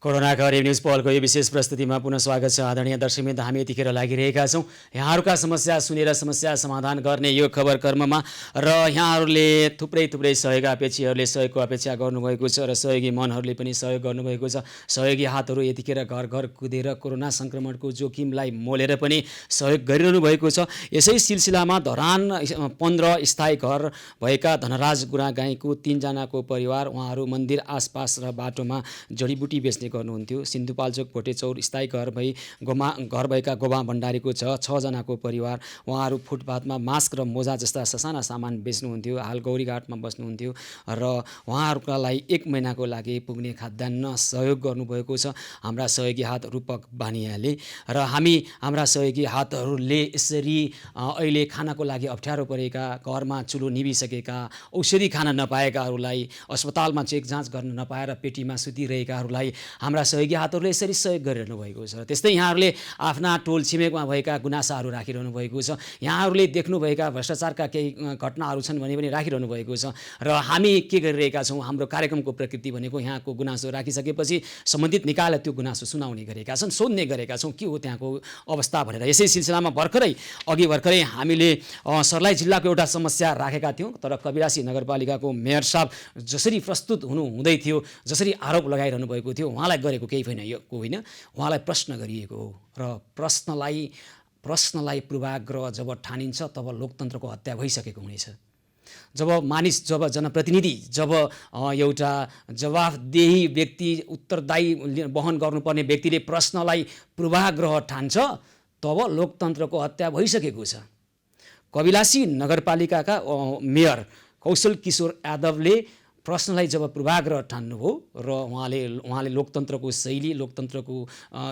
कोरोनाका हरेक न्युज पहलको यो विशेष प्रस्तुतिमा पुनः स्वागत छ। आदरणीय दर्शकवृन्द, हामी यतिखेर लागिरहेका छौँ यहाँहरूका समस्या सुनेर समस्या समाधान गर्ने यो खबर कर्ममा र यहाँहरूले थुप्रै सहयोग अपेक्षीहरूले सहयोगको अपेक्षा गर्नुभएको छ र सहयोगी मनहरूले पनि सहयोग गर्नुभएको छ। सहयोगी हातहरू यतिखेर घर घर कुदेर कोरोना सङ्क्रमणको जोखिमलाई मोलेर पनि सहयोग गरिरहनु भएको छ। यसै सिलसिलामा धरान 15 स्थायी घर भएका धनराज गुरागाईको 3 जनाको परिवार, उहाँहरू मन्दिर आसपास र बाटोमा जडीबुटी बेच्ने गर्नुहुन्थ्यो। सिन्धुपाल्चोक भोटेचौर स्थायी घर भएका गोबा भण्डारीको 6 जनाको परिवार, उहाँहरू फुटपाथमा मास्क र मोजा जस्ता ससाना सामान बेच्नुहुन्थ्यो। हाल गौरीघाटमा बस्नुहुन्थ्यो र उहाँहरूका लागि 1 महिनाको लागि पुग्ने खाद्यान्न सहयोग गर्नुभएको छ हाम्रा सहयोगी हात रूपक बानियाले। र हाम्रा सहयोगी हातहरूले यसरी अहिले खानाको लागि अप्ठ्यारो परेका, घरमा चुलो निभिसकेका, औषधि खान नपाएकाहरूलाई, अस्पतालमा चेक जाँच गर्न नपाएर पेटीमा सुतिरहेकाहरूलाई हाम्रा सहयोगी हातहरूले यसरी सहयोग गरिरहनु भएको छ। त्यस्तै यहाँहरूले आफ्ना टोल छिमेकमा भएका गुनासाहरू राखिरहनु भएको छ। यहाँहरूले देख्नुभएका भ्रष्टाचारका केही घटनाहरू छन् भने पनि राखिरहनु भएको छ। र हामी के गरिरहेका छौँ, हाम्रो कार्यक्रमको प्रकृति भनेको यहाँको गुनासो राखिसकेपछि सम्बन्धित निकायलाई त्यो गुनासो सुनाउने गरेका छन्, सोध्ने गरेका छौँ के हो त्यहाँको अवस्था भनेर। यसै सिलसिलामा अघि भर्खरै हामीले सर्लाही जिल्लाको एउटा समस्या राखेका थियौँ। तर कविरासी नगरपालिकाको मेयर साहब जसरी प्रस्तुत हुँदै थियो, जसरी आरोप लगाइरहनु भएको थियो, उहाँलाई गरेको केही होइन, उहाँलाई प्रश्न गरिएको हो। र प्रश्नलाई पूर्वाग्रह जब ठानिन्छ तब लोकतन्त्रको हत्या भइसकेको हुनेछ। जब जनप्रतिनिधि, जब एउटा जवाफदेही व्यक्ति, उत्तरदायी वहन गर्नुपर्ने व्यक्तिले प्रश्नलाई पूर्वाग्रह ठान्छ तब लोकतन्त्रको हत्या भइसकेको छ। कविलासी नगरपालिकाका मेयर कौशल किशोर यादवले प्रश्नलाई जब पूर्वाग्रह ठान्नुभयो र उहाँले लोकतन्त्रको शैली, लोकतन्त्रको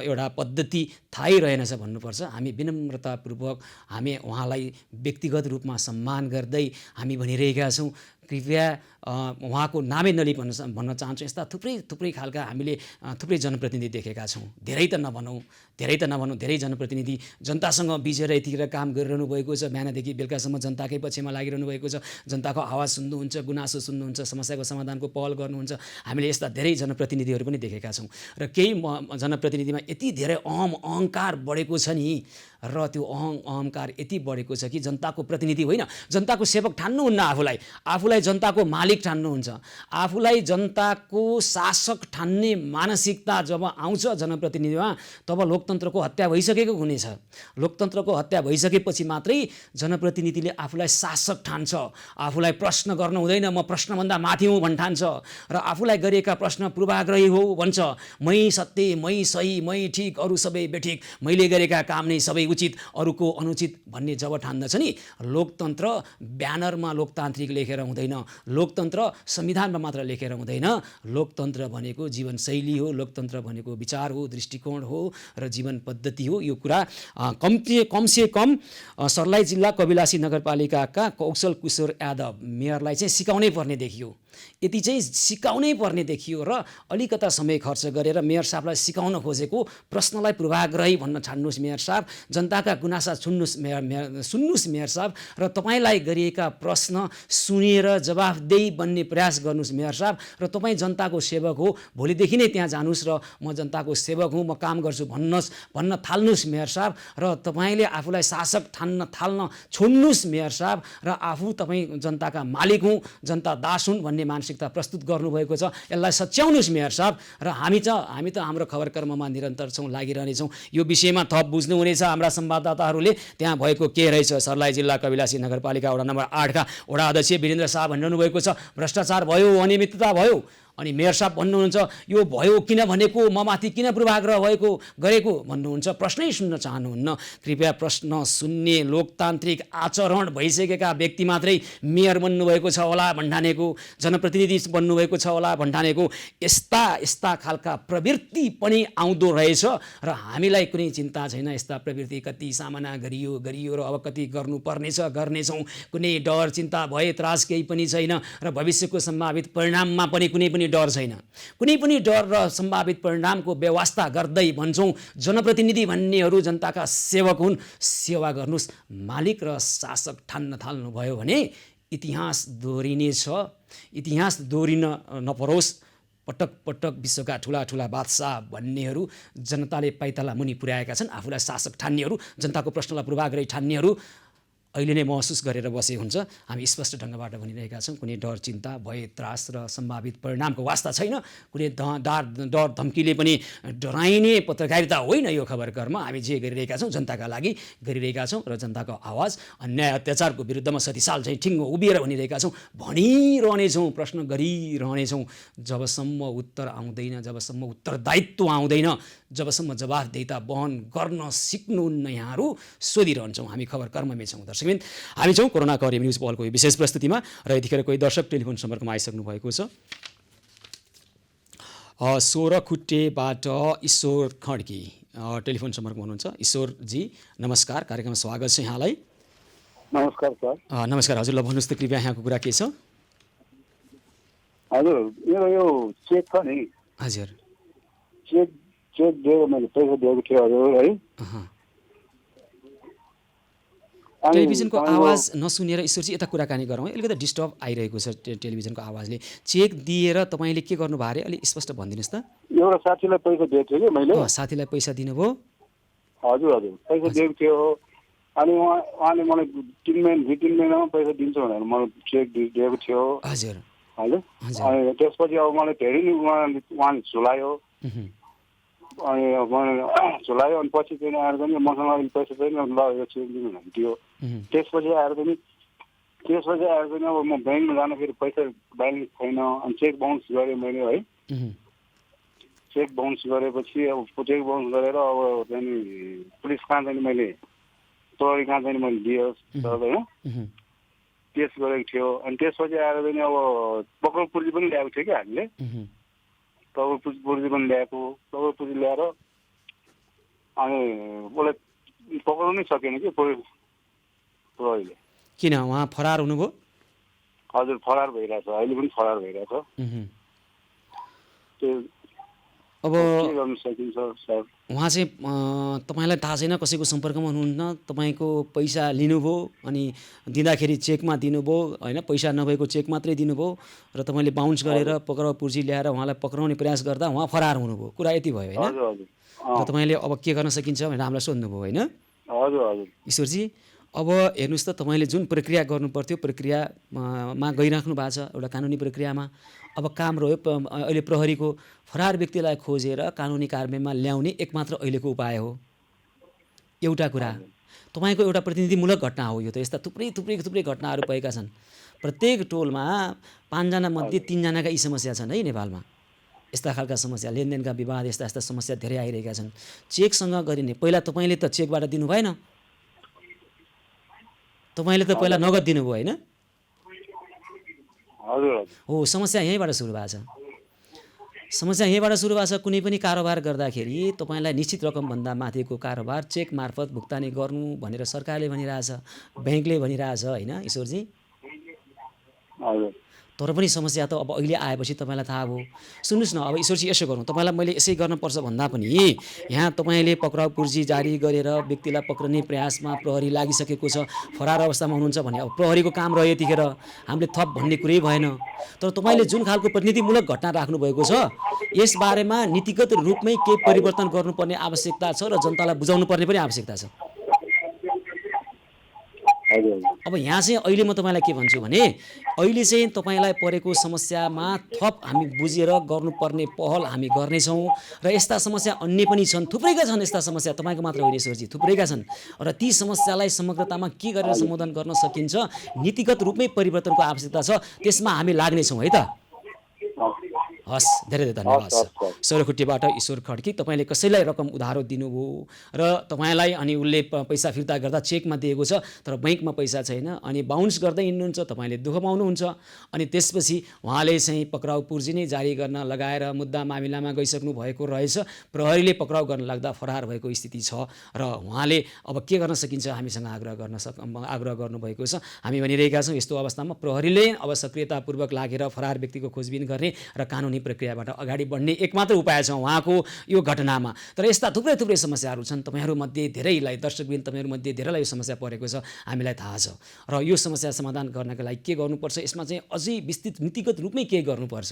एउटा पद्धति थाहै रहेनछ भन्नुपर्छ। हामी विनम्रतापूर्वक हामी उहाँलाई व्यक्तिगत रूपमा सम्मान गर्दै हामी भनिरहेका छौँ, कृपया उहाँको नामै नलिई भन्न चाहन्छु। यस्ता थुप्रै खालका हामीले थुप्रै जनप्रतिनिधि देखेका छौँ। धेरै त नभनौँ, धेरै जनप्रतिनिधि जनतासँग बिचेर यतिखेर काम गरिरहनु भएको छ। बिहानदेखि बेलुकासम्म जनताकै पक्षमा लागिरहनु भएको छ। जनताको आवाज सुन्नुहुन्छ, गुनासो सुन्नुहुन्छ, समस्याको समाधानको पहल गर्नुहुन्छ। हामीले यस्ता धेरै जनप्रतिनिधिहरू पनि देखेका छौँ। र केही जनप्रतिनिधिमा यति धेरै अहङ्कार बढेको छ नि, र त्यो अहङ्कार यति बढेको छ कि जनताको प्रतिनिधि होइन, जनताको सेवक ठान्नुहुन्न, आफूलाई जनताको मालिक ठान्नुहुन्छ। आफूलाई जनताको शासक ठान्ने मानसिकता जब आउँछ जनप्रतिनिधिमा, तब लोकतन्त्रको हत्या भइसकेको हुनेछ। लोकतन्त्रको हत्या भइसकेपछि मात्रै जनप्रतिनिधिले आफूलाई शासक ठान्छ, आफूलाई प्रश्न गर्न हुँदैन, म प्रश्नभन्दा माथि हुँ भन्ठान्छ, र आफूलाई गरिएका प्रश्न पूर्वाग्रही हो भन्छ। मै सत्य, मै सही, मै ठिक, अरू सबै बेठिक, मैले गरेका काम नै सबै उचित, अरूको अनुचित भन्ने जब ठान्दछ नि, लोकतन्त्र ब्यानरमा लोकतान्त्रिक लेखेर हुँदैन, लोकतन्त्र संविधानमा मात्र लेखेर हुँदैन। लोकतन्त्र भनेको जीवनशैली हो, लोकतन्त्र भनेको विचार हो, दृष्टिकोण हो र जीवन पद्धति हो। यो कुरा कमसे कम सर्लाही जिल्ला कविलासी नगरपालिकाका कौशल किशोर यादव मेयरलाई चाहिँ सिकाउनै पर्ने देखियो। यति चाहिँ सिकाउनै पर्ने देखियो र अलिकता समय खर्च गरेर मेयर साहबलाई सिकाउन खोजेको, प्रश्नलाई पूर्वाग्रही भन्न छाड्नुहोस् मेयर साहब, जनताका गुनासा सुन्नुहोस् मेयर साहब, र तपाईँलाई गरिएका प्रश्न सुनेर जवाफदेही बन्ने प्रयास गर्नुहोस् मेयर साहब, र तपाईँ जनताको सेवक हो, भोलिदेखि नै त्यहाँ जानुहोस् र म जनताको सेवक हुँ, म काम गर्छु भन्न थाल्नुहोस् मेयर साहब, र तपाईँले आफूलाई शासक ठान्न छोड्नुहोस् मेयर साहब, र तपाईँ जनताका मालिक हुँ, जनता दास हुन् भन्ने मानसिकता प्रस्तुत गर्नुभएको छ। यसलाई सच्याउनुहोस् मेयर साहब। र हामी त हाम्रो खबर कर्ममा निरन्तर छौँ, लागिरहनेछौँ। यो विषयमा थप बुझ्नुहुनेछ हाम्रा संवाददाताहरूले। त्यहाँ भएको के रहेछ, सर्लाही जिल्ला कविलासी नगरपालिका वडा नम्बर 8 का वडा अध्यक्ष वीरेन्द्र शाह भनिरहनु भएको छ, भ्रष्टाचार भयो, अनियमितता भयो। अनि मेयर साहब भन्नुहुन्छ यो भयो किन भनेको, म माथि किन पूर्वाग्रह गरेको भन्नुहुन्छ, प्रश्नै सुन्न चाहनुहुन्न। कृपया प्रश्न सुन्ने लोकतान्त्रिक आचरण भइसकेका व्यक्ति मात्रै मेयर बन्नुभएको छ होला भन्ठानेको, जनप्रतिनिधि बन्नुभएको छ होला भन्ठानेको यस्ता खालका प्रवृत्ति पनि आउँदो रहेछ। र हामीलाई कुनै चिन्ता छैन, यस्ता प्रवृत्ति कति सामना गरियो र अब कति गर्नेछौँ। कुनै डर चिन्ता भय त्रास केही पनि छैन, र भविष्यको सम्भावित परिणाममा पनि कुनै डर छैन। कुनै पनि डर र सम्भावित परिणामको व्यवस्था गर्दै भन्छौँ जनप्रतिनिधि भन्नेहरू जनताका सेवक हुन्, सेवा गर्नुहोस्। मालिक र शासक ठान्न थाल्नुभयो भने इतिहास दोहोरिनेछ। इतिहास दोहोरिन नपरोस् पटक पटक विश्वका ठुला ठुला बादशाह भन्नेहरू जनताले पाइताला मुनि पुर्याएका छन्। आफूलाई शासक ठान्नेहरू, जनताको प्रश्नलाई पूर्वाग्रही ठान्नेहरू अहिले नै महसुस गरेर बसे हुन्छ। हामी स्पष्ट ढङ्गबाट भनिरहेका छौँ, कुनै डर, चिन्ता, भय, त्रास र सम्भावित परिणामको वास्ता छैन। कुनै डर धम्कीले पनि डराइने पत्रकारिता होइन यो खबर कर्म। हामी जे गरिरहेका छौँ जनताका लागि गरिरहेका छौँ र जनताको आवाज अन्याय अत्याचारको विरुद्धमा सतीसाल चाहिँ ठिङ्ग उभिएर भनिरहेका छौँ, भनिरहनेछौँ, प्रश्न गरिरहनेछौँ जबसम्म उत्तर आउँदैन, जबसम्म उत्तरदायित्व आउँदैन, जबसम्म जवाफदेहिता वहन गर्न सिक्नुहुन्न यहाँहरू सोधिरहन्छौँ। हामी खबर कर्ममै छौँ। दर्शकबिन, हामी छौँ कोरोना करिब न्युज पहलको यो विशेष प्रस्तुतिमा र यतिखेर कोही दर्शक टेलिफोन सम्पर्कमा आइसक्नु भएको छ। सोह्रखुट्टेबाट ईश्वर खड्की टेलिफोन सम्पर्कमा हुनुहुन्छ। ईश्वरजी नमस्कार, कार्यक्रममा स्वागत छ यहाँलाई। नमस्कार सर। नमस्कार हजुरलाई भन्नुहोस् त कृपया यहाँको कुरा के छ? हजुर मेरो यो चेक छ नि, हजुर चेक दिएको मैले पैसा दिएको थियो हजुर है। टेलिभिजनको आवाज नसुनेर ईश्वरजी यता कुराकानी गरौँ है, अलिकति डिस्टर्ब आइरहेको छ टेलिभिजनको आवाजले। चेक दिएर तपाईँले के गर्नुभयो अरे अलि स्पष्ट भनिदिनुहोस् त। एउटा साथीलाई पैसा दिएको थियो कि मैले। साथीलाई पैसा दिनुभयो? हजुर हजुर पैसा दिएको थियो। अनि उहाँले मलाई 3 महिनामा पैसा दिन्छु भनेर मलाई चेक दिएको थियो। हजुर हजुर। अनि त्यसपछि अब मलाई धेरै नै उहाँले झुलायो। अनि झुलायो। अनि पछि चाहिँ आएर पनि मसँग अहिले पैसा छैन, ल यो चेक दिनु भने दियो। त्यसपछि आएर पनि अब म ब्याङ्कमा जाँदाखेरि पैसा ब्यालेन्स छैन। अनि चेक बाउन्स गरेँ मैले है। चेक बाउन्स गरेपछि अब चेक बाउन्स गरेर अब चाहिँ पुलिस कहाँ चाहिँ मैले प्रहरी कहाँ चाहिँ मैले दियोस् होइन, केस गरेको थियो। अनि त्यसपछि आएर चाहिँ अब पक्राउ पुर्जी पनि ल्याएको थियो कि हामीले। पक्राउ पुर्जी पनि ल्याएको, पक्राउ पुर्जी ल्याएर अनि उसलाई पक्राउनु नै सकेन कि प्रहरीले। किन उहाँ फरार हुनुभयो? हजुर फरार भइरहेछ, अहिले पनि फरार भइरहेछ। त्यो अब के गर्न सकिन्छ सर? उहाँ चाहिँ तपाईँलाई थाहा छैन, कसैको सम्पर्कमा हुनुहुन्न, तपाईँको पैसा लिनुभयो अनि दिँदाखेरि चेकमा दिनुभयो होइन, पैसा नभएको चेक मात्रै दिनुभयो र तपाईँले बााउन्स गरेर पक्राउ पुर्जी ल्याएर उहाँलाई पक्राउने प्रयास गर्दा उहाँ फरार हुनुभयो। कुरा यति भयो होइन? र तपाईँले अब के गर्न सकिन्छ भनेर हामीलाई सोध्नुभयो होइन? हजुर हजुर। ईश्वरजी अब हेर्नुहोस् त, तपाईँले जुन प्रक्रिया गर्नुपर्थ्यो प्रक्रियामा गइराख्नु भएको छ, एउटा कानुनी प्रक्रियामा। अब काम रह्यो अहिले प्रहरीको फरार व्यक्तिलाई खोजेर कानुनी कारबाहीमा ल्याउने एकमात्र अहिलेको उपाय हो। एउटा कुरा, तपाईँको एउटा प्रतिनिधिमूलक घटना हो यो त। यस्ता थुप्रै घटनाहरू भएका छन्। प्रत्येक टोलमा 5 जना मध्ये 3 जनाका यी समस्या छन् है नेपालमा। यस्ता खालका समस्या, लेनदेनका विवाद, यस्ता समस्या धेरै आइरहेका छन्। चेकसँग गरिने, पहिला तपाईँले त चेकबाट दिनु भएन, तपाईँले त पहिला नगद दिनुभयो होइन? हो, समस्या यहीँबाट सुरु भएको छ। कुनै पनि कारोबार गर्दाखेरि तपाईँलाई निश्चित रकमभन्दा माथिको कारोबार चेक मार्फत भुक्तानी गर्नु भनेर सरकारले भनिरहेछ, ब्याङ्कले भनिरहेछ होइन ईश्वरजी? तर पनि समस्या त अब अहिले आएपछि तपाईँलाई थाहा भयो। सुन्नुहोस् न, अब ईश्वरजी यसो गरौँ, तपाईँलाई मैले यसै गर्नुपर्छ भन्दा पनि यहाँ तपाईँले पक्राउ पुर्जी जारी गरेर व्यक्तिलाई पक्रने प्रयासमा प्रहरी लागिसकेको छ, फरार अवस्थामा हुनुहुन्छ भने अब प्रहरीको काम रह्यो यतिखेर, हामीले थप भन्ने कुरै भएन। तर तपाईँले जुन खालको प्रतिनिधिमूलक घटना राख्नुभएको छ यसबारेमा नीतिगत रूपमै केही परिवर्तन गर्नुपर्ने आवश्यकता छ र जनतालाई बुझाउनु पर्ने पनि आवश्यकता छ। अब यहाँ चाहिँ अहिले म तपाईँलाई के भन्छु भने अहिले चाहिँ तपाईँलाई परेको समस्यामा थप हामी बुझेर गर्नुपर्ने पहल हामी गर्नेछौँ र यस्ता समस्या अन्य पनि छन्, थुप्रैका छन् यस्ता समस्या, तपाईँको मात्र होइन ईश्वरजी, थुप्रैका छन्। र ती समस्यालाई समग्रतामा के गरेर सम्बोधन गर्न सकिन्छ, नीतिगत रूपमै परिवर्तनको आवश्यकता छ, त्यसमा हामी लाग्नेछौँ है त। हस्, धेरै धन्यवाद सर। सोह्रखुट्टेबाट ईश्वर खड्की, तपाईँले कसैलाई रकम उधारो दिनुभयो र तपाईँलाई अनि उसले पैसा फिर्ता गर्दा चेकमा दिएको छ तर ब्याङ्कमा पैसा छैन अनि बााउन्स गर्दै हिँड्नुहुन्छ, तपाईँले दुःख पाउनुहुन्छ। अनि त्यसपछि उहाँले चाहिँ पक्राउ पुर्जी नै जारी गर्न लगाएर मुद्दा मामिलामा गइसक्नु भएको रहेछ, प्रहरीले पक्राउ गर्न लाग्दा फरार भएको स्थिति छ र उहाँले अब के गर्न सकिन्छ हामीसँग आग्रह गर्नुभएको छ। हामी भनिरहेका छौँ यस्तो अवस्थामा प्रहरीले अब सक्रियतापूर्वक लागेर फरार व्यक्तिको खोजबिन गर्ने र कानुनी प्रक्रियाबाट अगाडि बढ्ने एकमात्र उपाय छ उहाँको यो घटनामा। तर यस्ता थुप्रै समस्याहरू छन्, तपाईँहरूमध्ये धेरैलाई, दर्शकबिन तपाईँहरूमध्ये धेरैलाई यो समस्या परेको छ, हामीलाई थाहा छ। र यो समस्या समाधान गर्नका लागि के गर्नुपर्छ, यसमा चाहिँ अझै विस्तृत नीतिगत रूपमै के गर्नुपर्छ,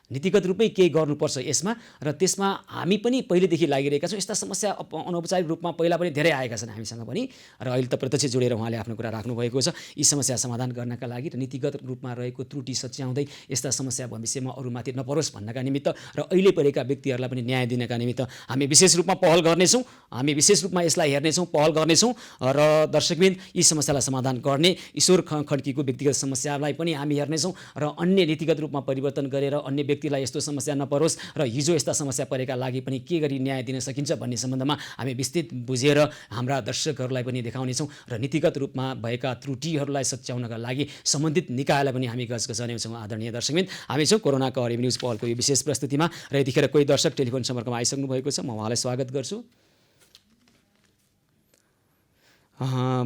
नीतिगत रूपमै केही गर्नुपर्छ यसमा र त्यसमा हामी पनि पहिलेदेखि लागिरहेका छौँ। यस्ता समस्या अनौपचारिक रूपमा पहिला पनि धेरै आएका छन् हामीसँग पनि र अहिले त प्रत्यक्ष जोडेर उहाँले आफ्नो कुरा राख्नुभएको छ। यी समस्या समाधान गर्नका लागि र नीतिगत रूपमा रहेको त्रुटि सच्याउँदै यस्ता समस्या भविष्यमा अरूमाथि नपरोस् भन्नका निमित्त र अहिले परेका व्यक्तिहरूलाई पनि न्याय दिनका निमित्त हामी विशेष रूपमा पहल गर्नेछौँ। हामी विशेष रूपमा यसलाई हेर्नेछौँ, पहल गर्नेछौँ र दर्शकबिन यी समस्यालाई समाधान गर्ने ईश्वर खड्कीको व्यक्तिगत समस्यालाई पनि हामी हेर्नेछौँ र अन्य नीतिगत रूपमा परिवर्तन गरेर अन्य व्यक्तिलाई यस्तो समस्या नपरोस् र हिजो यस्ता समस्या परेका लागि पनि के गरी न्याय दिन सकिन्छ भन्ने सम्बन्धमा हामी विस्तृत बुझेर हाम्रा दर्शकहरूलाई पनि देखाउनेछौँ र नीतिगत रूपमा भएका त्रुटिहरूलाई सच्याउनका लागि सम्बन्धित निकायलाई पनि हामी गजगजाउनेछौँ। आदरणीय दर्शकबिन, हामी छौँ कोरोनाको हरेक न्युज पहलको यो विशेष प्रस्तुतिमा र यतिखेर कोही दर्शक टेलिफोन सम्पर्कमा आइसक्नु भएको छ। म उहाँलाई स्वागत गर्छु।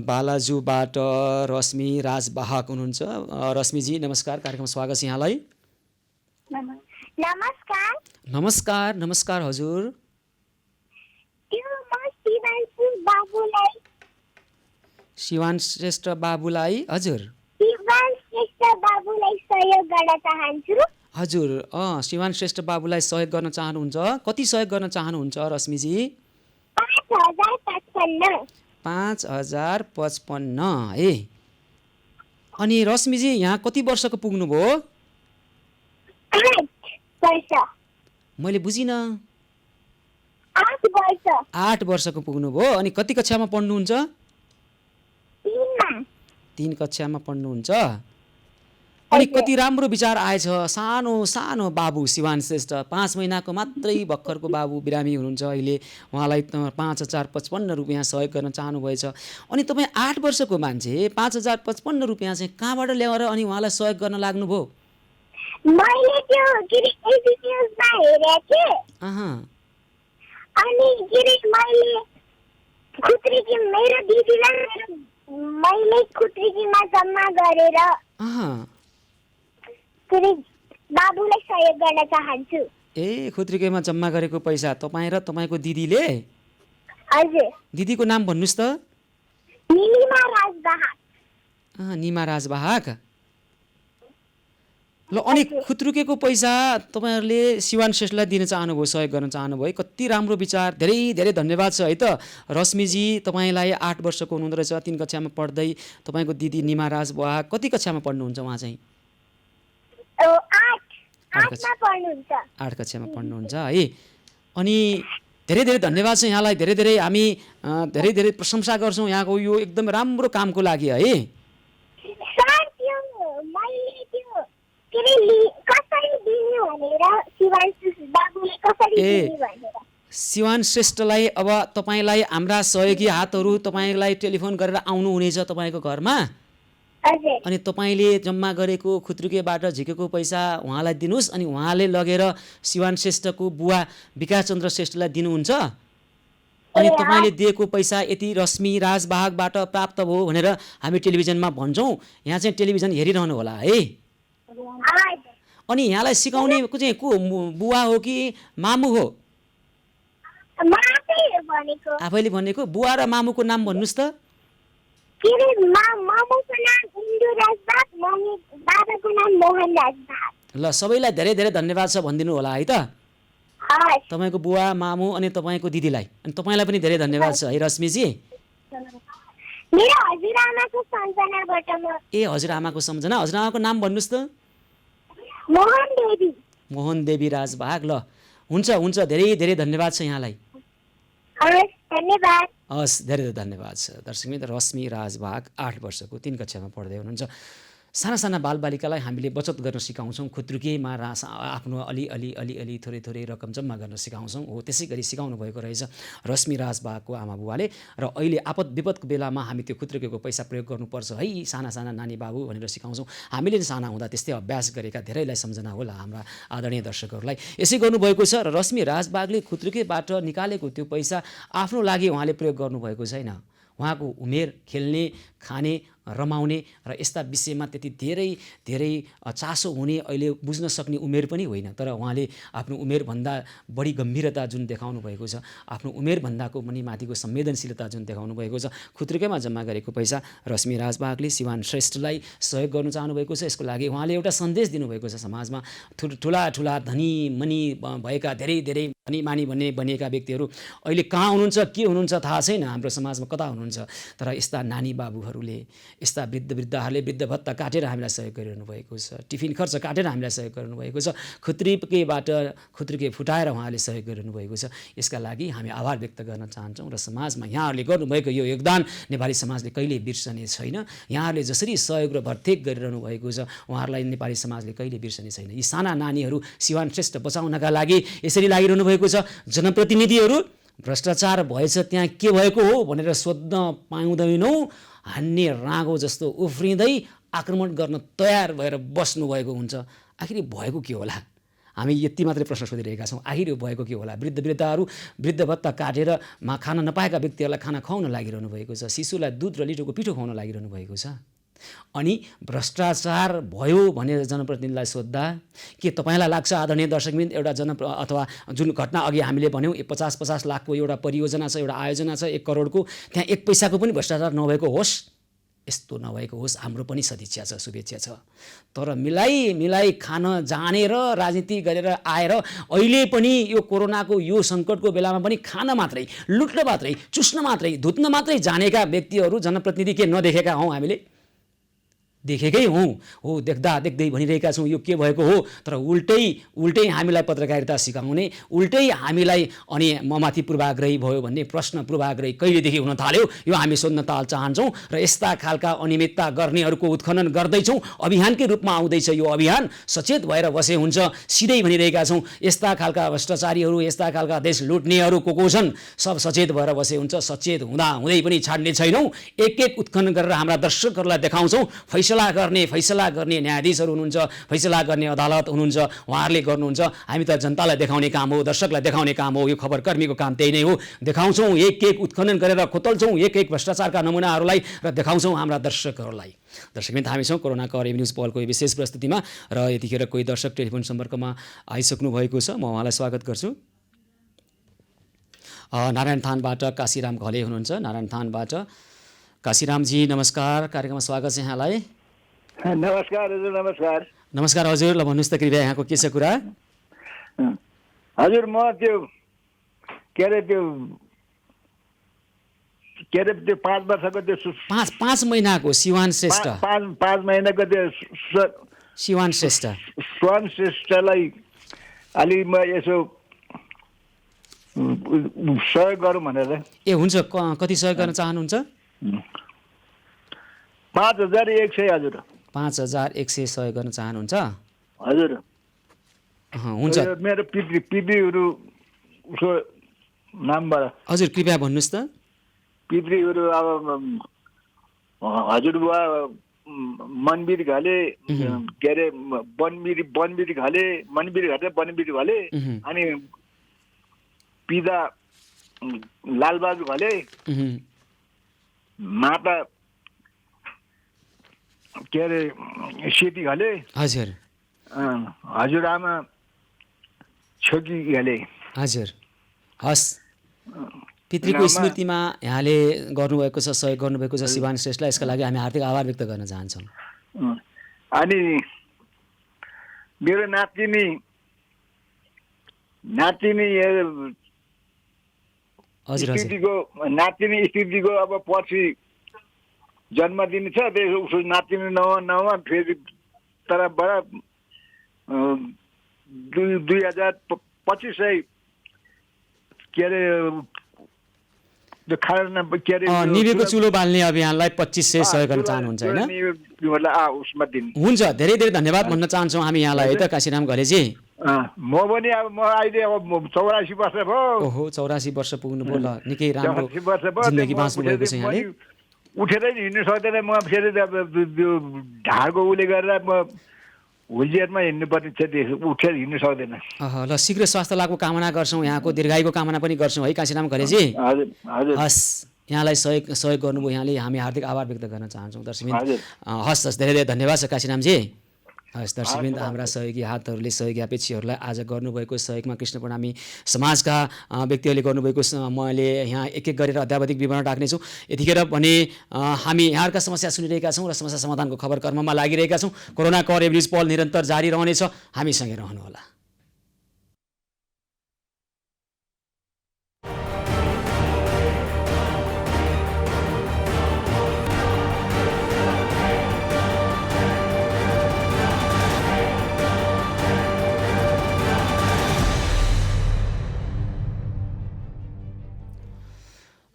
बालाजुबाट रश्मि राजवाहक हुनुहुन्छ। रश्मिजी नमस्कार, कार्यक्रममा स्वागत छ यहाँलाई। नमस्कार। नमस्कार नमस्कार हजुर। शिवान श्रेष्ठ बाबुलाई हजुर सहयोग गर्न चाहन्छु। हजुर शिवान श्रेष्ठ बाबुलाई सहयोग गर्न चाहनुहुन्छ। कति सहयोग गर्न चाहनुहुन्छ रश्मिजी? 5055 है। अनि रश्मिजी यहाँ कति वर्षको पुग्नुभयो? 8 वर्ष। मैले बुझिनँ। 8 वर्ष। 8 वर्षको पुग्नुभयो। अनि कति कक्षामा पढ्नुहुन्छ? 3 कक्षामा पढ्नुहुन्छ। अनि कति राम्रो विचार आएछ। सानो सानो बाबु शिवान श्रेष्ठ 5 महिनाको मात्रै भर्खरको बाबु बिरामी हुनुहुन्छ अहिले। उहाँलाई 5055 रुपियाँ सहयोग गर्न चाहनुभएछ। अनि तपाईँ 8 वर्षको मान्छे 5055 रुपियाँ चाहिँ कहाँबाट ल्याएर अनि उहाँलाई सहयोग गर्न लाग्नुभयो? मैले त्यो न्युजमा हेरेको थिएँ। अनि मैले खुत्रीकी मेरो दिदीलाई मैले खुत्रीकीमा जम्मा गरेर बाबुलाई सहयोग गर्न चाहन्छु। ए खुत्रीकेमा जम्मा गरेको पैसा तपाईँ र तपाईँको दिदीले? हजुर। दिदीको नाम भन्नुहोस् त। निमा राजवाहक। निमा राजवाहक। ल अनि खुत्रुकेको पैसा तपाईँहरूले शिवान श्रेष्ठलाई दिन चाहनुभयो, सहयोग गर्न चाहनुभयो। कति राम्रो विचार, धेरै धेरै धन्यवाद छ है त। रश्मिजी तपाईँलाई 8 वर्षको हुनुहुँदो रहेछ, 3 कक्षामा पढ्दै। तपाईँको दिदी निमा राजवाहक कति कक्षामा पढ्नुहुन्छ उहाँ चाहिँ? 8 कक्षामा पढ्नुहुन्छ है। अनि धेरै धेरै धन्यवाद छ यहाँलाई। धेरै धेरै हामी धेरै धेरै प्रशंसा गर्छौँ यहाँको यो एकदम राम्रो कामको लागि है। शिवान श्रेष्ठलाई अब तपाईँलाई हाम्रा सहयोगी हातहरू तपाईँलाई टेलिफोन गरेर आउनुहुनेछ तपाईँको घरमा। अनि तपाईँले जम्मा गरेको खुत्रुकेबाट झिकेको पैसा उहाँलाई दिनुहोस्। अनि उहाँले लगेर शिवान श्रेष्ठको बुवा विकासचन्द्र श्रेष्ठलाई दिनुहुन्छ। अनि तपाईँले दिएको पैसा यति रश्मि राजवाहकबाट प्राप्त भयो भनेर हामी टेलिभिजनमा भन्छौँ। यहाँ चाहिँ टेलिभिजन हेरिरहनु होला है। अनि यहाँलाई सिकाउने चाहिँ को बुवा हो कि मामु हो? आफैले भनेको। बुवा र मामुको नाम भन्नुहोस् त। ल सबैलाई धेरै धेरै धन्यवाद छ भनिदिनु होला है त। तपाईँको बुवा मामु अनि तपाईँको दिदीलाई अनि तपाईँलाई पनि धेरै धन्यवाद छ है रश्मिजी। ए हजुरआमाको सम्झना। हजुरआमाको नाम भन्नुहोस् त। मोहन देवी राजवाहक। ल हुन्छ हुन्छ, धेरै धेरै धन्यवाद छ यहाँलाई। हस् धेरै धेरै धन्यवाद छ। दर्शकमित्र रश्मि राजवाहक 8 वर्षको 3 कक्षामा पढ्दै हुनुहुन्छ। साना साना बालबालिकालाई हामीले बचत गर्न सिकाउँछौँ। खुत्रुकेमा आफ्नो अलि थोरै थोरै रकम जम्मा गर्न सिकाउँछौँ। हो त्यसै गरी सिकाउनु भएको रहेछ रश्मि राजवाहकको आमा बुवाले। र अहिले आपद विपदको बेलामा हामी त्यो खुत्रुकेको पैसा प्रयोग गर्नुपर्छ है साना साना नानी बाबु भनेर सिकाउँछौँ। हामीले साना हुँदा त्यस्तै अभ्यास गरेका धेरैलाई सम्झना होला हाम्रा आदरणीय दर्शकहरूलाई। यसै गर्नुभएको छ र रश्मि राजवाहकले खुत्रुकेबाट निकालेको त्यो पैसा आफ्नो लागि उहाँले प्रयोग गर्नुभएको छैन। उहाँको उमेर, खेल्ने, खाने रमाउने र यस्ता विषयमा त्यति धेरै धेरै चासो हुने अहिले बुझ्न सक्ने उमेर पनि होइन। तर उहाँले आफ्नो उमेरभन्दा बढी गम्भीरता जुन देखाउनु भएको छ, आफ्नो उमेरभन्दाको पनि माथिको संवेदनशीलता जुन देखाउनु भएको छ, खुत्रुकैमा जम्मा गरेको पैसा रश्मि राजबागले सिवान श्रेष्ठलाई सहयोग गर्नु चाहनुभएको छ। यसको लागि उहाँले एउटा सन्देश दिनुभएको छ। समाजमा ठुला ठुला धनी मनी भएका धेरै धेरै धनी मानी बनिएका व्यक्तिहरू अहिले कहाँ हुनुहुन्छ, के हुनुहुन्छ थाहा छैन, हाम्रो समाजमा कता हुनुहुन्छ। तर यस्ता नानी बाबुहरूले, यस्ता वृद्धहरूले वृद्ध भत्ता काटेर हामीलाई सहयोग गरिरहनु भएको छ, टिफिन खर्च काटेर हामीलाई सहयोग गर्नु भएको छ, खुत्रुके फुटाएर उहाँले सहयोग गरिरहनु भएको छ। यसका लागि हामी आभार व्यक्त गर्न चाहन्छौँ र समाजमा यहाँहरूले गर्नुभएको यो योगदान नेपाली समाजले कहिले बिर्सने छैन। यहाँहरूले जसरी सहयोग र भरतेक गरिरहनु भएको छ, उहाँहरूलाई नेपाली समाजले कहिले बिर्सने छैन। यी साना नानीहरू सिवान श्रेष्ठ बचाउनका लागि यसरी लागिरहनु भएको छ। जनप्रतिनिधिहरू भ्रष्टाचार भएछ त्यहाँ के भएको हो भनेर सोध्न पाउँदैनौँ, हान्ने राँगो जस्तो उफ्रिँदै आक्रमण गर्न तयार भएर बस्नुभएको हुन्छ। आखिर भएको के होला? हामी यति मात्रै प्रश्न सोधिरहेका छौँ, आखिर भएको के होला? वृद्धहरू वृद्ध भत्ता काटेर खान नपाएका व्यक्तिहरूलाई खाना खुवाउन लागिरहनु भएको छ, शिशुलाई दुध र लिटोको पिठो खुवाउन लागिरहनु भएको छ। अनि भ्रष्टाचार भयो भनेर जनप्रतिनिधिलाई सोद्धा के तपाईँलाई लाग्छ आदरणीय दर्शकवृन्द, एउटा अथवा जुन घटना अघि हामीले भन्यौँ 50-50 लाखको एउटा परियोजना छ, एउटा आयोजना छ 1 करोडको, त्यहाँ 1 पैसाको पनि भ्रष्टाचार नभएको होस्, यस्तो नभएको होस्, हाम्रो पनि सदिच्छा छ, शुभेच्छा छ। तर मिलाई खान जानेर राजनीति गरेर आएर अहिले पनि यो कोरोनाको यो सङ्कटको बेलामा पनि खान मात्रै, लुट्न मात्रै, चुस्न मात्रै, धुत्न मात्रै जानेका व्यक्तिहरू जनप्रतिनिधि के नदेखेका हौँ हामीले? देखेकै हो, देख्दै भनिरहेका छौँ यो के भएको हो। तर उल्टै हामीलाई पत्रकारिता सिकाउने, उल्टै हामीलाई अनि ममाथि पूर्वाग्रही भयो भन्ने प्रश्न पूर्वाग्रही कहिलेदेखि हुन थाल्यो यो हामी सोध्न चाहन्छौँ र यस्ता खालका अनियमितता गर्नेहरूको उत्खनन गर्दैछौँ। अभियानकै रूपमा आउँदैछ यो अभियान, सचेत भएर बसे हुन्छ। सिधै भनिरहेका छौँ, यस्ता खालका भ्रष्टाचारीहरू, यस्ता खालका देश लुट्नेहरू को छन्, सब सचेत भएर बसे हुन्छ। सचेत हुँदै पनि छाड्ने छैनौँ। एक उत्खनन गरेर हाम्रा दर्शकहरूलाई देखाउँछौँ। फैसला गर्ने न्यायाधीशहरू हुनुहुन्छ, फैसला गर्ने अदालत हुनुहुन्छ, उहाँहरूले गर्नुहुन्छ। हामी त जनतालाई देखाउने काम हो, दर्शकलाई देखाउने काम हो, यो खबरकर्मीको काम त्यही नै हो। देखाउँछौँ, एक उत्खनन गरेर खोतल्छौँ एक भ्रष्टाचारका नमुनाहरूलाई र देखाउँछौँ हाम्रा दर्शकहरूलाई। दर्शकवृन्द, हामी छौँ कोरोना कभरेज न्युज पहलको विशेष प्रस्तुतिमा र यतिखेर कोही दर्शक टेलिफोन सम्पर्कमा आइसक्नु भएको छ। म उहाँलाई स्वागत गर्छु। नारायण थानबाट काशीराम घले हुनुहुन्छ। नारायण थानबाट काशीरामजी नमस्कार, कार्यक्रममा स्वागत छ यहाँलाई। नमस्कार हजुर। नमस्कार हजुर। ल भन्नुहोस् त कृपया यहाँको के छ कुरा? हजुर म त्यो 5 वर्षको त्यो 5 महिनाको सिवान श्रेष्ठ 5 महिनाको त्यो सिवान श्रेष्ठलाई अलि म यसो सहयोग गरौँ भनेर। ए हुन्छ, कति सहयोग गर्न चाहनुहुन्छ? 5100 हजुर। 5100 सहयोग गर्न चाहनुहुन्छ हजुर? हुन्छ। मेरो पितृहरू उसको नामबाट। हजुर कृपया भन्नुहोस् त। पितृहरू अब हजुरबुवा मनवीर घले, के अरे बनवीर घले, अनि पिता लालबहादुर घले, माता के अरे सेती घले, हजुर हजुरआमा छोकी घले। हजुर, हस्। पितृको स्मृतिमा यहाँले गर्नुभएको छ, सहयोग गर्नुभएको छ सिवान श्रेष्ठलाई, यसका लागि हामी हार्दिक आभार व्यक्त गर्न चाहन्छौँ। अनि मेरो नातिनी स्थितिको अब पछि जन्मदिन छ, उसको नातिनी नवा फेरि तर बडा 2500 के अरे निवेको चुलो बाल्ने अभियानलाई 2500 सहयोग गर्न चाहनुहुन्छ होइन? हुन्छ, धेरै धेरै धन्यवाद भन्न चाहन्छौँ हामी यहाँलाई है त काशीराम घलेजी। म पनि अब म अहिले अब 84 वर्ष भयो। ओहो, 84 वर्ष पुग्नुभयो। ल निकै राम्रो जिन्दगी बाँच्नु भएको छ यहाँले। उठेरै हिँड्नु सक्दैन, म फेरि ढाडको उसले गरेर म व्हिलचेयरमा हिँड्नुपर्ने छ, उठेर हिँड्नु सक्दैन। ल शीघ्र स्वास्थ्य लाभको कामना गर्छौँ, यहाँको दीर्घायुको कामना पनि गर्छौँ है काशीराम घलेजी। हजुर। हस्, यहाँलाई सहयोग गर्नुभयो, यहाँले हामी हार्दिक आभार व्यक्त गर्न चाहन्छौँ दर्शकबिन। हजुर। हस् धेरै धेरै धन्यवाद छ काशीरामजी। हस् दर्शकबिन, हाम्रा सहयोगी हातहरूले सहयोगी अपेक्षीहरूलाई आज गर्नुभएको सहयोगमा कृष्ण प्रणामी समाजका व्यक्तिहरूले गर्नुभएको मैले यहाँ एक एक गरेर अध्यावधिक विवरण राख्नेछु। यतिखेर भने हामी यहाँहरूका समस्या सुनिरहेका छौँ र समस्या समाधानको खबर कर्ममा लागिरहेका छौँ। कोरोना कर एभरेज पहल निरन्तर जारी रहनेछ, हामीसँगै रहनुहोला।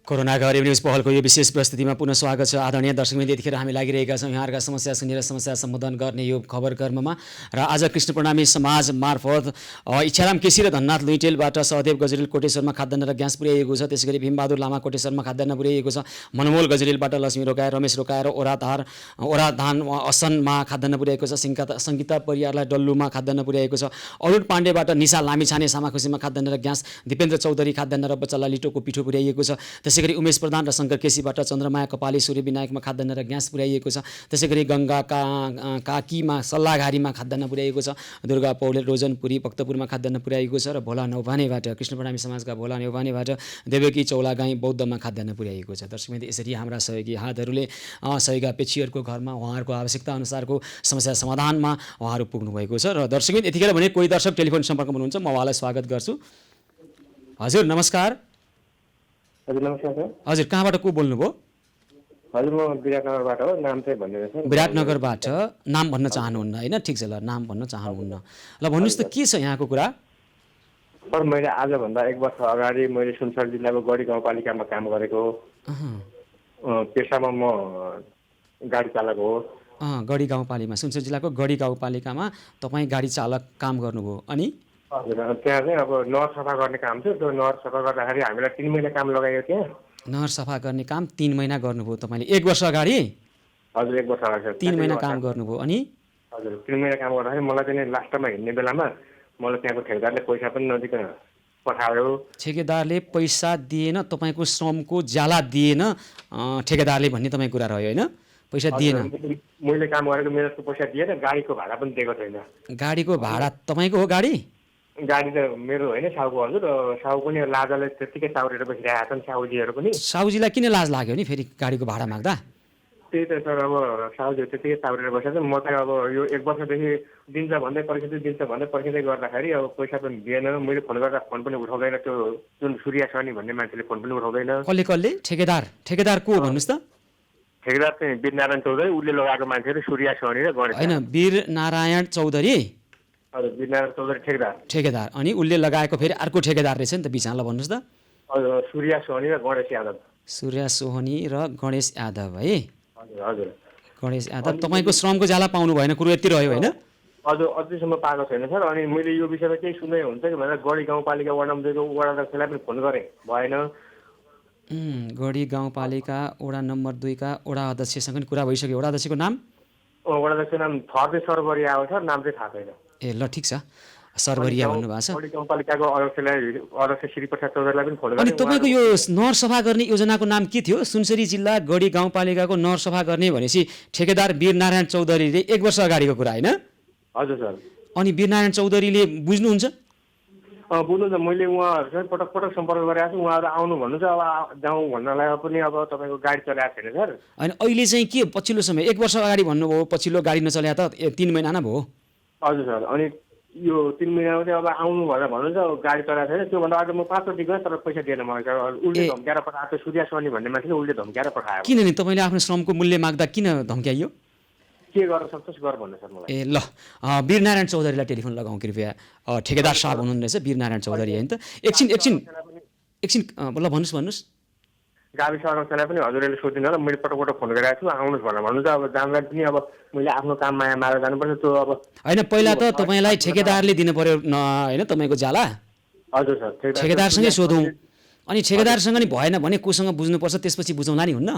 कोरोना घर न्युज पहलको यो विशेष प्रस्तुतिमा पुनः स्वागत छ। आदरणीय दर्शकबिन, यतिखेर हामी लागिरहेका छौँ यहाँहरूका समस्या सुनेर समस्या सम्बोधन गर्ने यो खबर कर्ममा। र आज कृष्ण प्रणामी समाज मार्फत इच्छाराम केसी र धननाथ लुइटेलबाट सहदेव गजरेल कोटेश्वरमा खाद्यान्न र ग्यास पुर्याइएको छ। त्यसै गरी भीमबहादुर लामा कोटेश्वरमा खाद्यान्न पुर्याइएको छ। मनमोल गजरेलबाट लक्ष्मी रोकाएर रमेश रोकाएर ओराधान असनमा खाद्यान्न पुर्याएको छ। सङ्गीता परियारलाई डल्लुमा खाद्यान्न पुर्याएको छ। अरुण पाण्डेबाट निशा लामिछाने सामाखुसीमा खाद्यान्न र ग्यास, दिपेन्द्र चौधरी खाद्यान्न र बच्चालाई लिटोको पिठो पुर्याइएको छ। त्यसै गरी उमेश प्रधान र शङ्कर केसीबाट चन्द्रमाया कपाली सूर्य विनायकमा खाद्यान्न र ग्यास पुर्याइएको छ। त्यसै गरी गङ्गा काकीमा सल्लाघारीमा खाद्यान्न पुर्याइएको छ। दुर्गा पौडेल रोजनपुरी भक्तपुरमा खाद्यान्न पुर्याइएको छ। र भोला नौभानेबाट कृष्ण प्रणामी समाजका भोला नौभानेबाट देवकी चौलागाई बौद्धमा खाद्यान्न पुर्याइएको छ। दर्शकबिन, यसरी हाम्रा सहयोगी हातहरूले सहयोगी अपेक्षीहरूको घरमा उहाँहरूको आवश्यकता अनुसारको समस्या समाधानमा उहाँहरू पुग्नुभएको छ। र दर्शकबिन, यतिखेर भने कोही दर्शक टेलिफोन सम्पर्कमा हुनुहुन्छ, म उहाँलाई स्वागत गर्छु। हजुर नमस्कार। हजुर नमस्कार सर। हजुर, कहाँबाट को बोल्नुभयो? हजुर म विराटनगरबाट हो। नाम चाहिँ भन्नु सर। विराटनगरबाट नाम भन्न चाहनुहुन्न होइन? ठिक छ, ल नाम भन्न चाहनुहुन्न। ल भन्नुहोस् त, के छ यहाँको कुरा? सर मैले आजभन्दा 1 वर्ष अगाडि मैले सुनसरी जिल्लाको गढी गाउँपालिकामा काम गरेको। पेसामा म गाडी चालक हो। गढी गाउँपालिकामा, सुनसरी जिल्लाको गढी गाउँपालिकामा तपाईँ गाडी चालक काम गर्नुभयो। अनि हजुर, त्यहाँ चाहिँ अब नहर सफा गर्ने काम थियो। त्यो नहर सफा गर्दाखेरि हामीलाई 3 महिना काम लगायो त्यहाँ। नहर सफा गर्ने काम 3 महिना गर्नुभयो तपाईँले 1 वर्ष अगाडि? हजुर 1 वर्ष अगाडि 3 महिना काम गर्नुभयो। अनि हजुर 3 महिना काम गर्दाखेरि मलाई चाहिँ लास्टमा हिँड्ने बेलामा मलाई त्यहाँको ठेकेदारले पैसा पनि नदिकन पठायो। ठेकेदारले पैसा दिएन, तपाईँको श्रमको ज्याला दिएन ठेकेदारले भन्ने तपाईँ कुरा रह्यो होइन? पैसा दिएन। मैले काम गरेको मेहनतको पैसा दिएन, गाडीको भाडा पनि दिएको छैन। गाडीको भाडा तपाईँको हो? गाडी त मेरो होइन, साहुको। हजुर साहु पनि लाजाले त्यत्तिकै साउरेर बसिरहेका छन् साहुजीहरू पनि। साहुजीलाई किन लाज लाग्यो नि फेरि गाडीको भाडा माग्दा? त्यही त सर, अब साहुजीहरू त्यत्तिकै साउरेर बसेको छ। म चाहिँ अब यो 1 वर्षदेखि दिन्छ भन्दै पर्खिँदै गर्दाखेरि अब पैसा पनि दिएन। मैले फोन गर्दा फोन पनि उठाउँदैन। त्यो जुन सूर्य सनी भन्ने मान्छेले फोन पनि उठाउँदैन। कसले? ठेकेदार को भन्नुहोस् त? ठेकेदार चाहिँ वीरनारायण चौधरी, उसले लगाएको मान्छेहरू सूर्य सनी र गणेश। होइन, वीरनारायण चौधरी। हजुर वीरनारायण चौधरी ठेकेदार। अनि उसले लगाएको फेरि अर्को ठेकेदार रहेछ नि त बिचमा, ल भन्नुहोस् त? हजुर सूर्य सोहनी र गणेश यादव। सूर्य सोहनी र गणेश यादव है? हजुर हजुर गणेश यादव। तपाईँको श्रमको ज्याला पाउनु भएन, कुरो यति रह्यो होइन? हजुर अझैसम्म पाएको छैन सर। अनि मैले यो विषयमा केही सुन्दै हुन्छ कि भनेर गढी गाउँपालिका वडा नम्बर 2 को वडा अध्यक्षलाई पनि फोन गरेँ, भएन। गढी गाउँपालिका वडा नम्बर 2 का वडा अध्यक्षसँग पनि कुरा भइसक्यो। वडा अध्यक्षको नाम? वडा अध्यक्षको नाम थर्दै सरबरिया हो सर, नाम चाहिँ थाहा छैन। ए ल ठिक छ, सरबरिया भन्नुभएको छ। गढी गाउँपालिकाको अध्यक्ष श्रीप्रसाद चौधरीलाई पनि फोन गरेँ। अनि तपाईँको यो नहर सफा गर्ने योजनाको नाम के थियो? सुनसरी जिल्ला गढी गाउँपालिकाको नहर सफा गर्ने भनेपछि ठेकेदार वीरनारायण चौधरीले 1 वर्ष अगाडिको कुरा होइन? हजुर सर। अनि वीरनारायण चौधरीले बुझ्नुहुन्छ? बुझ्नु त मैले उहाँहरूसँग पटक सम्पर्क गरेको छु। उहाँहरू आउनु भन्नुहुन्छ, अब जाउँ भन्नलाई पनि अब तपाईँको गाडी चलाएको छैन सर। अनि अहिले चाहिँ के पछिल्लो समय 1 वर्ष अगाडि भन्नुभयो, पछिल्लो गाडी नचल्या त 3 महिना नै भयो? हजुर सर। अनि यो 3 महिनामा चाहिँ अब आउनु भनेर भन्नुहुन्छ, गाडी चलाएको छैन। त्योभन्दा अगाडि म 5 चोटि गएँ तर पैसा दिएन मलाई सर। उसले धम्क्याएर पठाएको, सूर्य सोनी भन्ने मान्छेले उसले धम्क्याएर पठायो। किनभने तपाईँले आफ्नो श्रमको मूल्य माग्दा किन धम्क्याइयो? के गर्न सक्छस् गर भन्नु सर मलाई। ए ल, वीरनारायण चौधरीलाई टेलिफोन लगाउँ कृपया। ठेकेदार साहब हुनुहुँदो रहेछ वीरनारायण चौधरी होइन त? एकछिन ल भन्नुहोस्। गाविस अध्यक्षलाई पनि हजुरले सोधिदिनु होला। मैले पटक फोन गरेको छु, आउनुहोस् भनेर भन्नुहुन्छ। अब जाँदा पनि अब मैले आफ्नो काम माया मारेर जानुपर्छ। त्यो अब होइन, पहिला त तपाईँलाई ठेकेदारले दिनु पर्यो होइन तपाईँको ज्याला? हजुर सर। ठेकेदारसँगै सोधौँ। अनि ठेकेदारसँग नि भएन भने कोसँग बुझ्नुपर्छ, त्यसपछि बुझौँला नि हुन्न?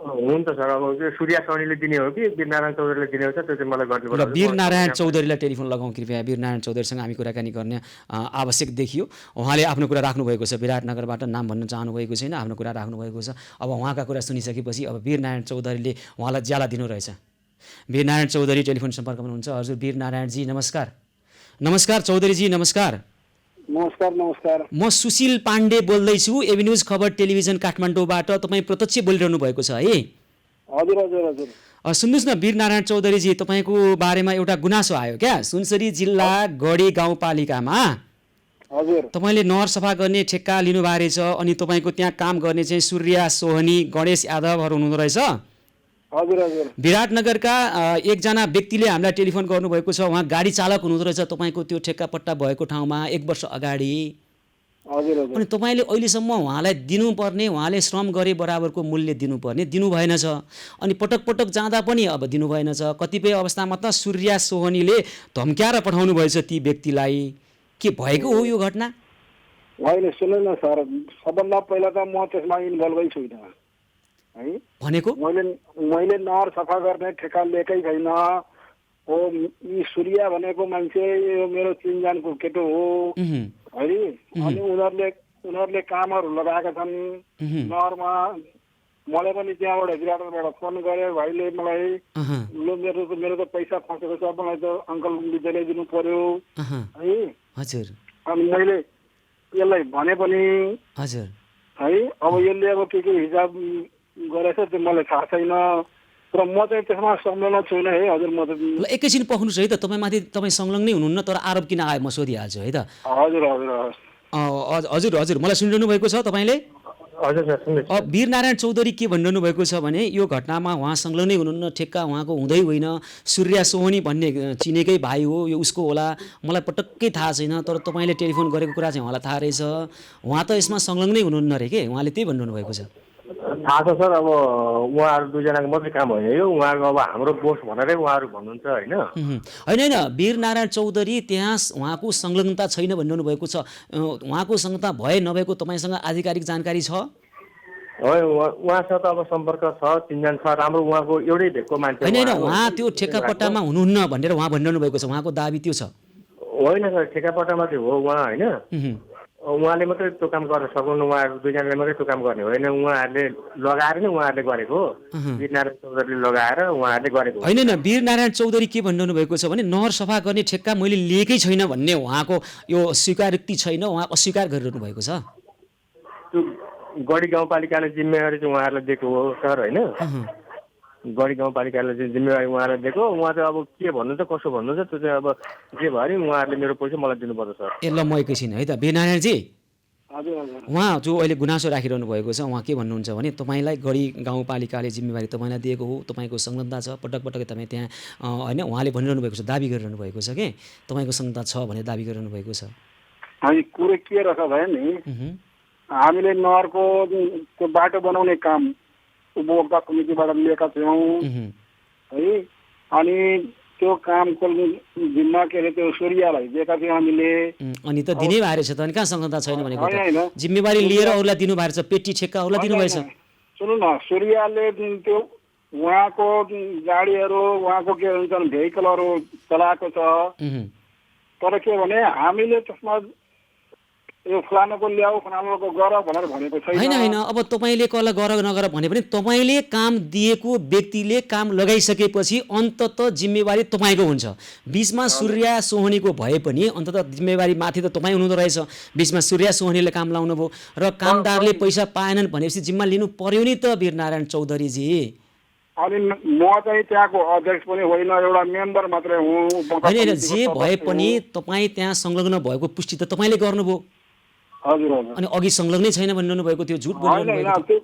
हुन्छ सर, अब त्यो सूर्य सोनीले दिने हो कि वीरनारायण चौधरीले दिने हो, त्यो चाहिँ मलाई गर्नु ल वीरनारायण चौधरीलाई टेलिफोन लगाउँ कृपया। वीरनारायण चौधरीसँग हामी कुराकानी गर्ने आवश्यक देखियो। उहाँले आफ्नो कुरा राख्नुभएको छ, विराटनगरबाट, नाम भन्न चाहनुभएको छैन, आफ्नो कुरा राख्नुभएको छ। अब उहाँका कुरा सुनिसकेपछि अब वीरनारायण चौधरीले उहाँलाई ज्याला दिनु रहेछ। वीरनारायण चौधरी टेलिफोन सम्पर्कमा हुनुहुन्छ। हजुर वीरनारायणजी नमस्कार। नमस्कार चौधरीजी नमस्कार। नमस्कार नमस्कार। म सुशील पाण्डे बोल्दैछु, एबी न्युज खबर टेलिभिजन काठमाडौँबाट। तपाईँ प्रत्यक्ष बोलिरहनु भएको छ है? हजुर हजुर हजुर। सुन्नुहोस् न वीरनारायण चौधरीजी, तपाईँको बारेमा एउटा गुनासो आयो क्या, सुनसरी जिल्ला गढी गाउँपालिकामा हजुर तपाईँले नहर सफा गर्ने ठेक्का लिनुभएको रहेछ। अनि तपाईँको त्यहाँ काम गर्ने चाहिँ सूर्य सोहनी, गणेश यादवहरू हुनुहुँदो रहेछ। हजुर हजुर। विराटनगरका एकजना व्यक्तिले हामीलाई टेलिफोन गर्नुभएको छ, उहाँ गाडी चालक हुनुहुँदो रहेछ तपाईँको त्यो ठेक्का पट्टा भएको ठाउँमा 1 वर्ष अगाडि। हजुर हजुर। अनि तपाईँले अहिलेसम्म उहाँलाई दिनुपर्ने, उहाँले श्रम गरे बराबरको मूल्य दिनुपर्ने दिनु भएन छ। अनि पटक पटक जाँदा पनि अब दिनु भएन छ। कतिपय अवस्थामा त सूर्य सोहनीले धम्क्याएर पठाउनु भएछ ती व्यक्तिलाई। के भएको हो यो घटना? होइन सुन्नु न सर, सबभन्दा पहिला त म त्यसमा इन्भल्भै छुइनँ है। भनेको मैले नहर सफा गर्ने ठेक्का लिएकै छैन हो। यी सूर्य भनेको मान्छे यो मेरो चिनजानको केटो हो है। अनि उनीहरूले कामहरू लगाएका छन् नहरमा। मलाई पनि त्यहाँबाट विराटबाट फोन गरे, भाइले मलाई ल मेरो त पैसा फसेको छ, मलाई त अङ्कल विद्यालय दिनु पर्यो है। हजुर। अनि मैले यसलाई भने पनि हजुर है। अब यसले अब के हिसाब गरेछ त्यो मलाई थाहा छैन, तर म चाहिँ त्यसमा संलग्न छुइनँ है हजुर। म त ल एकैछिन पख्नुहोस् है त, तपाईँ संलग्नै हुनुहुन्न, तर आरोप किन आयो म सोधिहाल्छु है त। हजुर हजुर हजुर हजुर मलाई सुनिरहनु भएको छ तपाईँले? हजुर सर सुन्दैछु। वीरनारायण चौधरी के भनिरहनु भएको छ भने यो घटनामा उहाँ संलग्नै हुनुहुन्न, ठेक्का उहाँको हुँदै होइन। सूर्य सोहनी भन्ने चिनेकै भाइ हो, यो उसको होला, मलाई पटक्कै थाहा छैन। तर तपाईँले टेलिफोन गरेको कुरा चाहिँ उहाँलाई थाहा रहेछ। उहाँ त यसमा संलग्नै हुनुहुन्न रे के, उहाँले त्यही भनिरहनु भएको छ। थाहा छ सर, अब उहाँहरू दुईजनाको मात्रै काम होइन यो, उहाँको अब हाम्रो बोस भनेरै उहाँहरू भन्नुहुन्छ होइन। होइन वीरनारायण चौधरी त्यहाँ उहाँको संलग्नता छैन भनिरहनु भएको छ। उहाँको संलग्नता भए नभएको तपाईँसँग आधिकारिक जानकारी छ? उहाँसँग त अब सम्पर्क छ, चिन्जान छ, राम्रो उहाँको एउटै भेकको मान्छे होइन उहाँ त्यो ठेक्कापट्टामा हुनुहुन्न भनेर उहाँ भनिरहनु भएको छ, उहाँको दाबी त्यो छ। होइन सर, ठेक्कापट्टामा चाहिँ हो उहाँ होइन। उहाँले मात्रै त्यो काम गर्न सक्नुहुन्न, उहाँहरू दुईजनाले मात्रै त्यो काम गर्ने होइन। उहाँहरूले लगाएर नै उहाँहरूले गरेको, वीरनारायण चौधरीले लगाएर उहाँहरूले गरेको होइन। वीरनारायण चौधरी के भनिरहनु भएको छ भने नहर सफा गर्ने ठेक्का मैले लिएकै छैन भन्ने उहाँको यो स्वीकारोक्ति छैन, उहाँ अस्वीकार गरिरहनु भएको छ। त्यो गढी गाउँपालिकाले जिम्मेवारी चाहिँ उहाँहरूलाई दिएको हो सर होइन। गढी गाउँपालिकाले चाहिँ जिम्मेवारी उहाँलाई दिएको। उहाँ चाहिँ अब के भन्नुहुन्छ कसो भन्नुहुन्छ त्यो चाहिँ अब जे भयो नि उहाँहरूले मेरो पैसा मलाई दिनुपर्छ सर। ए ल म एकैछिन है त वीरनारायणजी, हजुर हजुर। उहाँ जो अहिले गुनासो राखिरहनु भएको छ, उहाँ के भन्नुहुन्छ भने तपाईँलाई गढी गाउँपालिकाले जिम्मेवारी तपाईँलाई दिएको हो, तपाईँको संलग्नता छ, पटक पटक तपाईँ त्यहाँ होइन उहाँले भनिरहनु भएको छ, दाबी गरिरहनु भएको छ कि तपाईँको संलग्नता छ भनेर दाबी गरिरहनु भएको छ। अनि कुरो के रहेछ भयो नि, हामीले नहरको त्यो बाटो बनाउने काम उपभोक्ता समितिबाट लिएका थियौँ है। अनि त्यो कामको जिम्मा के अरे त्यो सूर्यलाई दिएका थियौँ हामीले। अनि त दिनै भएर छ त, अनि कहाँ संलग्नता छैन भनेको त? जिम्मेवारी लिएर अरूलाई दिनु भएर छ, पेटी ठेक्का अरूलाई दिनुभएछ। सुन्नु न, सूर्यले त्यो उहाँको गाडीहरू उहाँको के भन्छन् भेहिकलहरू चलाएको छ, तर के भने हामीले त्यसमा यो फलानाको ल्याऊ फलानाको गर भनेर भनेको छैन। होइन अब तपाईँले कसलाई गर नगर भने पनि तपाईँले काम दिएको व्यक्तिले काम लगाइसकेपछि अन्ततः जिम्मेवारी तपाईँको हुन्छ। बिचमा सूर्य सोहनीको भए पनि अन्ततः जिम्मेवारी माथि त तपाईँ हुनुहुँदो रहेछ। बिचमा सूर्य सोहनीले काम लाउनु भयो र कामदारले पैसा पाएनन् भनेपछि जिम्मा लिनु पर्यो नि त वीरनारायण चौधरीजी। अनि म चाहिँ त्यहाँको अध्यक्ष पनि होइन, एउटा मेम्बर मात्रै हुँ। होइन जे भए पनि तपाईँ त्यहाँ संलग्न भएको पुष्टि त तपाईँले गर्नुभयो। हजुर हजुर। अनि अघि संलग्नै छैन भनिरहनु भएको, त्यो झुट बोल्नु भएको।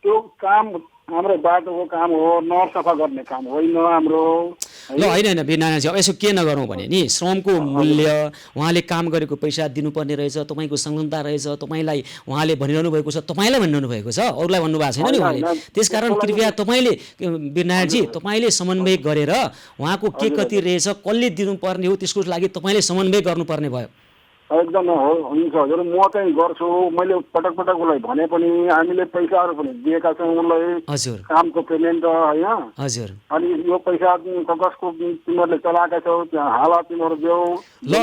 त्यो काम हाम्रो बाटोको काम हो, नहर सफा गर्ने काम होइन हाम्रो। ल होइन वीरनारायणजी, अब यसो के नगरौँ भने नि, श्रमको मूल्य उहाँले काम गरेको पैसा दिनुपर्ने रहेछ, तपाईँको संलग्नता रहेछ, तपाईँलाई उहाँले भनिरहनु भएको छ, तपाईँलाई भनिरहनु भएको छ, अरूलाई भन्नुभएको छैन नि उहाँले। त्यसकारण कृपया तपाईँले वीरनारायणजी तपाईँले समन्वय गरेर उहाँको के कति रहेछ, कसले दिनुपर्ने हो त्यसको लागि तपाईँले समन्वय गर्नुपर्ने भयो। एकदमै हो, हुन्छ हजुर। म चाहिँ गर्छु, मैले पटक पटक उसलाई भने पनि, हामीले पैसाहरू पनि दिएका छौँ उसलाई, हजुर कामको पेमेन्ट होइन। हजुर अनि यो पैसा कसको तिमीहरूले चलाएका छौ, त्यहाँ हाल तिमीहरू देऊ।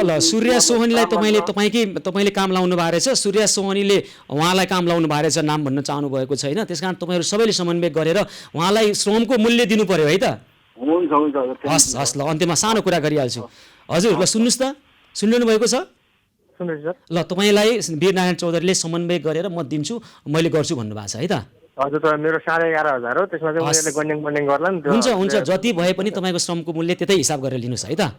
ल सूर्य सोहनीलाई तपाईँले काम लाउनु भएको रहेछ। सूर्य सोहनीले उहाँलाई काम लाउनु भएको रहेछ, नाम भन्न चाहनु भएको छैन। त्यस कारण तपाईँहरू सबैले समन्वय गरेर उहाँलाई श्रमको मूल्य दिनु पर्यो है त। हुन्छ हुन्छ हजुर। हस् हस्, ल अन्त्यमा सानो कुरा गरिहाल्छु। हजुर ल सुन्नुहोस् त, सुनिरहनु भएको छ? सुन्दैछु सर। ल तपाईँलाई वीरनारायण चौधरीले समन्वय गरेर म दिन्छु, मैले गर्छु भन्नुभएको छ है त। हजुर तर मेरो 11,500 हो, त्यसमा चाहिँ उनीहरूले गन्ड्याङ गर्ला नि। हुन्छ, जति भए पनि तपाईँको श्रमको मूल्य त्यतै हिसाब गरेर लिनुहोस् है त।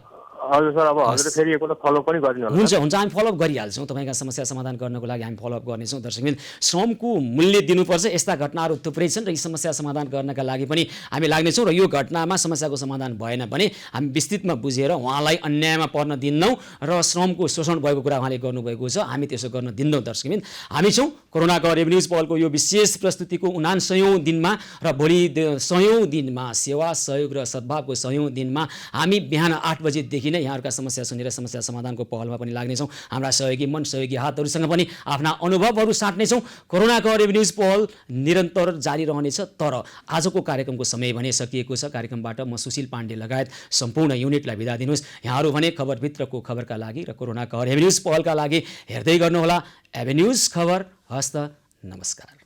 हजुर सर, अब हजुरले फेरि एकपल्ट फलो पनि गरिदिनु होला। हुन्छ, हामी फलोअप गरिहाल्छौँ। तपाईँका समस्या समाधान गर्नको लागि हामी फलोअप गर्नेछौँ। दर्शकबिन, श्रमको मूल्य दिनुपर्छ, यस्ता घटनाहरू थुप्रै छन् र यी समस्या समाधान गर्नका लागि पनि हामी लाग्नेछौँ। र यो घटनामा समस्याको समाधान भएन भने हामी विस्तृतमा बुझेर उहाँलाई अन्यायमा पर्न दिन्नौँ र श्रमको शोषण भएको कुरा उहाँले गर्नुभएको छ, हामी त्यसो गर्न दिन्नौँ। दर्शकबिन, हामी छौँ कोरोनाको रेभेन्युज पहलको यो विशेष प्रस्तुतिको 79औं दिनमा र भोलि 100औं दिनमा, सेवा सहयोग र सद्भावको 100औं दिनमा हामी बिहान 8 बजेदेखि यहाँहरूका समस्या सुनेर समस्या समाधानको पहलमा पनि लाग्नेछौँ। हाम्रा सहयोगी मन, सहयोगी हातहरूसँग पनि आफ्ना अनुभवहरू साट्नेछौँ। कोरोनाको रेभेन्युज पहल निरन्तर जारी रहनेछ। तर आजको कार्यक्रमको समय भने सकिएको छ। कार्यक्रमबाट म सुशील पाण्डे लगायत सम्पूर्ण युनिटलाई बिदा दिनुहोस्। यहाँहरू भने खबरभित्रको खबरका लागि र कोरोनाको रेभेन्युज पहलका लागि हेर्दै गर्नुहोला एभेन्युज खबर। हस्त नमस्कार।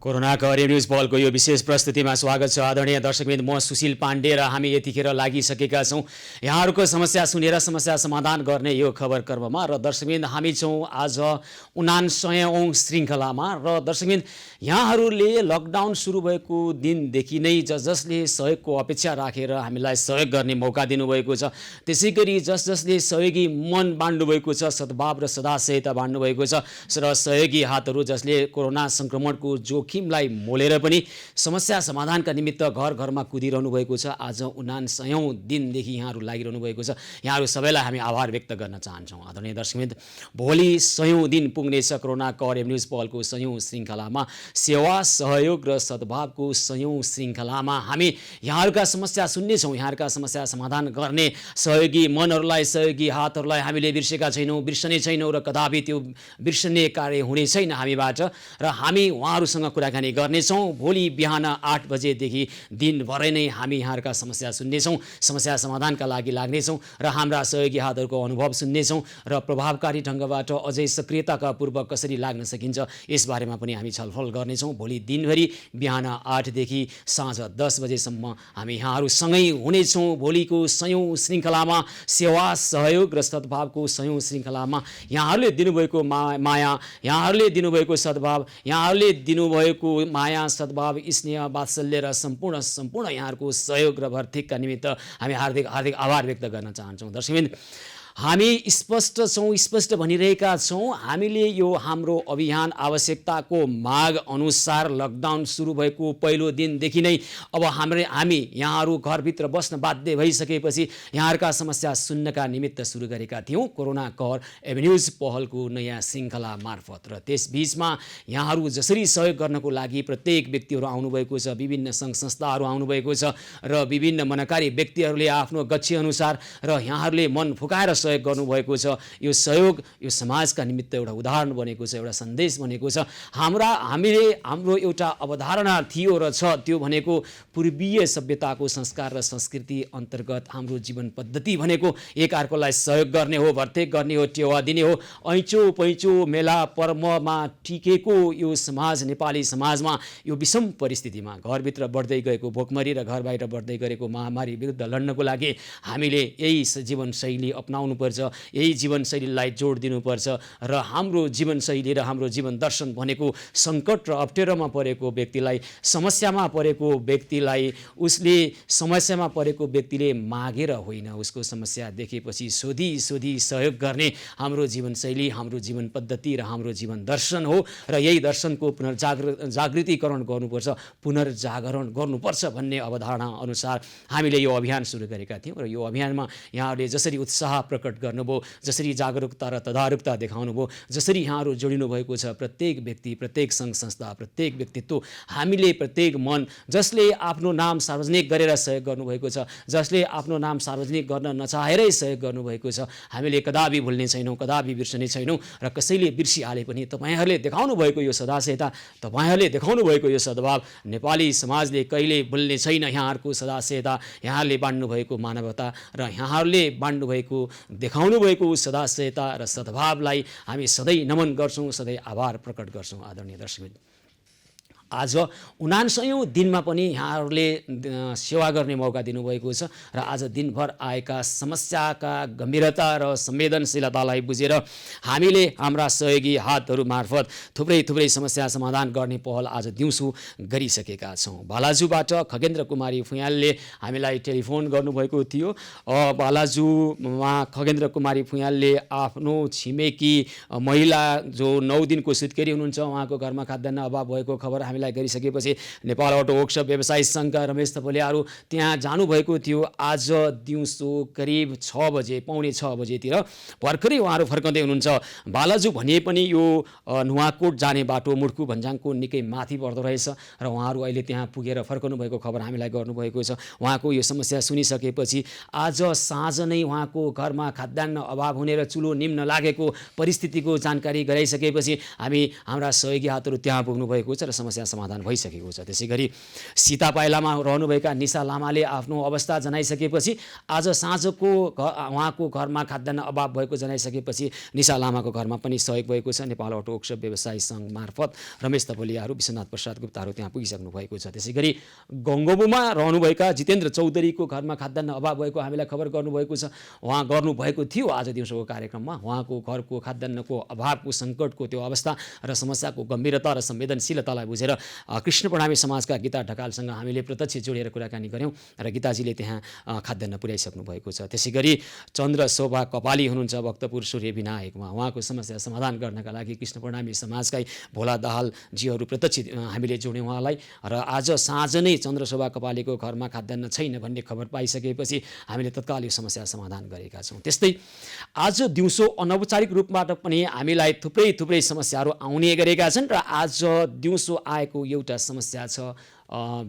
कोरोनाको रेभेन्युज पहलको यो विशेष प्रस्तुतिमा स्वागत छ। आदरणीय दर्शकवृन्द, म सुशील पाण्डे र हामी यतिखेर लागिसकेका छौँ यहाँहरूको समस्या सुनेर समस्या समाधान गर्ने यो खबर कर्ममा। र दर्शकवृन्द, हामी छौँ आज 79औं श्रृङ्खलामा। र दर्शकवृन्द, यहाँहरूले लकडाउन सुरु भएको दिनदेखि नै जसले सहयोगको अपेक्षा राखेर हामीलाई सहयोग गर्ने मौका दिनुभएको छ, त्यसै गरी जसले सहयोगी मन बाँड्नुभएको छ, सद्भाव र सदाशयता बाँड्नुभएको छ, र सहयोगी हातहरू जसले कोरोना सङ्क्रमणको जोखिमलाई मोलेर पनि समस्या समाधानका निमित्त घर घरमा कुदिरहनु भएको छ। आज 79औं दिनदेखि यहाँहरू लागिरहनु भएको छ। यहाँहरू सबैलाई हामी आभार व्यक्त गर्न चाहन्छौँ। आदरणीय दर्शकवृन्द, भोलि 100औं दिन पुग्नेछ कोरोनाको रेभेन्युज पहलको 100औं श्रृङ्खलामा, सेवा सहयोग र सद्भावको 100औं श्रृङ्खलामा हामी यहाँहरूका समस्या सुन्नेछौँ, यहाँहरूका समस्या समाधान गर्ने सहयोगी मनहरूलाई, सहयोगी हातहरूलाई हामीले बिर्सेका छैनौँ, बिर्सने छैनौँ र कदापि त्यो बिर्सने कार्य हुने छैन हामीबाट। र हामी उहाँहरूसँग कुराकानी गर्नेछौँ। भोलि बिहान 8 बजेदेखि दिनभरै नै हामी यहाँहरूका समस्या सुन्नेछौँ, समस्या समाधानका लागि लाग्नेछौँ र हाम्रा सहयोगी हातहरूको अनुभव सुन्नेछौँ र प्रभावकारी ढङ्गबाट अझै सक्रियताका पूर्वक कसरी लाग्न सकिन्छ यसबारेमा पनि हामी छलफल गर्नेछौँ। भोलि दिनभरि बिहान 8 देखि साँझ 10 बजेसम्म हामी यहाँहरूसँगै हुनेछौँ। भोलिको 100औं श्रृङ्खलामा, सेवा सहयोग र सद्भावको 100औं श्रृङ्खलामा यहाँहरूले दिनुभएको माया, यहाँहरूले दिनुभएको सद्भाव, यहाँहरूले दिनुभएको माया, सद्भाव, स्नेह, वात्सल्य र सम्पूर्ण यहाँहरूको सहयोग र भर्तिकका निमित्त हामी हार्दिक आभार व्यक्त गर्न चाहन्छौँ। दर्शकवृन्द, हामी स्पष्ट छौँ, स्पष्ट भनिरहेका छौँ, हामीले यो हाम्रो अभियान आवश्यकताको माग अनुसार लकडाउन सुरु भएको पहिलो दिनदेखि नै अब हामी यहाँहरू घरभित्र बस्न बाध्य भइसकेपछि यहाँहरूका समस्या सुन्नका निमित्त सुरु गरेका थियौँ कोरोना कर एभेन्युज पहलको नयाँ श्रृङ्खला मार्फत। र त्यसबीचमा यहाँहरू जसरी सहयोग गर्नको लागि प्रत्येक व्यक्तिहरू आउनुभएको छ, विभिन्न सङ्घ संस्थाहरू आउनुभएको छ र विभिन्न मनकारी व्यक्तिहरूले आफ्नो गच्छीअनुसार र यहाँहरूले मन फुकाएर सहयोग गर्नुभएको छ। यो सहयोग यो समाजका निमित्त एउटा उदाहरण बनेको छ, एउटा सन्देश बनेको छ। हाम्रो एउटा अवधारणा थियो र छ, त्यो भनेको पूर्वीय सभ्यताको संस्कार र संस्कृति अन्तर्गत हाम्रो जीवन पद्धति भनेको एकअर्कालाई सहयोग गर्ने हो, भर्तेक गर्ने हो, टेवा दिने हो। ऐँचो पैँचो मेला पर्वमा टिकेको यो समाज, नेपाली समाजमा यो विषम परिस्थितिमा घरभित्र बढ्दै गएको भोकमरी र घर बाहिर बढ्दै गरेको महामारी विरुद्ध लड्नको लागि हामीले यही जीवनशैली अपनाउनु गर्नुपर्छ, यही जीवनशैलीलाई जोड दिनुपर्छ र हाम्रो जीवनशैली र हाम्रो जीवन दर्शन भनेको सङ्कट र अप्ठ्यारोमा परेको व्यक्तिलाई, समस्यामा परेको व्यक्तिलाई, उसले समस्यामा परेको व्यक्तिले मागेर होइन, उसको समस्या देखेपछि सोधी सहयोग गर्ने हाम्रो जीवनशैली, हाम्रो जीवन पद्धति र हाम्रो जीवन दर्शन हो र यही दर्शनको जागृतिकरण गर्नुपर्छ, पुनर्जागरण गर्नुपर्छ भन्ने अवधारणा अनुसार हामीले यो अभियान सुरु गरेका थियौँ र यो अभियानमा यहाँहरूले जसरी उत्साह प्रकट गर्नुभयो, जसरी जागरुकता र तदारुकता देखाउनुभयो, जसरी यहाँहरू जोडिनु भएको छ, प्रत्येक व्यक्ति, प्रत्येक सङ्घ संस्था, प्रत्येक व्यक्तित्व, हामीले प्रत्येक मन जसले आफ्नो नाम सार्वजनिक गरेर सहयोग गर्नुभएको छ, जसले आफ्नो नाम सार्वजनिक गर्न नचाहेरै सहयोग गर्नुभएको छ, हामीले कदापि भुल्ने छैनौँ, कदापि बिर्सने छैनौँ र कसैले बिर्सिहाले पनि तपाईँहरूले देखाउनु भएको यो सदाशयता, तपाईँहरूले देखाउनु भएको यो सद्भाव नेपाली समाजले कहिले भुल्ने छैन। यहाँहरूको सदाशयता, यहाँहरूले बाँड्नु भएको मानवता र यहाँहरूले बाँड्नु भएको, देखाउनु भएको सदाशयता र सद्भावलाई हामी सधैँ नमन गर्छौँ, सधैँ आभार प्रकट गर्छौँ। आदरणीय दर्शकबिन, आज 79औं दिनमा पनि यहाँहरूले सेवा गर्ने मौका दिनुभएको छ र आज दिनभर आएका समस्याका गम्भीरता र संवेदनशीलतालाई बुझेर हामीले हाम्रा सहयोगी हातहरू मार्फत थुप्रै समस्या समाधान गर्ने पहल आज दिउँसो गरिसकेका छौँ। बालाजुबाट खगेन्द्र कुमारी फुयालले हामीलाई टेलिफोन गर्नुभएको थियो। बालाजुमा खगेन्द्र कुमारी फुयालले आफ्नो छिमेकी महिला जो 9 दिनको सुत्केरी हुनुहुन्छ, उहाँको घरमा खाद्यान्न अभाव भएको खबर हामीलाई गरिसकेपछि नेपाल अटो वर्कसप व्यवसायी सङ्घका रमेश थपलियाहरू त्यहाँ जानुभएको थियो। आज दिउँसो करिब 6 बजे, पौने 6 बजेतिर भर्खरै उहाँहरू फर्कँदै हुनुहुन्छ। बालाजु भनिए पनि यो नुवाकोट जाने बाटो मुड्कु भन्ज्याङको निकै माथि पर्दो रहेछ र उहाँहरू अहिले त्यहाँ पुगेर फर्कनु भएको खबर हामीलाई गर्नुभएको छ। उहाँको यो समस्या सुनिसकेपछि आज साँझ नै उहाँको घरमा खाद्यान्न अभाव हुने र चुलो निम्न लागेको परिस्थितिको जानकारी गराइसकेपछि हामी हाम्रा सहयोगी हातहरू त्यहाँ पुग्नु भएको छ र समस्या समाधान भइसकेको छ। त्यसै गरी सीता पाइलामा रहनुभएका निशा लामाले आफ्नो अवस्था जनाइसकेपछि आज साँझको उहाँको घरमा खाद्यान्न अभाव भएको जनाइसकेपछि निशा लामाको घरमा पनि सहयोग भएको छ। नेपाल अटो वर्कसप व्यवसायी सङ्घ मार्फत रमेश थपलियाहरू, विश्वनाथ प्रसाद गुप्ताहरू त्यहाँ पुगिसक्नु भएको छ। त्यसै गरी गङ्गोबुमा रहनुभएका जितेन्द्र चौधरीको घरमा खाद्यान्न अभाव भएको हामीलाई खबर गर्नुभएको छ। उहाँ गर्नुभएको थियो आज दिउँसोको कार्यक्रममा। उहाँको घरको खाद्यान्नको अभावको सङ्कटको त्यो अवस्था र समस्याको गम्भीरता र संवेदनशीलतालाई बुझेर कृष्ण प्रणामी समाजका गीता ढकालसँग हामीले प्रत्यक्ष जोडेर कुराकानी गऱ्यौँ र गीताजीले त्यहाँ खाद्यान्न पुर्याइसक्नु भएको छ। त्यसै गरी चन्द्र शोभा कपाली हुनुहुन्छ भक्तपुर सूर्य विनायकमा। उहाँको समस्या समाधान गर्नका लागि कृष्ण प्रणामी समाजकै भोला दाहालजीहरू प्रत्यक्ष हामीले जोड्यौँ उहाँलाई र आज साँझ नै चन्द्र शोभा कपालीको घरमा खाद्यान्न छैन भन्ने खबर पाइसकेपछि हामीले तत्काल यो समस्या समाधान गरेका छौँ। त्यस्तै आज दिउँसो अनौपचारिक रूपबाट पनि हामीलाई थुप्रै समस्याहरू आउने गरेका छन् र आज दिउँसो आएको एउटा समस्या छ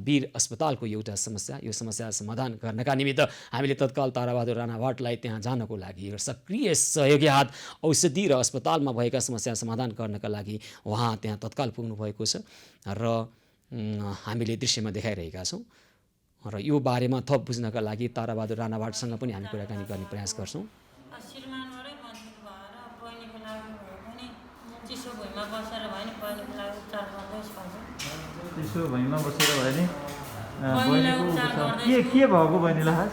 वीर अस्पतालको एउटा समस्या। यो समस्या समाधान गर्नका निमित्त हामीले तत्काल ताराबहादुर राणावाटलाई त्यहाँ जानको लागि र सक्रिय सहयोगी हात औषधि र अस्पतालमा भएका समस्या समाधान गर्नका लागि उहाँ त्यहाँ तत्काल पुग्नु भएको छ र हामीले दृश्यमा देखाइरहेका छौँ र यो बारेमा थप बुझ्नका लागि ताराबहादुर राणावाटसँग पनि हामी कुराकानी गर्ने प्रयास गर्छौँ। चिसो भुइँमा बसेर भयो नि के भएको बहिनीलाई? खास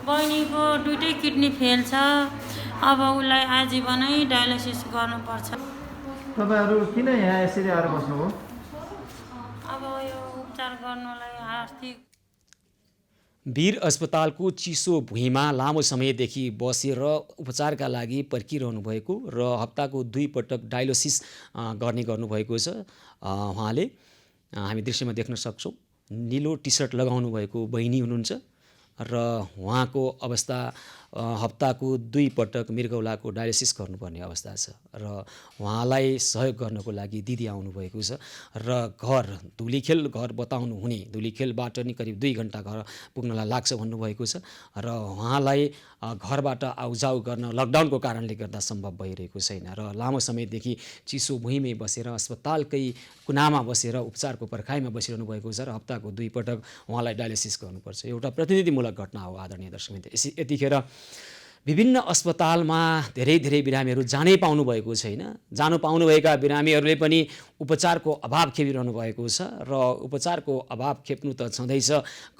बहिनीको दुइटै किडनी फेल छ। अब उसलाई आजीवनै डायलिसिस गर्नुपर्छ। तपाईँहरू किन यहाँ यसरी आएर बस्नुभयो? अब यो उपचार गर्नलाई आर्थिक वीर अस्पतालको चिसो भुइँमा लामो समयदेखि बसेर उपचारका लागि पर्खिरहनु भएको र हप्ताको 2 पटक डायलिसिस गर्नुभएको छ। उहाँले हामी दृश्यमा देख्न सक्छौँ निलो टी सर्ट लगाउनु भएको बहिनी हुनुहुन्छ र उहाँको अवस्था हप्ताको 2 पटक मृगौलाको डायलिसिस गर्नुपर्ने अवस्था छ र उहाँलाई सहयोग गर्नको लागि दिदी आउनुभएको छ र धुलीखेल घर बताउनु हुने, धुलीखेलबाट नि करिब 2 घन्टा घर पुग्नलाई लाग्छ भन्नुभएको छ र उहाँलाई घरबाट आउजाउ गर्न लकडाउनको कारणले गर्दा सम्भव भइरहेको छैन र लामो समयदेखि चिसो भुइँमै बसेर अस्पतालकै कुनामा बसेर उपचारको पर्खाइमा बसिरहनु भएको छ र हप्ताको 2 पटक उहाँलाई डायलिसिस गर्नुपर्छ। एउटा प्रतिनिधिमूलक घटना हो आदरणीय दर्शकवृन्द। यतिखेर विभिन्न अस्पतालमा धेरै बिरामीहरू जानै पाउनुभएको छैन। जानु पाउनुभएका बिरामीहरूले पनि उपचारको अभाव खेपिरहनु भएको छ र उपचारको अभाव खेप्नु त छँदैछ,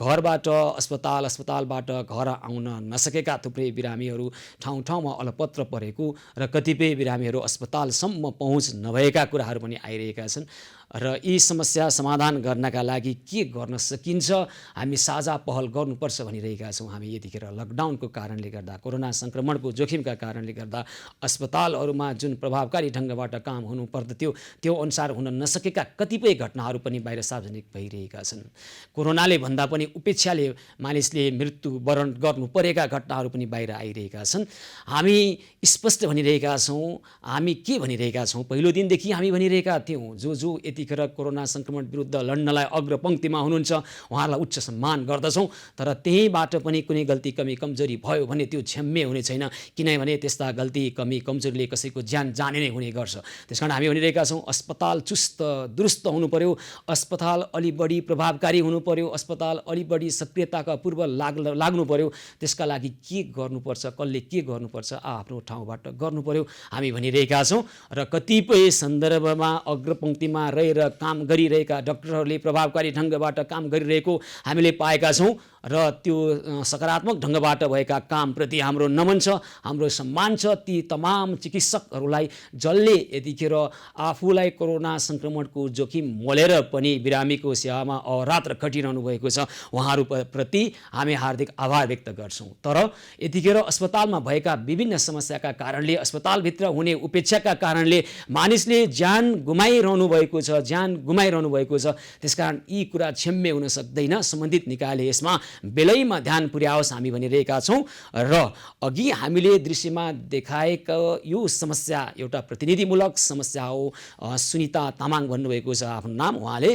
घरबाट अस्पताल, अस्पतालबाट घर आउन नसकेका थुप्रै बिरामीहरू ठाउँ ठाउँमा अलपत्र परेको र कतिपय बिरामीहरू अस्पतालसम्म पहुँच नभएका कुराहरू पनि आइरहेका छन् र यी समस्या समाधान गर्नका लागि के गर्न सकिन्छ, हामी साझा पहल गर्नुपर्छ भनिरहेका छौँ। हामी यतिखेर लकडाउनको कारणले गर्दा, कोरोना सङ्क्रमणको जोखिमका कारणले गर्दा अस्पतालहरूमा जुन प्रभावकारी ढङ्गबाट काम हुनु पर्दथ्यो त्यो अनुसार हुन नसकेका कतिपय घटनाहरू पनि बाहिर सार्वजनिक भइरहेका छन्। कोरोनाले भन्दा पनि उपेक्षाले मानिसले मृत्युवरण गर्नु परेका घटनाहरू पनि बाहिर आइरहेका छन्। हामी स्पष्ट भनिरहेका छौँ, हामी के भनिरहेका छौँ, पहिलो दिनदेखि हामी भनिरहेका थियौँ जो यतिखेर कोरोना सङ्क्रमण विरुद्ध लड्नलाई अग्रपङ्क्तिमा हुनुहुन्छ उहाँहरूलाई उच्च सम्मान गर्दछौँ, तर त्यहीँबाट पनि कुनै गल्ती कमी कमजोरी भयो भने त्यो क्षम्य हुने छैन, किनभने त्यस्ता गल्ती कमी कमजोरीले कसैको ज्यान जाने नै हुने गर्छ। त्यसकारण हामी भनिरहेका छौँ अस्पताल चुस्त दुरुस्त हुनु पर्यो, अस्पताल अलि बढी प्रभावकारी हुनु पर्यो, अस्पताल अलि बढी सक्रियताका पूर्व लाग्नु पर्यो। त्यसका लागि के गर्नुपर्छ, कसले के गर्नुपर्छ आफ्नो ठाउँबाट गर्नु पर्यो हामी भनिरहेका छौँ र कतिपय सन्दर्भमा अग्रपङ्क्तिमा रहेर काम गरिरहेका डाक्टरहरूले प्रभावकारी ढङ्गबाट काम गरिरहेको हामीले पाएका छौँ र त्यो सकारात्मक ढङ्गबाट भएका कामप्रति हाम्रो नमन छ, हाम्रो सम्मान छ। ती तमाम चिकित्सकहरूलाई जसले यतिखेर आफूलाई कोरोना सङ्क्रमणको जोखिम मोलेर पनि बिरामीको सेवामा अहोरात्र खटिरहनु भएको छ, उहाँहरूप्रति हामी हार्दिक आभार व्यक्त गर्छौँ। तर यतिखेर अस्पतालमा भएका विभिन्न समस्याका कारणले, अस्पतालभित्र हुने उपेक्षाका कारणले मानिसले ज्यान गुमाइरहनु भएको छ, त्यसकारण यी कुरा क्षम्य हुन सक्दैन। सम्बन्धित निकायले यसमा बेलैमा ध्यान पुर्याओस् हामी भनिरहेका छौँ र अघि हामीले दृश्यमा देखाएको यो समस्या एउटा प्रतिनिधिमूलक समस्या हो। सुनिता तामाङ भन्नुभएको छ आफ्नो नाम, उहाँले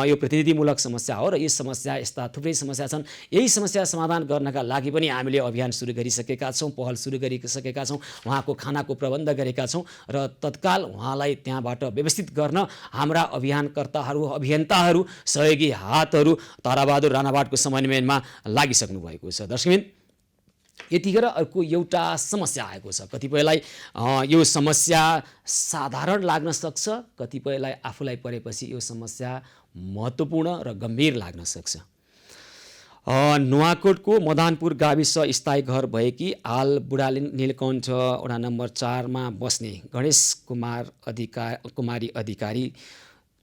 यो प्रतिनिधिमूलक समस्या हो र यो समस्या यस्ता थुप्रै समस्या छन्। यही समस्या समाधान गर्नका लागि पनि हामीले अभियान सुरु गरिसकेका छौँ, पहल सुरु गरिसकेका छौँ, उहाँको खानाको प्रबन्ध गरेका छौँ र तत्काल उहाँलाई त्यहाँबाट व्यवस्थित गर्न हाम्रा अभियानकर्ताहरू, अभियन्ताहरू, सहयोगी हातहरू ताराबहादुर राणावाटको समन्वयमा लागिसक्नु भएको छ। दर्शकबिन, यतिखेर अर्को एउटा समस्या आएको छ। कतिपयलाई यो समस्या साधारण लाग्न सक्छ, कतिपयलाई आफूलाई परेपछि यो समस्या महत्त्वपूर्ण र गम्भीर लाग्न सक्छ। नुवाकोटको मदानपुर गाविस स्थायी घर भएकी हाल बुढा नीलकण्ठ वडा नम्बर 4 मा बस्ने गणेश कुमारी अधिकारी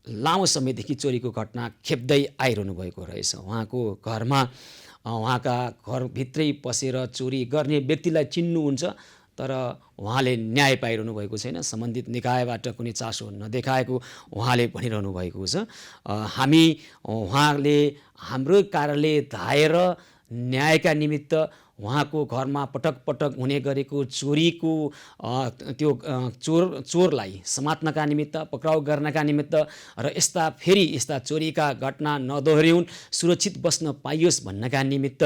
लामो समयदेखि चोरीको घटना खेप्दै आइरहनु भएको रहेछ। उहाँको घरमा, उहाँका घरभित्रै पसेर चोरी गर्ने व्यक्तिलाई चिन्नुहुन्छ, तर उहाँले न्याय पाइरहनु भएको छैन। सम्बन्धित निकायबाट कुनै चासो नदेखाएको उहाँले भनिरहनु भएको छ। उहाँले हाम्रो कार्यालय धाएर न्यायका निमित्त उहाँको घरमा पटक पटक हुने गरेको चोरीको त्यो चोरलाई समात्नका निमित्त, पक्राउ गर्नका निमित्त र यस्ता चोरीका घटना नदोहोरिउन्, सुरक्षित बस्न पाइयोस् भन्नका निमित्त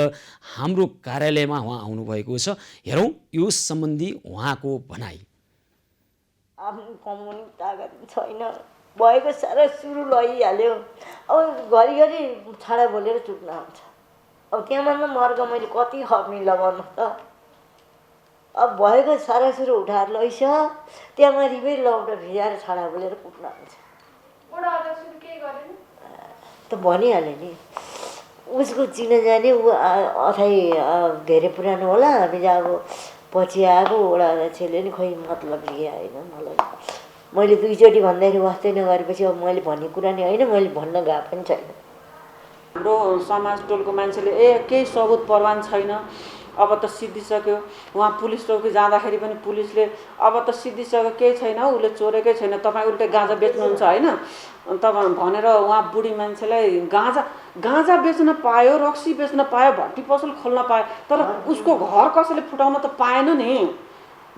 हाम्रो कार्यालयमा उहाँ आउनुभएको छ। हेरौँ यो सम्बन्धी उहाँको भनाइ। आफ्नो कमाउने तागत छैन, भएको सारा सुरु लगिहाल्यो। अब घरिघरि छाडा बोलेर चुक्न आउँछ। अब त्यहाँभन्दा मर्ग मैले कति खप्नी लगाउनु त। अब भएको सारा सुरु उठाएर लैछ, त्यहाँ रिबै लौटा भिजाएर छाडा बोलेर कुट्न आउँछ। त भनिहाल्यो नि, उसको चिन जाने ऊ अथाइ धेरै पुरानो होला। हामी त अब पछि आएको वडा अध्यक्षले नि खोइ मतलब लिए होइन मलाई। मैले दुईचोटि भन्दाखेरि वास्तै नगरेपछि अब मैले भन्ने कुरा नि होइन, मैले भन्न गएको पनि छैन। हाम्रो समाज टोलको मान्छेले केही सबुत प्रमाण छैन, अब त सिद्धिसक्यो। उहाँ पुलिस चौकी जाँदाखेरि पनि पुलिसले अब त सिद्धिसक्यो, केही छैन, उसले चोरेकै छैन, तपाईँ उल्टै गाँजा बेच्नुहुन्छ होइन तपाईँ भनेर उहाँ बुढी मान्छेलाई गाँजा बेच्न पायो, रक्सी बेच्न पायो, भट्टी पसल खोल्न पायो, तर उसको घर कसैले फुटाउन त पाएन नि।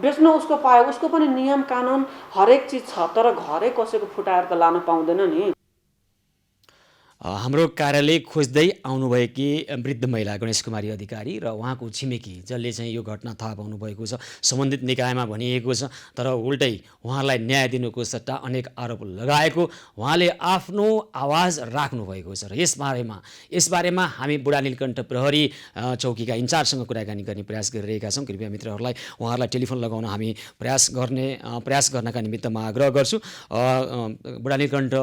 बेच्न उसको पायो, उसको पनि नियम कानुन हरेक चिज छ, तर घरै कसैको फुटाएर त लान पाउँदैन नि। हाम्रो कार्यालय खोज्दै आउनुभएकी वृद्ध महिला गणेश कुमारी अधिकारी र उहाँको छिमेकी जसले चाहिँ यो घटना थाहा पाउनु भएको छ, सम्बन्धित निकायमा भनिएको छ, तर उल्टै उहाँलाई न्याय दिनुको सट्टा अनेक आरोप लगाएको उहाँले आफ्नो आवाज राख्नुभएको छ। र यसबारेमा हामी बुढा नीलकण्ठ प्रहरी चौकीका इन्चार्जसँग कुराकानी गर्ने प्रयास गरिरहेका छौँ। कृपया मित्रहरूलाई उहाँहरूलाई टेलिफोन लगाउन हामी प्रयास गर्नका निमित्त म आग्रह गर्छु। बुढा नीलकण्ठ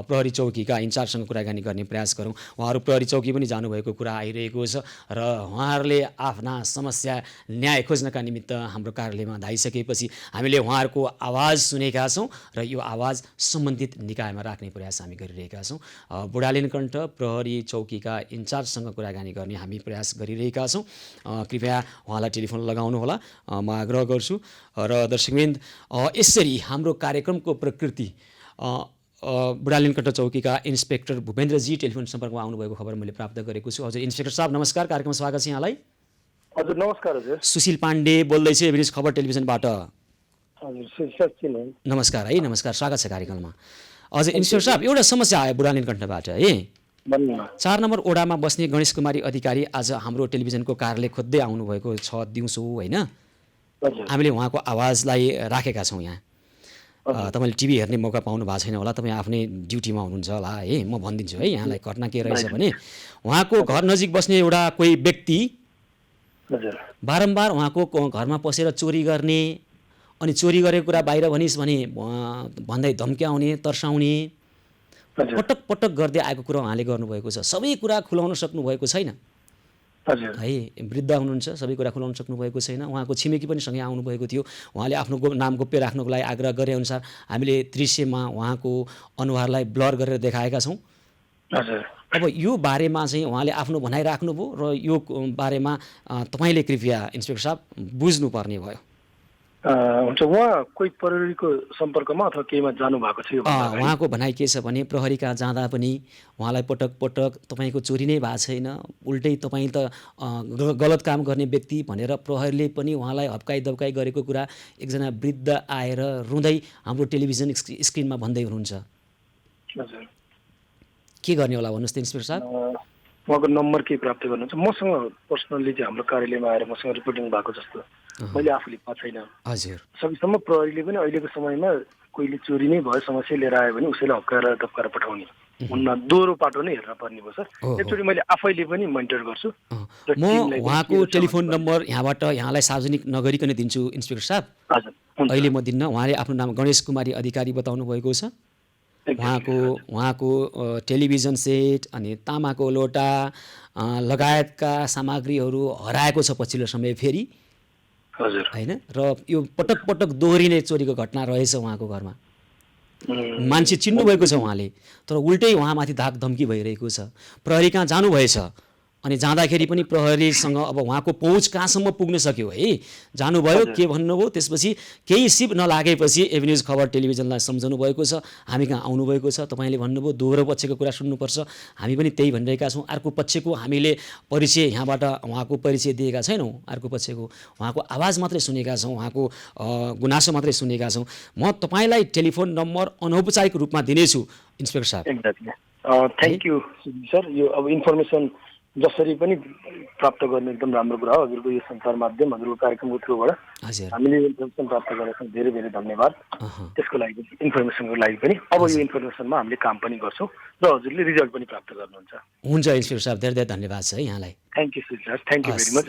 प्रहरी चौकीका इन्चार्जसँग कुराकानी गर्ने प्रयास गरौँ। उहाँहरू प्रहरी चौकी पनि जानुभएको कुरा आइरहेको छ र उहाँहरूले आफ्ना समस्या न्याय खोज्नका निमित्त हाम्रो कार्यालयमा धाइसकेपछि हामीले उहाँहरूको आवाज सुनेका छौँ र यो आवाज सम्बन्धित निकायमा राख्ने प्रयास हामी गरिरहेका छौँ। बुढा नीलकण्ठ प्रहरी चौकीका इन्चार्जसँग कुराकानी गर्ने हामी प्रयास गरिरहेका छौँ। कृपया उहाँलाई टेलिफोन लगाउनुहोला म आग्रह गर्छु। र दर्शकवृन्द, यसरी हाम्रो कार्यक्रमको प्रकृति बुढा नीलकण्ठ चौकीका इन्सपेक्टर भूपेन्द्रजी टेलिफोन सम्पर्कमा आउनुभएको खबर मैले प्राप्त गरेको छु। हजुर इन्सपेक्टर साहब नमस्कार, कार्यक्रममा स्वागत छ यहाँलाई। हजुर नमस्कार। हजुर सुशील पाण्डे बोल्दैछु एभिरेज खबर टेलिभिजनबाट। हजुर नमस्कार है, नमस्कार, स्वागत छ कार्यक्रममा। हजुर इन्सपेक्टर साहब, एउटा समस्या आयो बुढा नीलकण्ठबाट है। 4 नम्बर ओडामा बस्ने गणेश कुमारी अधिकारी आज हाम्रो टेलिभिजनको कार्यालय खोज्दै आउनुभएको छ दिउँसो होइन। हामीले उहाँको आवाजलाई राखेका छौँ यहाँ। तपाईँले टिभी हेर्ने मौका पाउनु भएको छैन होला, तपाईँ आफ्नै ड्युटीमा हुनुहुन्छ होला है। म भनिदिन्छु है यहाँलाई घटना के रहेछ भने उहाँको घर नजिक बस्ने एउटा कोही व्यक्ति बारम्बार उहाँको घरमा पसेर चोरी गर्ने, अनि चोरी गरेको कुरा बाहिर भनिस् भने भन्दै धम्क्याउने, तर्साउने, पटक पटक गर्दै आएको कुरा उहाँले गर्नुभएको छ। सबै कुरा खुलाउन सक्नुभएको छैन है। वृद्ध हुनुहुन्छ, सबै कुरा खुलाउन सक्नुभएको छैन। उहाँको छिमेकी पनि सँगै आउनुभएको थियो। उहाँले आफ्नो नाम गोप्य राख्नको लागि आग्रह गरे अनुसार हामीले दृश्यमा उहाँको अनुहारलाई ब्लर गरेर देखाएका छौँ। अब यो बारेमा चाहिँ उहाँले आफ्नो भनाइ राख्नुभयो र यो बारेमा तपाईँले कृपया इन्सपेक्टर साहब बुझ्नुपर्ने भयो। हुन्छ, उहाँ कोही प्रहरीको सम्पर्कमा अथवा केहीमा जानु भएको थियो? उहाँको भनाइ के छ भने प्रहरी कहाँ जाँदा पनि उहाँलाई पटक पटक तपाईँको चोरी नै भएको छैन, उल्टै तपाईँ त गलत काम गर्ने व्यक्ति भनेर प्रहरीले पनि उहाँलाई हप्काइ दब्काइ गरेको कुरा एकजना वृद्ध आएर रुँदै हाम्रो टेलिभिजन स्क्रिनमा भन्दै हुनुहुन्छ। के गर्ने होला भन्नुहोस् त इन्सपेक्टर साहब। उहाँको नम्बर के प्राप्त गर्नुहुन्छ? मसँग पर्सनल्ली चाहिँ हाम्रो कार्यालयमा आएर मसँग रिपोर्टिङ भएको जस्तो मैले आफूले पाएको छैन। हजुर, सकेसम्म प्रहरीले पनि अहिलेको समयमा कोहीले चोरी नै भयो समस्या लिएर आयो भने उसैलाई हप्काएर दप्काएर पठाउने हुन्न, दोहोरो पाटो नै हेर्न पर्ने भयो सर। एकचोटि मैले आफैले पनि मोनिटर गर्छु। म उहाँको टेलिफोन नम्बर यहाँबाट यहाँलाई सार्वजनिक नगरिकन दिन्छु इन्सपेक्टर साहब। अहिले म दिन्न। उहाँले आफ्नो नाम गणेश कुमारी अधिकारी बताउनु भएको छ। उहाँको टेलिभिजन सेट अनि तामाको लोटा लगायतका सामग्रीहरू हराएको छ पछिल्लो समय फेरि होइन। र यो पटक पटक दोहोरिने चोरीको घटना रहेछ उहाँको घरमा। मान्छे चिन्नुभएको छ उहाँले, तर उल्टै उहाँमाथि धाक धम्की भइरहेको छ। प्रहरी कहाँ जानुभएछ अनि जाँदाखेरि पनि प्रहरीसँग अब उहाँको पहुँच कहाँसम्म पुग्न सक्यो है। जानुभयो, के भन्नुभयो, त्यसपछि केही सिप नलागेपछि एभिन्यूज खबर टेलिभिजनलाई सम्झाउनु भएको छ, हामी कहाँ आउनुभएको छ, तपाईँले भन्नुभयो दोहोरो पक्षको कुरा सुन्नुपर्छ। हामी पनि त्यही भनिरहेका छौँ। अर्को पक्षको हामीले परिचय यहाँबाट उहाँको परिचय दिएका छैनौँ। अर्को पक्षको उहाँको आवाज मात्रै सुनेका छौँ, उहाँको गुनासो मात्रै सुनेका छौँ। म तपाईँलाई टेलिफोन नम्बर अनौपचारिक रूपमा दिनेछु इन्सपेक्टर साहब। Thank you sir. यो अब इन्फर्मेसन जसरी पनि प्राप्त गर्ने एकदम राम्रो कुरा हो। हजुरको यो सञ्चार माध्यम, हजुरको कार्यक्रमको थ्रुबाट हामीले इन्फर्मेसन प्राप्त गरेका छौँ। धेरै धेरै धन्यवाद त्यसको लागि, इन्फर्मेसनको लागि पनि। अब यो इन्फर्मेसनमा हामीले काम पनि गर्छौँ र हजुरले रिजल्ट पनि प्राप्त गर्नुहुन्छ। हुन्छ इन्सपेक्टर साहब, धेरै धेरै धन्यवाद छ है यहाँलाई। Thank you sir, thank you very much.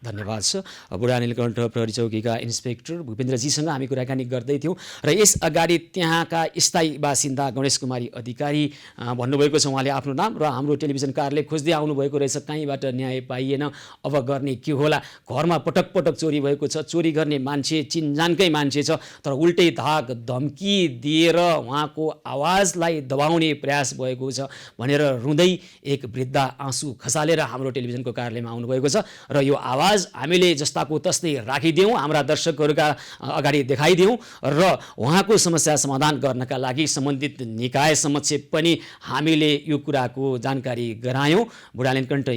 धन्यवाद छ। बुढा नीलकण्ठ प्रहरी चौकीका इन्सपेक्टर भूपेन्द्रजीसँग हामी कुराकानी गर्दै थियौँ र यस अगाडि त्यहाँका स्थायी बासिन्दा गणेश कुमारी अधिकारी भन्नुभएको छ उहाँले आफ्नो नाम र हाम्रो टेलिभिजन कार्यालय खोज्दै आउनुभएको रहेछ, कहीँबाट न्याय पाइएन, अब गर्ने के होला। घरमा पटक पटक चोरी भएको छ, चोरी गर्ने मान्छे चिनजानकै मान्छे छ, तर उल्टै धाक धम्की दिएर उहाँको आवाजलाई दबाउने प्रयास भएको छ भनेर रुँदै एक वृद्ध आँसु खसालेर हाम्रो हाम्रो टेलिभिजनको कार्यालयमा आउनुभएको छ र यो आवाज हामीले जस्ताको तस्तै राखिदिउँ, हाम्रा दर्शकहरूका अगाडि देखाइदिउँ र उहाँको समस्या समाधान गर्नका लागि सम्बन्धित निकाय समक्ष पनि हामीले यो कुराको जानकारी गरायौँ। बुढालिनकण्ठ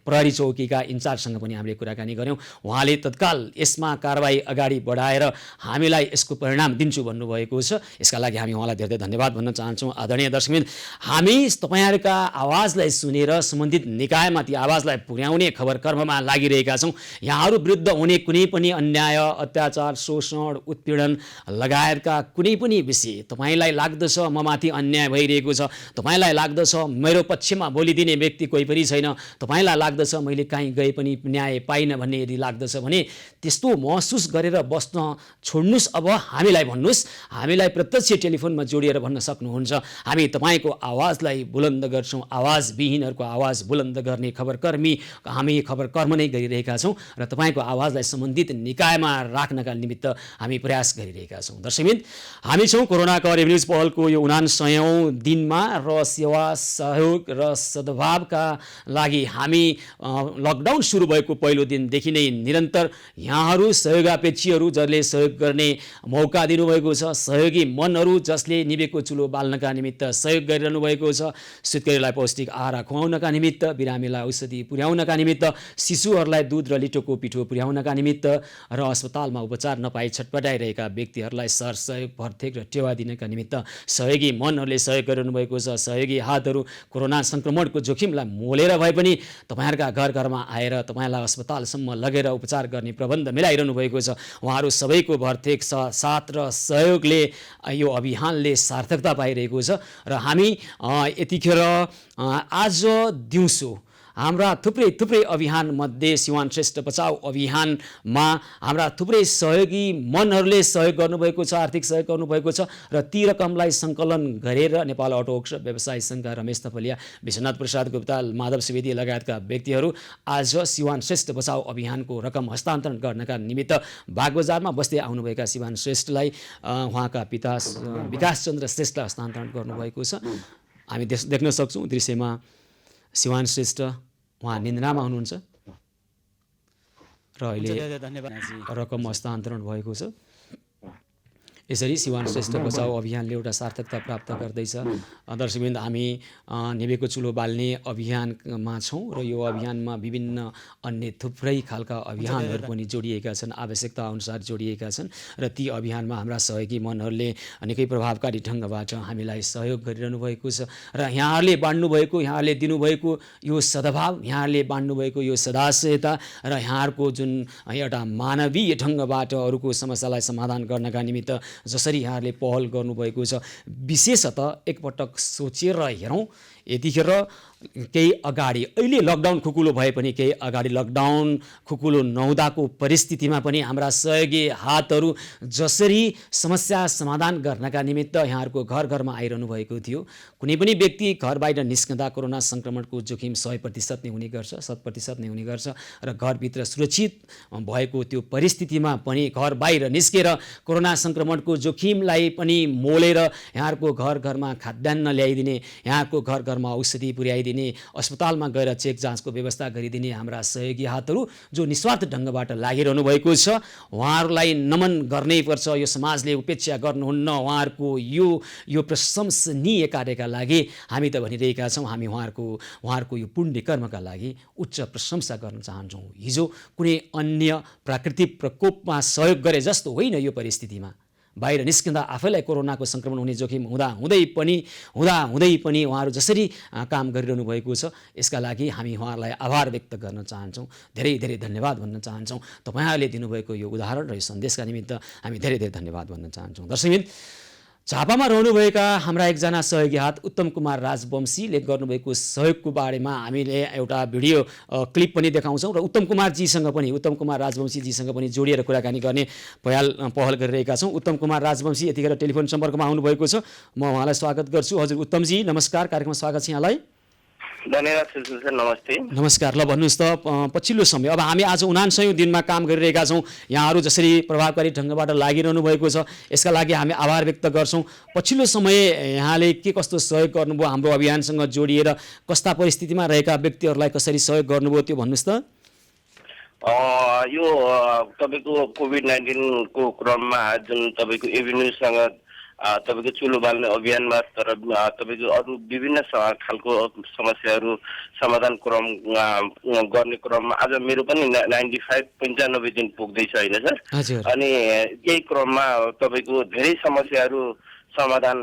प्रहरी चौकीका इन्चार्जसँग पनि हामीले कुराकानी गऱ्यौँ। उहाँले तत्काल यसमा कारबाही अगाडि बढाएर हामीलाई यसको परिणाम दिन्छु भन्नुभएको छ। यसका लागि हामी उहाँलाई धेरै धन्यवाद भन्न चाहन्छौँ। आदरणीय दर्शकबिन, हामी तपाईँहरूका आवाजलाई सुनेर सम्बन्धित निकायमा ती आवाजलाई पुर्याउने खबर कर्ममा लागिरहेका छौँ। यहाँहरू विरुद्ध हुने कुनै पनि अन्याय, अत्याचार, शोषण, उत्पीडन लगायतका कुनै पनि विषय तपाईँलाई लाग्दछ ममाथि अन्याय भइरहेको छ, तपाईँलाई लाग्दछ मेरो पक्षमा बोलिदिने व्यक्ति कोही पनि छैन, तपाईँलाई लाग्दछ मैले कहीँ गए पनि न्याय पाइनँ भन्ने यदि लाग्दछ भने त्यस्तो महसुस गरेर बस्न छोड्नुहोस्। अब हामीलाई भन्नुहोस्, हामीलाई प्रत्यक्ष टेलिफोनमा जोडिएर भन्न सक्नुहुन्छ। हामी तपाईँको आवाजलाई बुलन्द गर्छौँ। आवाजविहीनहरूको आवाज बुलन्द गर्ने खबरकर्मी हामी खबरकर्म नै गरिरहेका छौँ र तपाईँको आवाजलाई सम्बन्धित निकायमा राख्नका निमित्त हामी प्रयास गरिरहेका छौँ। दर्शकबिन, हामी छौँ कोरोना कभरेज न्युज पहलको यो 79औं दिनमा र सेवा, सहयोग र सद्भावका लागि हामी लकडाउन सुरु भएको पहिलो दिनदेखि नै निरन्तर यहाँहरू सहयोगापेक्षीहरू जसले सहयोग गर्ने मौका दिनुभएको छ, सहयोगी मनहरू जसले निभेको चुलो बाल्नका निमित्त सहयोग गरिरहनु भएको छ, सुत्केरीलाई पौष्टिक आहार खुवाउनका निमित्त, बिरामीलाई औषधि पुर्याउनका निमित्त, शिशुहरूलाई दुध र लिटोको पिठो पुर्याउनका निमित्त र अस्पतालमा उपचार नपाई छटपटाइरहेका व्यक्तिहरूलाई सहयोग, भर्तेक र टेवा दिनका निमित्त सहयोगी मनहरूले सहयोग गरिरहनु भएको छ। सहयोगी हातहरू कोरोना सङ्क्रमणको जोखिमलाई मोलेर भए पनि तपाईँहरूका घर घरमा आएर तपाईँलाई अस्पतालसम्म लगेर उपचार गर्ने प्रबन्ध मिलाइरहनु भएको छ। उहाँहरू सबैको भर्तेक साथ र सहयोगले यो अभियानले सार्थकता पाइरहेको छ र हामी यतिखेर आज दिउँसो हाम्रा थुप्रै अभियानमध्ये सिवान श्रेष्ठ बचाउ अभियानमा हाम्रा थुप्रै सहयोगी मनहरूले सहयोग गर्नुभएको छ, आर्थिक सहयोग गर्नुभएको छ र ती रकमलाई सङ्कलन गरेर नेपाल अटो वर्कसप व्यवसाय सङ्घका रमेश थपलिया, विश्वनाथ प्रसाद गुप्ता, माधव सुवेदी लगायतका व्यक्तिहरू आज सिवान श्रेष्ठ बचाउ अभियानको रकम हस्तान्तरण गर्नका निमित्त बागबजारमा बस्दै आउनुभएका सिवान श्रेष्ठलाई उहाँका पिता विकास चन्द्र श्रेष्ठलाई हस्तान्तरण गर्नुभएको छ। हामी देख्न सक्छौँ दृश्यमा सिवान श्रेष्ठ उहाँ निन्द्रामा हुनुहुन्छ र अहिले रकम हस्तान्तरण भएको छ। यसरी सिवान श्रेष्ठ बचाउ अभियानले एउटा सार्थकता प्राप्त गर्दैछ। दर्शकवृन्द, हामी निभेको चुलो बाल्ने अभियानमा छौँ र यो अभियानमा विभिन्न अन्य थुप्रै खालका अभियानहरू पनि जोडिएका छन्, आवश्यकता अनुसार जोडिएका छन् र ती अभियानमा हाम्रा सहयोगी मनहरूले निकै प्रभावकारी ढङ्गबाट हामीलाई सहयोग गरिरहनु भएको छ र यहाँहरूले बाँड्नुभएको, यहाँहरूले दिनुभएको यो सद्भाव, यहाँहरूले बाँड्नुभएको यो सदाशयता र यहाँहरूको जुन एउटा मानवीय ढङ्गबाट अरूको समस्यालाई समाधान गर्नका निमित्त जसरी यहाँहरूले पहल गर्नुभएको छ, विशेषतः एकपटक सोचेर हेरौँ। यतिखेर केही अगाडि अहिले लकडाउन खुकुलो भए पनि केही अगाडि लकडाउन खुकुलो नहुँदाको परिस्थितिमा पनि हाम्रा सहयोगी हातहरू जसरी समस्या समाधान गर्नका निमित्त यहाँहरूको घर घरमा आइरहनु भएको थियो। कुनै पनि व्यक्ति घर बाहिर निस्कँदा कोरोना सङ्क्रमणको जोखिम 100% नै हुने गर्छ, 100% नै हुने गर्छ र घरभित्र सुरक्षित भएको त्यो परिस्थितिमा पनि घर बाहिर निस्केर कोरोना सङ्क्रमणको जोखिमलाई पनि मोलेर यहाँहरूको घर घरमा खाद्यान्न ल्याइदिने, यहाँको घर घरमा औषधि पुर्याइदिने, अस्पतालमा गएर चेक जाँचको व्यवस्था गरिदिने हाम्रा सहयोगी हातहरू जो निस्वार्थ ढङ्गबाट लागिरहनु भएको छ, उहाँहरूलाई नमन गर्नै पर्छ। यो समाजले उपेक्षा गर्नुहुन्न। उहाँहरूको यो प्रशंसनीय कार्यका लागि हामी त भनिरहेका छौँ, हामी उहाँहरूको यो पुण्य कर्मका लागि उच्च प्रशंसा गर्न चाहन्छौँ। हिजो कुनै अन्य प्राकृतिक प्रकोपमा सहयोग गरे जस्तो होइन, यो परिस्थितिमा बाहिर निस्किँदा आफैलाई कोरोनाको सङ्क्रमण हुने जोखिम हुँदै पनि उहाँहरू जसरी काम गरिरहनु भएको छ, यसका लागि हामी उहाँहरूलाई आभार व्यक्त गर्न चाहन्छौँ। धेरै धेरै धन्यवाद भन्न चाहन्छौँ। तपाईँहरूले दिनुभएको यो उदाहरण र यो सन्देशका निमित्त हामी धेरै धेरै धन्यवाद भन्न चाहन्छौँ। दर्शकबिन, झापामा रहनुभएका हाम्रा एकजना सहयोगी हात उत्तम कुमार राजवंशीले गर्नुभएको सहयोगको बारेमा हामीले एउटा भिडियो क्लिप पनि देखाउँछौँ र उत्तम कुमार राजवंशीजीसँग पनि जोडिएर कुराकानी गर्ने पहल गरिरहेका छौँ। उत्तम कुमार राजवंशी यतिखेर टेलिफोन सम्पर्कमा आउनुभएको छ। म उहाँलाई स्वागत गर्छु। हजुर उत्तमजी, नमस्कार, कार्यक्रममा स्वागत छ यहाँलाई। धन्यवाद सुशील सर, नमस्ते। नमस्कार। ल भन्नुहोस् त पछिल्लो समय अब हामी आज 49औं दिनमा काम गरिरहेका छौँ, यहाँहरू जसरी प्रभावकारी ढङ्गबाट लागिरहनु भएको छ यसका लागि हामी आभार व्यक्त गर्छौँ। पछिल्लो समय यहाँले के कस्तो सहयोग गर्नुभयो, हाम्रो अभियानसँग जोडिएर कस्ता परिस्थितिमा रहेका व्यक्तिहरूलाई कसरी सहयोग गर्नुभयो त्यो भन्नुहोस् त। यो तपाईँको कोभिड-19 को क्रममा जुन तपाईँको एभिन्यूसँग तपाईँको चुलो बाल्ने अभियानमा तर तपाईँको अरू विभिन्न खालको समस्याहरू समाधान गर्ने क्रममा आज मेरो पनि 95 दिन पुग्दैछ होइन सर। अनि यही क्रममा तपाईँको धेरै समस्याहरू समाधान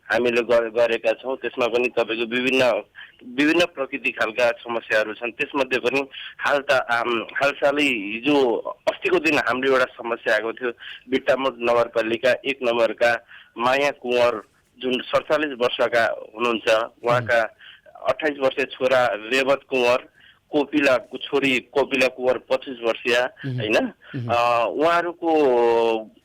हामीले गरेका छौँ। त्यसमा पनि तपाईँको विभिन्न प्रकृति खालका समस्याहरू छन्। त्यसमध्ये पनि हालसालै हिजो अस्तिको दिन हाम्रो एउटा समस्या आएको थियो। बिट्टामोड नगरपालिका 1 नम्बरका माया कुँवर जुन 47 वर्षका हुनुहुन्छ, उहाँका 28 वर्षीय छोरा रेवत कुँवर, कोपिलाको छोरी कोपिला कुँवर 25 वर्षीय होइन, उहाँहरूको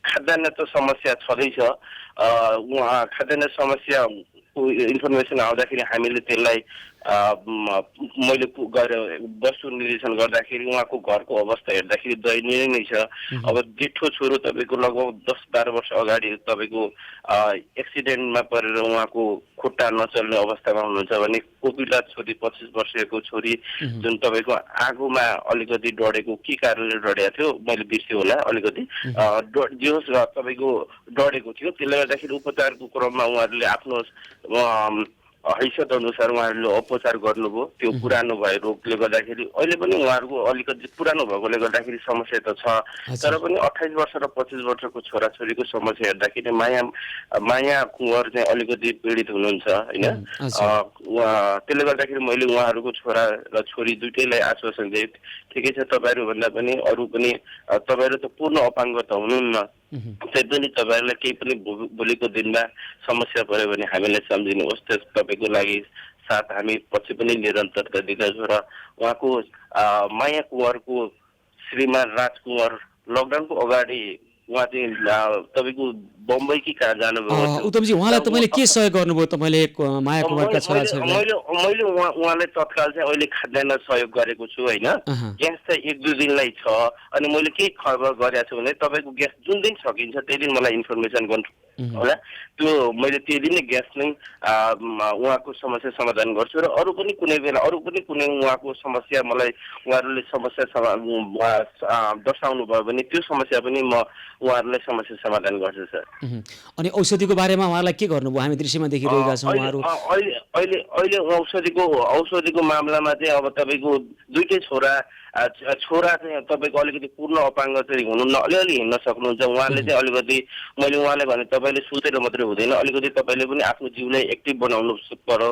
खाद्यान्न त समस्या छँदैछ। उहाँ खाद्यान्न समस्याको इन्फर्मेसन आउँदाखेरि हामीले त्यसलाई मैले गएर वस्तु निरीक्षण गर्दाखेरि उहाँको घरको अवस्था हेर्दाखेरि दयनीय नै छ। अब जेठो छोरो तपाईँको लगभग 10-12 वर्ष अगाडि तपाईँको एक्सिडेन्टमा परेर उहाँको खुट्टा नचल्ने अवस्थामा हुनुहुन्छ भने कोपिला छोरी 25 वर्षको छोरी जुन तपाईँको आगोमा अलिकति डढेको के कारणले डढेको थियो मैले बिर्सेँ होला अलिकति, जे होस् तपाईँको डढेको थियो। त्यसले गर्दाखेरि उपचारको क्रममा उहाँहरूले आफ्नो हैसियत अनुसार उहाँहरूले उपचार गर्नुभयो। त्यो पुरानो भए रोगले गर्दाखेरि अहिले पनि उहाँहरूको अलिकति पुरानो भएकोले गर्दाखेरि समस्या त छ, तर पनि 28 वर्ष र 25 वर्षको छोराछोरीको समस्या हेर्दाखेरि माया कुँवर चाहिँ अलिकति पीडित हुनुहुन्छ होइन। त्यसले गर्दाखेरि मैले उहाँहरूको छोरा र छोरी दुइटैलाई आश्वासन दिएँ, ठिकै छ तपाईँहरू भन्दा पनि अरू पनि तपाईँहरू त पूर्ण अपाङ्ग त हुनुहुन्न, त्यही पनि तपाईँहरूलाई केही पनि भोलिको दिनमा समस्या पऱ्यो भने हामीलाई सम्झिनुहोस्। तपाईँको लागि साथ हामी पछि पनि निरन्तरता दिँदछौँ। र उहाँको माया कुँवरको श्रीमान राजकुँवर लकडाउनको अगाडि उहाँ चाहिँ तपाईँको बम्बई कि कहाँ जानुभयो। उत्तमजी, उहाँलाई तपाईँले के सहयोग गर्नुभयो? तपाईँले माया कुँवरका छोराछोरीलाई मैले उहाँलाई तत्काल चाहिँ अहिले खाद्यान्न सहयोग गरेको छु होइन। ग्यास चाहिँ 1-2 दिनलाई छ, अनि मैले केही खबर गरेको छु भने तपाईँको ग्यास जुन दिन सकिन्छ त्यही दिन मलाई इन्फर्मेसन गर्नु होला। त्यो मैले त्यही दिन नै ग्यास नै उहाँको समस्या समाधान गर्छु। र अरू पनि कुनै बेला अरू पनि कुनै उहाँको समस्या मलाई उहाँहरूले समस्या दर्शाउनु भयो भने त्यो समस्या पनि म उहाँहरूलाई समस्या समाधान गर्छु सर। अनि औषधिको बारेमा उहाँलाई के गर्नुभयो? हामी दृश्यमा देखिरहेका छौँ उहाँहरू अहिले औषधिको मामलामा चाहिँ अब तपाईँको दुइटै छोरा चाहिँ तपाईँको अलिकति पूर्ण अपाङ्ग चाहिँ हुनुहुन्न, अलिअलि हिँड्न सक्नुहुन्छ। उहाँले चाहिँ अलिकति मैले उहाँलाई भने तपाईँले सुतेर मात्रै हुँदैन, अलिकति तपाईँले पनि आफ्नो जिउलाई एक्टिभ बनाउनु पर्यो,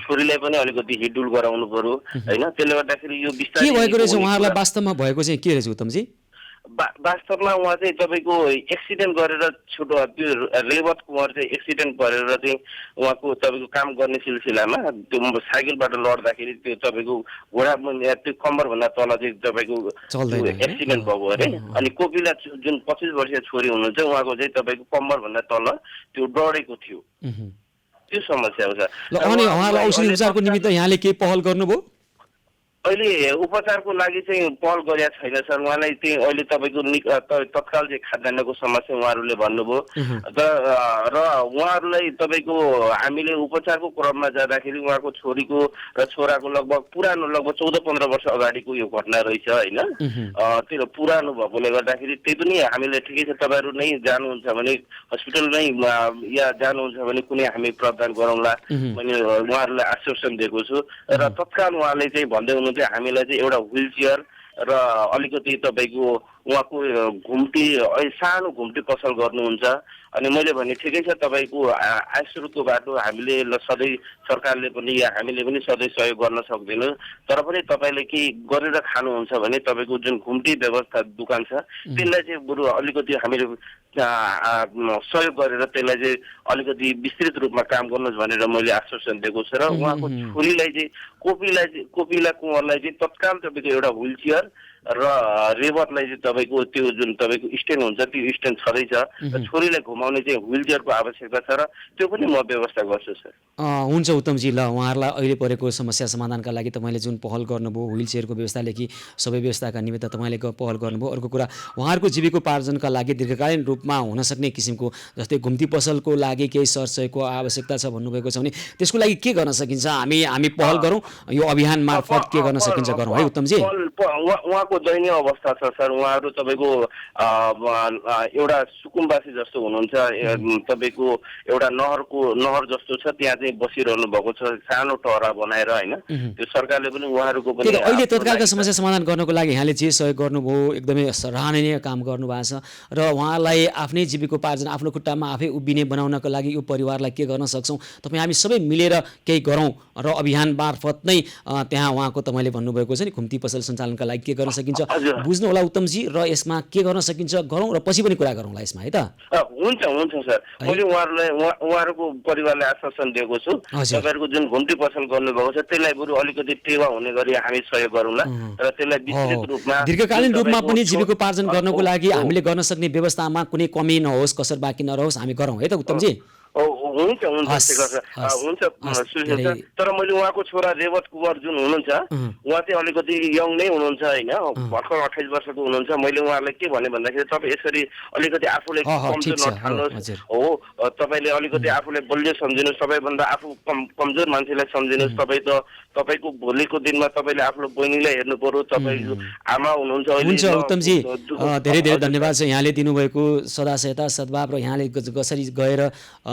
छोरीलाई पनि अलिकति हिडुल गराउनु पर्यो होइन। त्यसले गर्दाखेरि यो बिस्तारै के भएको रहेछ उहाँहरूलाई वास्तवमा भएको चाहिँ के रहेछ उत्तमजी? वास्तवमा उहाँ चाहिँ तपाईँको एक्सिडेन्ट गरेर छोटो त्यो रेवत कुँवर चाहिँ एक्सिडेन्ट गरेर चाहिँ उहाँको तपाईँको काम गर्ने सिलसिलामा त्यो साइकलबाट लड्दाखेरि त्यो तपाईँको घोडा त्यो कम्मरभन्दा तल चाहिँ तपाईँको एक्सिडेन्ट भएको अरे। अनि कोपिला जुन 25 वर्षीय छोरी हुनुहुन्छ उहाँको चाहिँ तपाईँको कम्मरभन्दा तल त्यो डढेको थियो, त्यो समस्या हो सर। अनि उहाँलाई औषधि उपचारको निमित्त यहाँले केही पहल गर्नुभयो? अहिले उपचारको लागि चाहिँ पहल गरेका छैन सर। उहाँलाई चाहिँ अहिले तपाईँको तत्काल चाहिँ खाद्यान्नको समस्या उहाँहरूले भन्नुभयो र उहाँहरूलाई तपाईँको हामीले उपचारको क्रममा जाँदाखेरि उहाँको छोरीको र छोराको लगभग पुरानो लगभग 14-15 वर्ष अगाडिको यो घटना रहेछ होइन। त्यो पुरानो भएकोले गर्दाखेरि त्यही पनि हामीले ठिकै छ तपाईँहरू नै जानुहुन्छ भने हस्पिटल नै या जानुहुन्छ भने कुनै हामी प्रदान गरौँला मैले उहाँहरूलाई आश्वासन दिएको छु। र तत्काल उहाँले चाहिँ भन्दै हुनुहुन्छ हामीलाई चाहिँ एउटा व्हील चेयर र अलिकति तपाईँको उहाँको घुम्टी सानो घुम्टी पसल गर्नुहुन्छ। अनि मैले भने ठिकै छ तपाईँको आय स्रोतको बाटो हामीले सधैँ सरकारले पनि या हामीले पनि सधैँ सहयोग गर्न सक्दैनौँ, तर पनि तपाईँले केही गरेर खानुहुन्छ भने तपाईँको जुन घुम्टी व्यवस्था दोकान छ त्यसलाई चाहिँ बरु अलिकति हामीले सहयोग गरेर त्यसलाई चाहिँ अलिकति विस्तृत रूपमा काम गर्नुहोस् भनेर मैले आश्वासन दिएको छु। र उहाँको छोरीलाई चाहिँ कोपिला कुँवरलाई चाहिँ तत्काल तपाईँको एउटा व्हील चेयर र रेवतलाई चाहिँ तपाईँको त्यो जुन तपाईँको स्ट्यान्ड हुन्छ त्यो स्ट्यान्ड छँदैछ र छोरीलाई घुमाउने चाहिँ व्हिल चेयरको आवश्यकता छ र त्यो पनि म व्यवस्था गर्छु सर। हुन्छ उत्तमजी, ल उहाँहरूलाई अहिले परेको समस्या समाधानका लागि तपाईँले जुन पहल गर्नुभयो व्हिल चेयरको व्यवस्थादेखि सबै व्यवस्थाका निमित्त तपाईँले पहल गर्नुभयो। अर्को कुरा उहाँहरूको जीविकोपार्जनका लागि दीर्घकालीन रूपमा हुन सक्ने किसिमको जस्तै घुम्ती पसलको लागि केही सरसहयोगको आवश्यकता छ भन्नुभएको छ भने त्यसको लागि के गर्न सकिन्छ? हामी पहल गरौँ, यो अभियान मार्फत के गर्न सकिन्छ गरौँ है उत्तमजी। उहाँको दयनीय अवस्था छ सर। उहाँहरू तपाईँको एउटा सुकुम्बासी जस्तो हुनुहुन्छ, तपाईँको एउटा नहर जस्तो छ, त्यहाँ चाहिँ बसिरहनु भएको छ सानो टहरा बनाएर होइन। त्यो सरकारले पनि उहाँहरूको पनि अहिले तत्कालका समस्या समाधान गर्नको लागि यहाँले जे सहयोग गर्नुभयो एकदमै सराहनीय काम गर्नुभएको छ र उहाँलाई आफ्नै जीविकोपार्जन आफ्नो खुट्टामा आफै उभिने बनाउनको लागि यो परिवारलाई के गर्न सक्छौँ तपाईँ हामी सबै मिलेर केही गरौँ र अभियान मार्फत नै त्यहाँ उहाँको तपाईँले भन्नुभएको छ नि घुम्ती पसल सञ्चालनका लागि के गर्न सकिन्छ बुझ्नु होला उत्तमजी, र यसमा के गर्न सकिन्छ गरौँ र पछि पनि कुरा गरौँला यसमा है त। हुन्छ सर, मैले उहाँहरूको परिवारलाई आश्वासन दिएको छु तपाईँहरूको जुन घुम्ती पसल गर्नुभएको छ त्यसलाई बरु अलिकति टेवा हुने गरी हामी सहयोग गरौँला र त्यसलाई विस्तृत रूपमा दीर्घकालीन रूपमा पनि जीविकोपार्जन गर्नको लागि हामीले गर्न सक्ने व्यवस्थामा कुनै कमी नहोस्, कसर बाँकी नरहोस्, हामी गरौँ है त उत्तमजी। हुन्छ सुनिन्छ। तर मैले उहाँको छोरा रेवत कुवर जुन हुनुहुन्छ उहाँ चाहिँ अलिकति यङ नै हुनुहुन्छ होइन, भर्खर 28 वर्षको हुनुहुन्छ। मैले उहाँलाई के भने भन्दाखेरि तपाईँ यसरी अलिकति आफूले कमजोर नठान्नुहोस् हो, तपाईँले अलिकति आफूले बलियो सम्झिनुहोस्, सबैभन्दा आफू कमजोर मान्छेलाई सम्झिनुहोस्। तपाईँको भोलिको दिनमा तपाईँले आफ्नो बहिनीलाई हेर्नु पर्यो, तपाईँको आमा हुनुहुन्छ। हुन्छ उत्तमजी, धेरै धेरै धन्यवाद छ यहाँले दिनुभएको सदासहायता सद्भाव र यहाँले कसरी गएर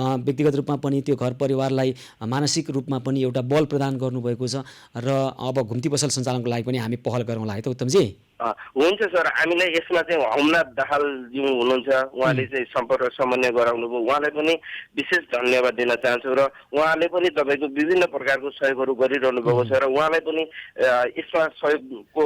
व्यक्तिगत रूपमा पनि त्यो घर परिवारलाई मानसिक रूपमा पनि एउटा बल प्रदान गर्नुभएको छ र अब घुम्ती पसल सञ्चालनको लागि पनि हामी पहल गरौँला है त उत्तमजी। हुन्छ सर, हामीलाई यसमा चाहिँ होमनाथ दाहालज्यू हुनुहुन्छ, उहाँले चाहिँ सम्पर्क समन्वय गराउनु भयो, उहाँलाई पनि विशेष धन्यवाद दिन चाहन्छु र उहाँले पनि तपाईँको विभिन्न प्रकारको सहयोगहरू गरिरहनु भएको छ र उहाँलाई पनि यसमा सहयोगको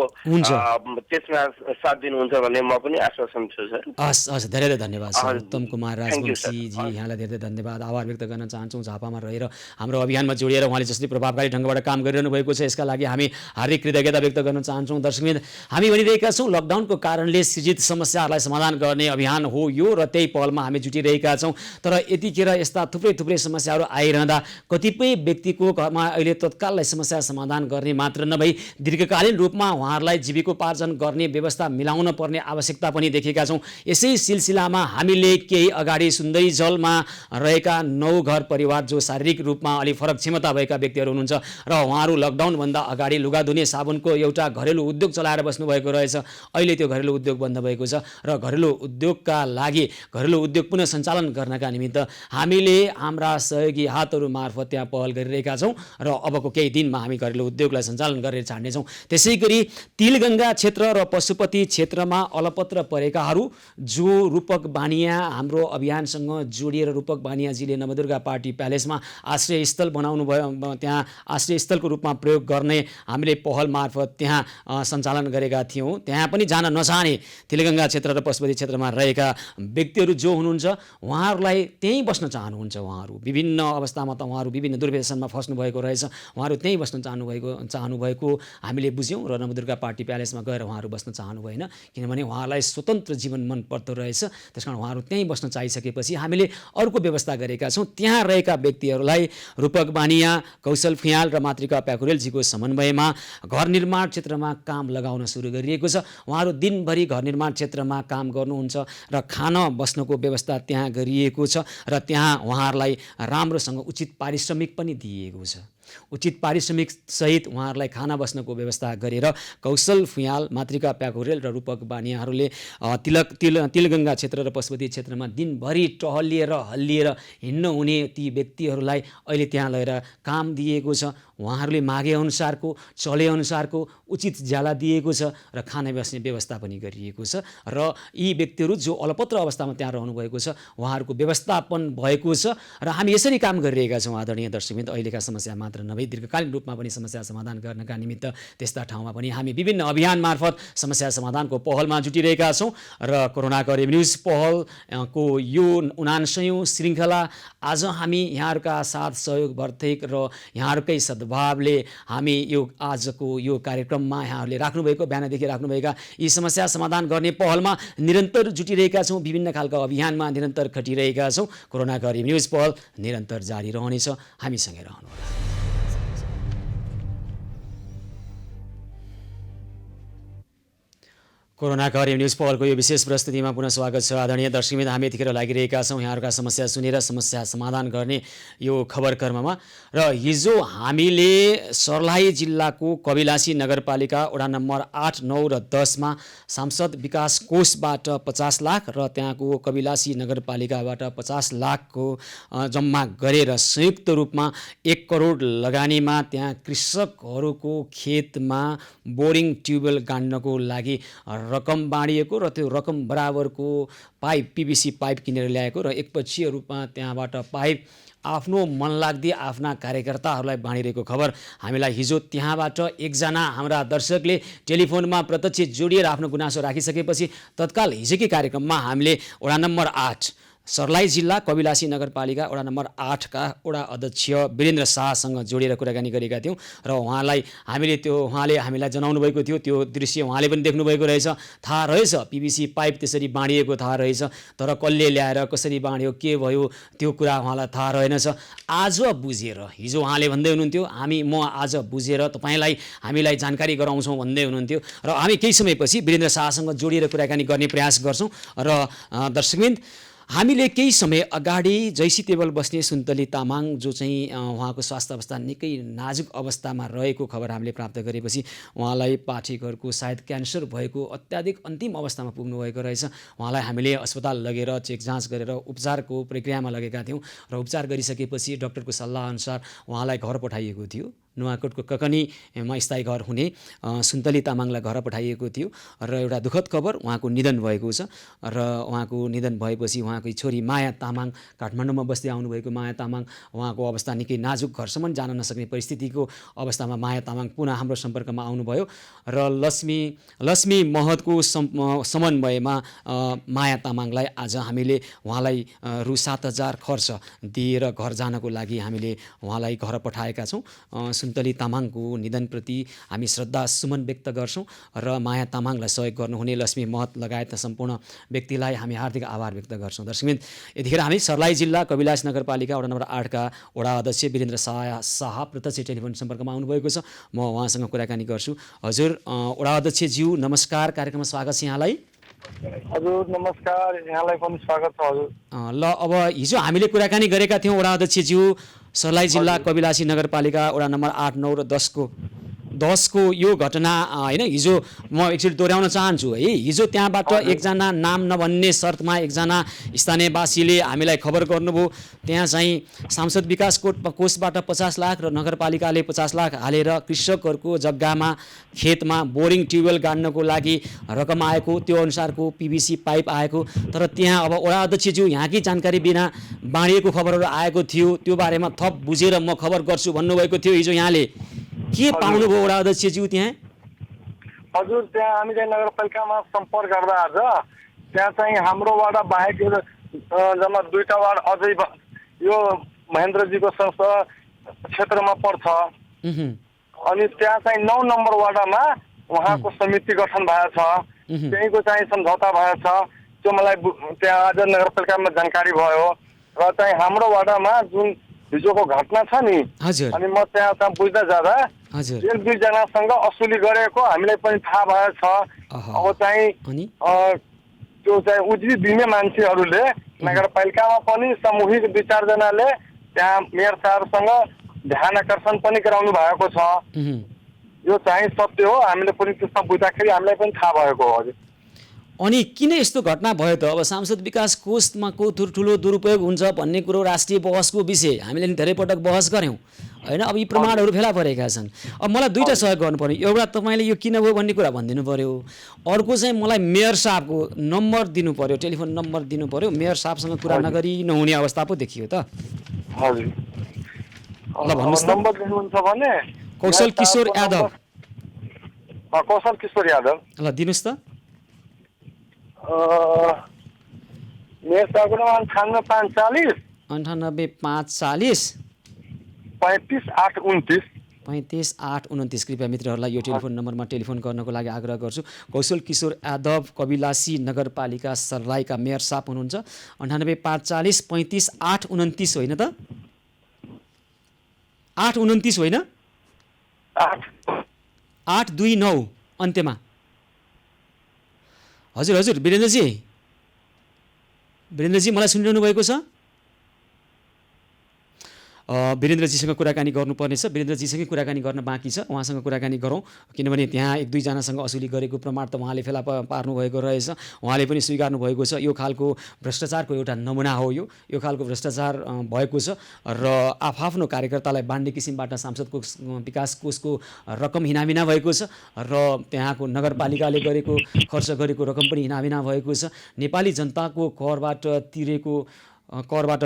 त्यसमा साथ दिनुहुन्छ भन्ने म पनि आश्वासन छु सर। हस् धेरै धेरै धन्यवाद सर। उत्तम कुमार राजवंशीजी, यहाँलाई धेरै धेरै धन्यवाद, आभार व्यक्त गर्न चाहन्छौँ। झापामा रहेर हाम्रो अभियानमा जोडिएर उहाँले जसरी प्रभावकारी ढङ्गबाट काम गरिरहनु भएको छ यसका लागि हामी हार्दिक कृतज्ञता व्यक्त गर्न चाहन्छौँ। दर्शकवृन्द, हामी भनिरहेका छौँ लकडाउनको कारणले सृजित समस्याहरूलाई समाधान गर्ने अभियान हो यो र त्यही पहलमा हामी जुटिरहेका छौँ। तर यतिखेर यस्ता थुप्रै समस्याहरू आइरहँदा कतिपय व्यक्तिको घरमा अहिले तत्काललाई समस्या समाधान गर्ने मात्र नभई दीर्घकालीन रूपमा उहाँहरूलाई जीविकोपार्जन गर्ने व्यवस्था मिलाउन पर्ने आवश्यकता पनि देखेका छौँ। यसै सिलसिलामा हामीले केही अगाडि सुन्दरी जलमा रहेका 9 घर परिवार जो शारीरिक रूपमा अलि फरक क्षमता भएका व्यक्तिहरू हुनुहुन्छ र उहाँहरू लकडाउनभन्दा अगाडि लुगा धुने साबुनको एउटा घरेलु उद्योग चलाएर बस्नुभएको रहेछ। अहिले त्यो घरेलु उद्योग बन्द भएको छ र घरेलु उद्योगका लागि घरेलु उद्योग पुनः सञ्चालन गर्नका निमित्त हामीले हाम्रा सहयोगी हातहरू मार्फत त्यहाँ पहल गरिरहेका छौँ र अबको केही दिनमा हामी घरेलु उद्योगलाई सञ्चालन गरेर छाड्नेछौँ। त्यसै गरी तिलगङ्गा क्षेत्र र पशुपति क्षेत्रमा अलपत्र परेकाहरू जो रूपक बानिया हाम्रो अभियानसँग जोडिएर रूपक बानियाजीले नवदुर्गा पार्टी प्यालेसमा आश्रय स्थल बनाउनु भयो, त्यहाँ आश्रय स्थलको रूपमा प्रयोग गर्ने हामीले पहल मार्फत त्यहाँ सञ्चालन गरेका थियौँ। त्यहाँ पनि जान नचाहने तिलगङ्गा क्षेत्र र पशुपति क्षेत्रमा रहेका व्यक्तिहरू जो हुनुहुन्छ उहाँहरूलाई त्यहीँ बस्न चाहनुहुन्छ। उहाँहरू विभिन्न अवस्थामा त उहाँहरू विभिन्न दुर्व्यसनमा फस्नु भएको रहेछ, उहाँहरू त्यहीँ बस्न चाहनुभएको हामीले बुझ्यौँ र नवदुर्गा पार्टी प्यालेसमा गएर उहाँहरू बस्न चाहनु भएन, किनभने उहाँहरूलाई स्वतन्त्र जीवन मन पर्दो रहेछ। त्यसकारण उहाँहरू त्यहीँ बस्न चाहिसकेपछि हामीले अर्को व्यवस्था गरेका छौँ। त्यहाँ रहेका व्यक्तिहरूलाई रूपक बानिया, कौशल फुयाल र मातृका प्याकुरेलजीको समन्वयमा घर निर्माण क्षेत्रमा काम लगाउन सुरु गरिएको छ। उहाँहरू दिनभरि घर निर्माण क्षेत्रमा काम गर्नुहुन्छ र खान बस्नको व्यवस्था त्यहाँ गरिएको छ र त्यहाँ उहाँहरूलाई राम्रोसँग उचित पारिश्रमिक पनि दिएको छ। उचित पारिश्रमिक सहित उहाँहरूलाई खाना बस्नको व्यवस्था गरेर कौशल फुयाल, मातृका प्याकुरेल र रूपक बानियाहरूले तिलगङ्गा क्षेत्र र पशुपति क्षेत्रमा दिनभरि टहलिएर हल्लिएर हिँड्न हुने ती व्यक्तिहरूलाई अहिले त्यहाँ लगेर काम दिएको छ। उहाँहरूले मागे अनुसारको चले अनुसारको उचित ज्याला दिएको छ र खाना बस्ने व्यवस्था पनि गरिएको छ र यी व्यक्तिहरू जो अलपत्र अवस्थामा त्यहाँ रहनुभएको छ उहाँहरूको व्यवस्थापन भएको छ र हामी यसरी काम गरिरहेका छौँ। आदरणीय दर्शकवृन्द, अहिलेका समस्या मात्र मात्र नभई दीर्घकालीन रूपमा पनि समस्या समाधान गर्नका निमित्त त्यस्ता ठाउँमा पनि हामी विभिन्न अभियान मार्फत समस्या समाधानको पहलमा जुटिरहेका छौँ र कोरोना करेब न्युज पहलको यो 79औं श्रृङ्खला आज हामी यहाँहरूका साथ सहयोग वर्धक र यहाँहरूकै सद्भावले हामी यो आजको यो कार्यक्रममा यहाँहरूले राख्नुभएको बिहानदेखि राख्नुभएका यी समस्या समाधान गर्ने पहलमा निरन्तर जुटिरहेका छौँ। विभिन्न खालका अभियानमा निरन्तर खटिरहेका छौँ। कोरोना करेब न्युज पहल निरन्तर जारी रहनेछ। हामीसँगै रहनुहोला। कोरोना करेब न्युज पहलको यो विशेष प्रस्तुतिमा पुनः स्वागत छ। आदरणीय दर्शकवृन्द, हामी यतिखेर लागिरहेका छौँ यहाँहरूका समस्या सुनेर समस्या समाधान गर्ने यो खबर कर्ममा। र हिजो हामीले सर्लाही जिल्लाको कबिलासी नगरपालिका वडा नम्बर 8, 9 र 10मा सांसद विकास कोषबाट 50 लाख र त्यहाँको कबिलासी नगरपालिकाबाट 50 लाखको जम्मा गरेर संयुक्त रूपमा 1 करोड लगानीमा त्यहाँ कृषकहरूको खेतमा बोरिङ ट्युबवेल गाड्नको लागि रकम बाँडिएको र त्यो रकम बराबरको पाइप PVC पाइप किनेर ल्याएको र एकपक्षीय रूपमा त्यहाँबाट पाइप आफ्नो मनलाग्दी आफ्ना कार्यकर्ताहरूलाई बाँडिरहेको खबर हामीलाई हिजो त्यहाँबाट एकजना हाम्रा दर्शकले टेलिफोनमा प्रत्यक्ष जोडिएर आफ्नो गुनासो राखिसकेपछि तत्काल हिजोकै कार्यक्रममा हामीले वडा नम्बर 8 सर्लाही जिल्ला कबिलासी नगरपालिका वडा नम्बर 8 का वडा अध्यक्ष वीरेन्द्र शाहसँग जोडेर कुराकानी गरेका थियौँ र उहाँले हामीलाई जनाउनु भएको थियो। त्यो दृश्य उहाँले पनि देख्नुभएको रहेछ। थाहा रहेछ PVC पाइप त्यसरी बाँडिएको थाहा रहेछ, तर कसले ल्याएर कसरी बाँड्यो के भयो त्यो कुरा उहाँलाई थाहा रहेनछ। आज बुझेर हिजो उहाँले भन्दै हुनुहुन्थ्यो म आज बुझेर हामीलाई जानकारी गराउँछौँ भन्दै हुनुहुन्थ्यो र हामी केही समयपछि वीरेन्द्र शाहसँग जोडिएर कुराकानी गर्ने प्रयास गर्छौँ। र दर्शकवृन्द, हामीले केही समय अगाडि जैसी टेबल बस्ने सुन्तली तामाङ जो चाहिँ उहाँको स्वास्थ्य अवस्था निकै नाजुक अवस्थामा रहेको खबर हामीले प्राप्त गरेपछि उहाँलाई पाठेघरको सायद क्यान्सर भएको अत्याधिक अन्तिम अवस्थामा पुग्नुभएको रहेछ। उहाँलाई हामीले अस्पताल लगेर चेक जाँच गरेर उपचारको प्रक्रियामा लगेका थियौँ र उपचार गरिसकेपछि डाक्टरको सल्लाहअनुसार उहाँलाई घर पठाइएको थियो। नुवाकोटको ककनीमा स्थायी घर हुने सुन्तली तामाङलाई घर पठाइएको थियो र एउटा दुःखद खबर उहाँको निधन भएको छ। र उहाँको निधन भएपछि उहाँकै छोरी माया तामाङ काठमाडौँमा बस्दै आउनुभएको माया तामाङ उहाँको अवस्था निकै नाजुक, घरसम्म जान नसक्ने परिस्थितिको अवस्थामा माया तामाङ पुनः हाम्रो सम्पर्कमा आउनुभयो र लक्ष्मी महतको समन्वयमा माया तामाङलाई आज हामीले उहाँलाई रु 7,000 खर्च दिएर घर जानको लागि हामीले उहाँलाई घर पठाएका छौँ। सुन्तली तामाङको निधनप्रति हामी श्रद्धा सुमन व्यक्त गर्छौँ र माया तामाङलाई सहयोग गर्नुहुने लक्ष्मी महत लगायत सम्पूर्ण व्यक्तिलाई हामी हार्दिक आभार व्यक्त गर्छौँ। दर्शकवृन्द, यतिखेर हामी सर्लाही जिल्ला कबिलास नगरपालिका वडा नम्बर 8 का वडा अध्यक्ष वीरेन्द्र शाह प्रत्यक्ष टेलिफोन सम्पर्कमा आउनुभएको छ। म उहाँसँग कुराकानी गर्छु। हजुर वडा अध्यक्षज्यू नमस्कार, कार्यक्रममा स्वागत छ यहाँलाई। हजुर नमस्कार, यहाँलाई पनि स्वागत छ। हजुर ल, अब हिजो हामीले कुराकानी गरेका थियौँ वडा अध्यक्षज्यू सर्लाही जिल्ला कबिलासी नगरपालिका वडा नम्बर 8, 9 र 10को यो घटना होइन। हिजो म एकचोटि दोहोऱ्याउन चाहन्छु है, हिजो त्यहाँबाट एकजना नाम नभन्ने शर्तमा एकजना स्थानीयवासीले हामीलाई खबर गर्नुभयो त्यहाँ चाहिँ सांसद विकास कोषबाट 50 लाख र नगरपालिकाले 50 लाख हालेर कृषकहरूको जग्गामा खेतमा बोरिङ ट्युबवेल गाड्नको लागि रकम आएको, त्यो अनुसारको PVC पाइप आएको, तर त्यहाँ अब वडा अध्यक्षज्यू यहाँकै जानकारी बिना बाँडिएको खबरहरू आएको थियो। त्यो बारेमा थप बुझेर म खबर गर्छु भन्नुभएको थियो हिजो। यहाँले के पाउनुभयो वडा अध्यक्षज्यू त्यहाँ? हजुर, त्यहाँ हामीले नगरपालिकामा सम्पर्क गर्दा आज त्यहाँ चाहिँ हाम्रो वाडा बाहेक जम्मा 2टा वार्ड अझै यो महेन्द्रजीको संस्था क्षेत्रमा पर्छ। अनि त्यहाँ चाहिँ 9 नम्बर वाडामा उहाँको समिति गठन भएको छ, त्यहीँको चाहिँ सम्झौता भएको छ। त्यो मलाई त्यहाँ आज नगरपालिकामा जानकारी भयो र चाहिँ हाम्रो वाडामा जुन हिजोको घटना छ नि, अनि म त्यहाँ बुझ्न जाँदा 1-2 जनासँग असुली गरेको हामीलाई पनि थाहा भएको छ। अब चाहिँ त्यो चाहिँ उजुरी दिने मान्छेहरूले नगरपालिकामा पनि सामूहिक 2-4 जनाले त्यहाँ मेयर साहबसँग ध्यान आकर्षण पनि गराउनु भएको छ। यो चाहिँ सत्य हो, हामीले पनि त्यसमा बुझ्दाखेरि हामीलाई पनि थाहा भएको हो। हजुर, अनि किन यस्तो घटना भयो त? अब सांसद विकास कोषमा को ठुलो दुरुपयोग हुन्छ भन्ने कुरो राष्ट्रिय बहसको विषय, हामीले नि धेरै पटक बहस गऱ्यौँ होइन। अब यी प्रमाणहरू फेला परेका छन्। अब मलाई 2टा सहयोग गर्नु पर्यो। एउटा तपाईँले यो किन भयो भन्ने कुरा भनिदिनु पर्यो, अर्को चाहिँ मलाई मेयर साहबको नम्बर दिनु पर्यो, टेलिफोन नम्बर दिनु पर्यो। मेयर साहबसँग कुरा नगरी नहुने अवस्था पो देखियो त। हजुर, ल भन्नुहोस् त। नम्बर दिनुहुन्छ भने कौशल किशोर यादव। कौशल किशोर यादव। ल दिनुहोस् त। मेरो साहबको नम्बर 98 98 540 35 8 29। 35 8 29। कृपया मित्रहरूलाई यो टेलिफोन नम्बरमा टेलिफोन गर्नको लागि आग्रह गर्छु। कौशल किशोर यादव कबिलासी नगरपालिका सर्लाहीका मेयर साहब हुनुहुन्छ। 98 540 35 8 29 होइन त? 8 29 होइन? 829 अन्त्यमा। हजुर हजुर वीरेन्द्रजी मलाई सुनिरहनु भएको छ? वीरेन्द्रजीसँग कुराकानी गर्नुपर्नेछ। वीरेन्द्रजीसँगै कुराकानी गर्न बाँकी छ, उहाँसँग कुराकानी गरौँ। किनभने त्यहाँ 1-2जनासँग असुली गरेको प्रमाण त उहाँले फेला पार्नुभएको रहेछ, उहाँले पनि स्वीकार्नु भएको छ। यो खालको भ्रष्टाचारको एउटा नमुना हो यो खालको भ्रष्टाचार भएको छ र आफ्नो कार्यकर्तालाई बाँड्ने किसिमबाट सांसदको विकास कोषको रकम हिनामिना भएको छ र त्यहाँको नगरपालिकाले गरेको खर्च गरेको रकम पनि हिनामिना भएको छ। नेपाली जनताको करबाट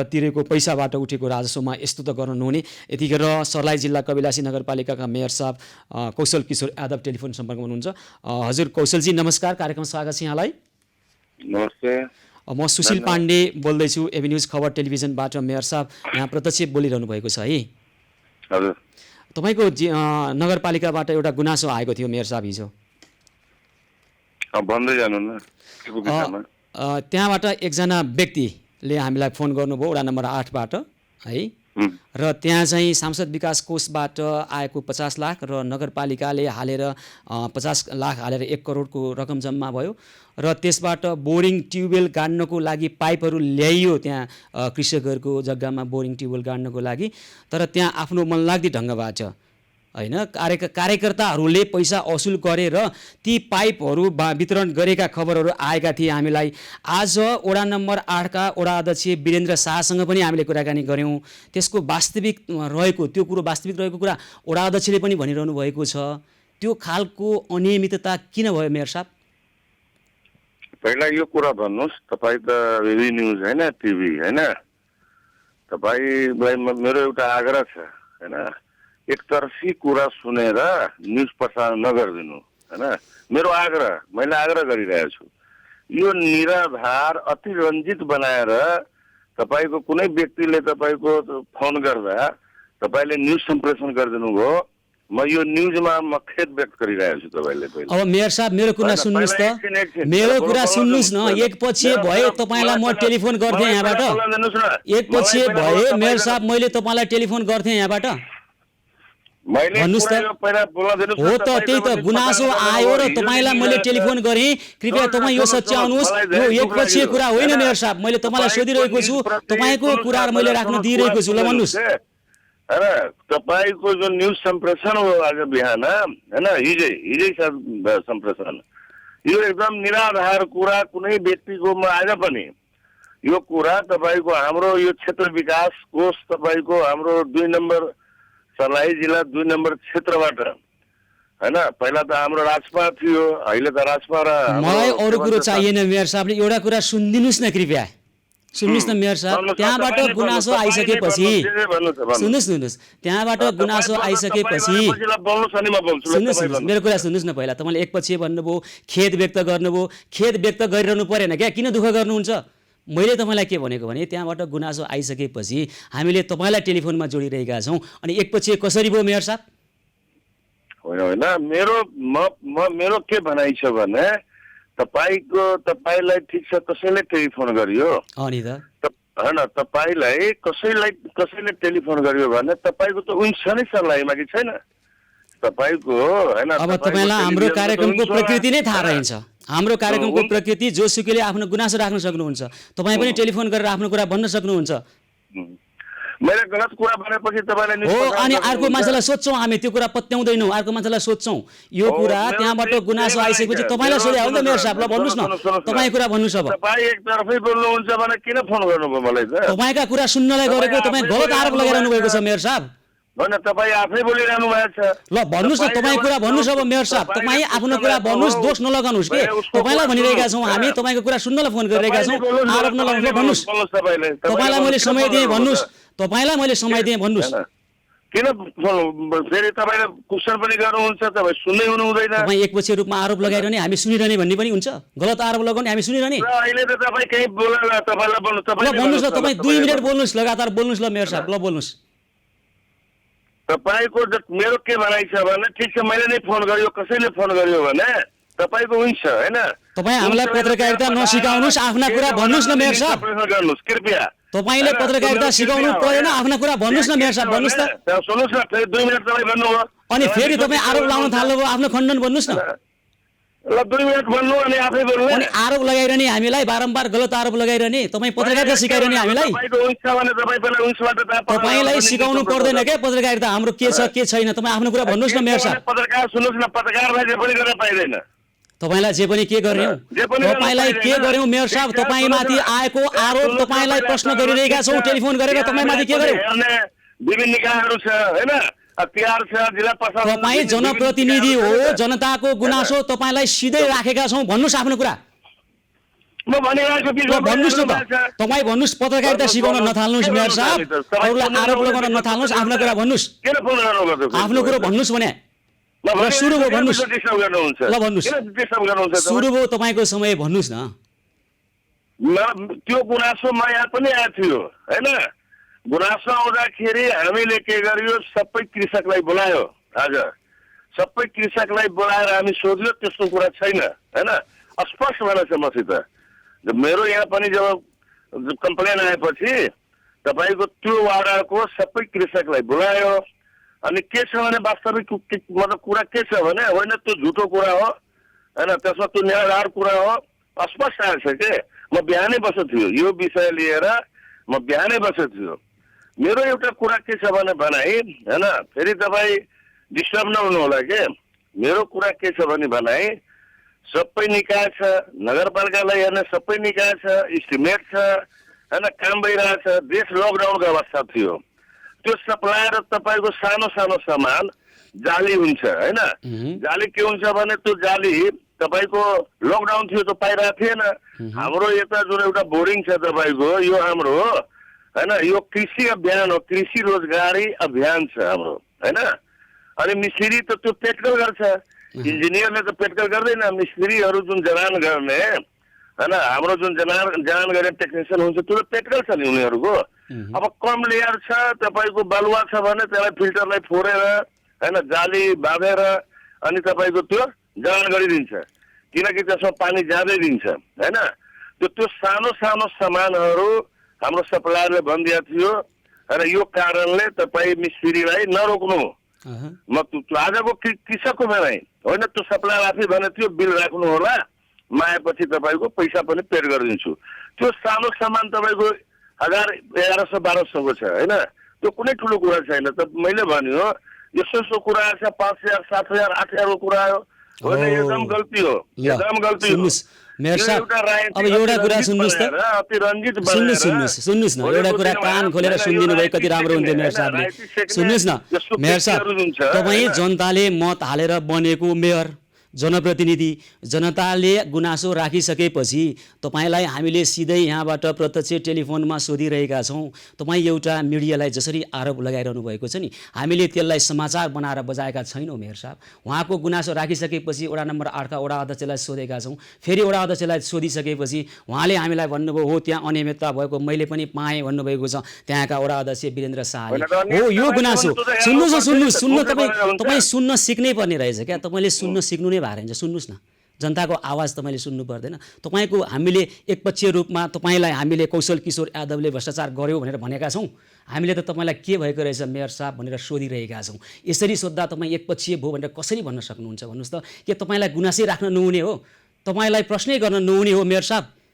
तिरेको पैसाबाट उठेको राजस्वमा यस्तो त गर्न नहुने। यतिखेर सर्लाही जिल्ला कबिलासी नगरपालिकाका मेयर साहब कौशल किशोर यादव टेलिफोन सम्पर्कमा हुनुहुन्छ। हजुर कौशलजी नमस्कार, कार्यक्रम स्वागत छ यहाँलाई। नमस्ते। म सुशील पाण्डे बोल्दैछु एबी न्युज खबर टेलिभिजनबाट। मेयर साहब यहाँ प्रत्यक्ष बोलिरहनु भएको छ है? हजुर। तपाईँको नगरपालिकाबाट एउटा गुनासो आएको थियो मेयर साहब हिजो। भन्दै जानु न। त्यहाँबाट एकजना व्यक्तिले हामीलाई फोन गर्नुभयो वडा नम्बर 8बाट है, र त्यहाँ चाहिँ सांसद विकास कोषबाट आएको 50 लाख र नगरपालिकाले हालेर 50 लाख हालेर 1 करोडको रकम जम्मा भयो र त्यसबाट बोरिङ ट्युबवेल गाड्नको लागि पाइपहरू ल्याइयो त्यहाँ कृषकहरूको जग्गामा बोरिङ ट्युबवेल गाड्नको लागि। तर त्यहाँ आफ्नो मनलाग्दी ढङ्गबाट होइन कार्यकर्ताहरूले पैसा असुल गरेर ती पाइपहरू वितरण गरेका खबरहरू आएका थिए हामीलाई। आज वडा नम्बर 8का वडा अध्यक्ष वीरेन्द्र शाहसँग पनि हामीले कुराकानी गऱ्यौँ। त्यसको वास्तविक रहेको कुरा वडा अध्यक्षले पनि भनिरहनु भएको छ। त्यो खालको अनियमितता किन भयो मेयर साहब? पहिला यो कुरा भन्नुहोस्, तपाईँ त एबी न्युज होइन, टिभी होइन, तपाईँलाई मेरो एउटा आग्रह छ होइन, एकतर्फी कुरा सुनेर न्युज प्रसारण नगरिदिनु होइन, मेरो आग्रह। मैले आग्रह गरिरहेको छु। यो निराधार अतिरञ्जित बनाएर तपाईँको कुनै व्यक्तिले तपाईँको फोन गर्दा तपाईँले न्युज सम्प्रेषण गरिदिनु भयो। म यो न्युजमा खेद व्यक्त गरिरहेको छु तपाईँले। अब मेयर साहब मेरो कुरा सुन्नुहोस् त, मेरो कुरा सुन्नुहोस् न। एकपछि भए तपाईँलाई म टेलिफोन गर्थेँ यहाँबाट, एकपछि भए मेयर साहब मैले तपाईँलाई टेलिफोन गर्थेँ यहाँबाट। भन्नुहोस् त। हो त, त्यही त गुनासो आयो र तपाईँलाई मैले टेलिफोन गरेँ। कृपया तपाईँ यो सच्याउनुहोस्, यो एकपक्षीय कुरा होइन मेयर साहब। मैले तपाईँलाई सोधिरहेको छु, तपाईँको कुरा मैले राख्न दिइरहेको छु। ल भन्नुहोस्। तपाईँको जो न्युज सम्प्रेषण हो आज बिहान होइन, हिजै सम्प्रेषण, यो एकदम निराधार कुरा। कुनै व्यक्तिकोमा आएन पनि यो कुरा। तपाईँको हाम्रो यो क्षेत्र विकास कोष तपाईँको हाम्रो 2 नम्बर सर्लाही जिल्ला 2 नम्बर क्षेत्रबाट होइन, पहिला त हाम्रो राजपा थियो, अहिले त राजपा र मलाई अरू कुरो चाहिएन मेयर साहबले। एउटा कुरा सुनिदिनुहोस् न, कृपया सुन्नुहोस् न मेयर साहब। त्यहाँबाट गुनासो आइसकेपछि सुन्नुहोस्, त्यहाँबाट गुनासो आइसकेपछि सुन्नुहोस्, मेरो कुरा सुन्नुहोस् न। पहिला तपाईँले एकपछि भन्नुभयो, खेद व्यक्त गर्नुभयो। खेद व्यक्त गरिरहनु परेन क्या, किन दुःख गर्नुहुन्छ? मैले तपाईँलाई के भनेको भने त्यहाँबाट गुनासो आइसकेपछि हामीले तपाईँलाई टेलिफोनमा जोडिरहेका छौँ, अनि एकपछि कसरी भयो मेयर साहब? होइन, मेरो के भनाइ छ भने तपाईँलाई ठिक छ कसैले टेलिफोन गरियो अनि त होइन, तपाईँलाई कसैले टेलिफोन गरियो भने तपाईँको त हुन्छ नि सर्लाहीमा कि छैन तपाईँको होइन। अब तपाईँलाई हाम्रो कार्यक्रमको प्रकृति नै थाहा रहन्छ। हाम्रो कार्यक्रमको प्रकृति जोसुकैले आफ्नो गुनासो राख्न सक्नुहुन्छ, तपाईँ पनि टेलिफोन गरेर आफ्नो कुरा भन्न सक्नुहुन्छ। मैले गलत कुरा भनेपछि तपाईँलाई हो, अनि अर्को मान्छेलाई सोध्छौँ हामी, त्यो कुरा पत्याउँदैनौँ, अर्को मान्छेलाई सोध्छौँ। यो कुरा त्यहाँबाट गुनासो आइसकेपछि तपाईँलाई सोधे हो नि त मेयर साहब। ल भन्नुहोस् न, तपाईँ कुरा भन्नुहोस्। अब तपाईँ एकतर्फै बोल्नुहुन्छ भने किन फोन गर्नुभयो मलाई त? तपाईँका कुरा सुन्नलाई गरेको तपाईँ गलत आरोप लगाइरहनु भएको छ मेयर साहब। होइन, तपाईँ आफै बोलिरहनु भएको छ। ल भन्नुहोस् न, तपाईँ कुरा भन्नुहोस्। अब मेयर साहब तपाईँ आफ्नो कुरा भन्नुहोस्, दोष नलगाउनुहोस् के। तपाईँलाई भनिरहेका छौँ हामी, तपाईँको कुरा सुन्नलाई फोन गरिरहेका छौँ, आरोप नलगाउनुहोस्। भन्नुहोस्, तपाईँलाई मैले समय दिएँ भन्नुहोस्, तपाईँलाई मैले समय दिएँ भन्नुहोस्। किन फेरि तपाईँले क्वेसन पनि गर्नुहुन्छ, तपाईँ सुन्नै हुनु हुँदैन। तपाईँ एकपक्षीय रूपमा आरोप लगाइरहने हामी सुनिरहने भन्ने पनि हुन्छ, गलत आरोप लगाउने हामी सुनिरहने। अहिले त तपाईँ कहीँ बोलाला, तपाईँलाई बोल्नु, ल भन्नुहोस् ल, तपाईँ 2 मिनट बोल्नुहोस्, लगातार बोल्नुहोस् ल मेयर साहब, ल बोल्नुहोस्। तपाईँको मेरो के भनाइ छ भने, ठिक छ मैले नै फोन गर्यो, कसैले फोन गर्यो भने तपाईँको हुन्छ होइन। तपाईँ हामीलाई पत्रकारिता नसिकाउनुहोस्, आफ्ना कुरा भन्नुहोस् न मेयर साहब। गर्नुहोस् कृपया। तपाईँले पत्रकारिता सिकाउनु परेन, आफ्ना कुरा भन्नुहोस् न मेयर साहब, भन्नुहोस् त। सुन्नुहोस् न, फेरि 2 मिनट तपाईँ भन्नुभयो, अनि फेरि तपाईँ आरोप लाउन थाल्नुभयो, आफ्नो खण्डन भन्नुहोस् न। ल 2 मिनट भन्नु अनि आफै बोल्नु। अनि आरोप लगाइरहने हामीलाई, बारम्बार गलत आरोप लगाइरहने, तपाईँ पत्रकारिता सिकाइरहने हामीलाई। तपाईँलाई सिकाउनु पर्दैन क्या पत्रकारिता, हाम्रो के छ के छैन, तपाईँ आफ्नो कुरा भन्नुहोस् न मेयर साहब। पत्रकार सुन्नुहोस् न, पत्रकारलाई जे पनि गर्न पाइँदैन। तपाईँलाई जे पनि के गर्यौँ, तपाईँलाई के गर्यौँ मेयर साहब, तपाईँमाथि आएको आरोप, तपाईँलाई प्रश्न गरिरहेका छौँ, टेलिफोन गरेर तपाईँमाथि के गर्यौँ। विभिन्न निकायहरू छ होइन, तिहार छ, जिल्ला प्रशासन। तपाईँ जनप्रतिनिधि हो, जनताको गुनासो तपाईँलाई सिधै राखेका छौँ, भन्नुहोस् आफ्नो कुरा। म भनिरहेको छु, भन्नुहोस् न त, तपाईँ भन्नुहोस्, पत्रकारिता सिकाउन नथाल्नुहोस् मेयर साहब, अरूलाई आरोप लगाउन नथाल्नुहोस्, आफ्नो कुरा भन्नुहोस्, आफ्नो कुरो भन्नुहोस् भने। ल सुरु भयो भन्नुहोस्, ल भन्नुहोस्, सुरु भयो तपाईँको समय, भन्नुहोस् न। त्यो गुनासो यहाँ पनि आएको थियो होइन। गुनासो आउँदाखेरि हामीले के गर्यो, सबै कृषकलाई बोलायो, हजुर सबै कृषकलाई बोलाएर हामी सोध्यो, त्यस्तो कुरा छैन होइन, स्पष्ट भनेछ मसित। मेरो यहाँ पनि जब कम्प्लेन आएपछि तपाईँको त्यो वाडाको सबै कृषकलाई बोलायो। अनि के छ भने वास्तविक मतलब कुरा के छ भने, होइन त्यो झुटो कुरा हो होइन, त्यसमा त्यो निराधार कुरा हो, स्पष्ट आएको छ के। म बिहानै बसेको थियो यो विषय लिएर, म बिहानै बसेको थियो। मेरो एउटा कुरा के छ भने भनाइ होइन, फेरि तपाईँ डिस्टर्ब नहुनु होला के। मेरो कुरा के छ भने भनाइ, सबै निकाय छ, नगरपालिकालाई हेर्ने सबै निकाय छ, इस्टिमेट छ होइन, काम भइरहेछ। देश लकडाउनको अवस्था थियो, त्यो सप्लायर तपाईँको सानो सानो सामान जाली हुन्छ होइन। जाली के हुन्छ भने त्यो जाली तपाईँको लकडाउन थियो त पाइरहेको थिएन। हाम्रो यता जुन एउटा बोर्डिङ छ तपाईँको, यो हाम्रो होइन, यो कृषि अभियान हो, कृषि रोजगारी अभियान छ हाम्रो होइन। अनि मिस्त्री त त्यो पेट्रोल गर्छ, इन्जिनियरले त पेट्रोल गर्दैन। मिस्त्रीहरू जुन जनान गर्ने होइन, हाम्रो जुन जनान गर्ने टेक्निसियन हुन्छ, त्यो पेट्रोल छ नि उनीहरूको। अब कम लेयर छ तपाईँको, बालुवा छ भने त्यसलाई फिल्टरलाई फोरेर होइन, जाली बाँधेर अनि तपाईँको त्यो जडान गरिदिन्छ, किनकि त्यसमा पानी जाँदै दिन्छ होइन। त्यो सानो सानो सामानहरू हाम्रो सप्लायरले भनिदिएको थियो र यो कारणले तपाईँ मिस्त्रीलाई नरोक्नु। म आजको कृषकको भनाइ होइन, त्यो सप्लायर आफै भने थियो बिल राख्नु होला, म आएपछि तपाईँको पैसा पनि पेड गरिदिन्छु। त्यो सानो सामान तपाईँको 1000, 1100, 1200को छ होइन, त्यो कुनै ठुलो कुरा छैन। त मैले भन्यो यस्तो कुरा आएछ, 5000, 7000, 8000 को कुरा आयो होइन, एकदम गल्ती हो, एकदम गल्ती हो। मेयर साहब अब एउटा कुरा सुन्नुहोस् त, सुन्नुहोस् न, एउटा कुरा कान खोलेर सुनिदिनु भयो कति राम्रो हुन्थ्यो मेयर साहबले। सुन्नुहोस् न मेयर साहब, तपाईँ जनताले मत हालेर बनेको मेयर, जनप्रतिनिधि, जनताले गुनासो राखिसकेपछि तपाईँलाई हामीले सिधै यहाँबाट प्रत्यक्ष टेलिफोनमा सोधिरहेका छौँ। तपाईँ एउटा मिडियालाई जसरी आरोप लगाइरहनु भएको छ नि, हामीले त्यसलाई समाचार बनाएर बजाएका छैनौँ मेयर साहब। उहाँको गुनासो राखिसकेपछि वडा नम्बर 8 का वडा अध्यक्षलाई सोधेका छौँ, फेरि वडा अध्यक्षलाई सोधिसकेपछि उहाँले हामीलाई भन्नुभयो हो त्यहाँ अनियमितता भएको मैले पनि पाएँ भन्नुभएको छ त्यहाँका वडा अध्यक्ष वीरेन्द्र शाहले। हो यो गुनासो सुन्नु तपाईँ सुन्न सिक्नै पर्ने रहेछ क्या, तपाईँले सुन्न सिक्नु नै भएर हुन्छ। सुन्नुहोस् न, जनताको आवाज तपाईँले सुन्नु पर्दैन। तपाईँको हामीले एकपक्षीय रूपमा तपाईँलाई हामीले कौशल किशोर यादवले भ्रष्टाचार गर्यो भनेर भनेका छौँ, हामीले त तपाईँलाई के भएको रहेछ मेयर साहब भनेर सोधिरहेका छौँ। यसरी सोद्धा तपाईँ एकपक्षीय भयो भनेर कसरी भन्न सक्नुहुन्छ भन्नुहोस् त? के तपाईँलाई गुनासै राख्न नहुने हो, तपाईँलाई प्रश्नै गर्न नहुने हो मेयर साहब?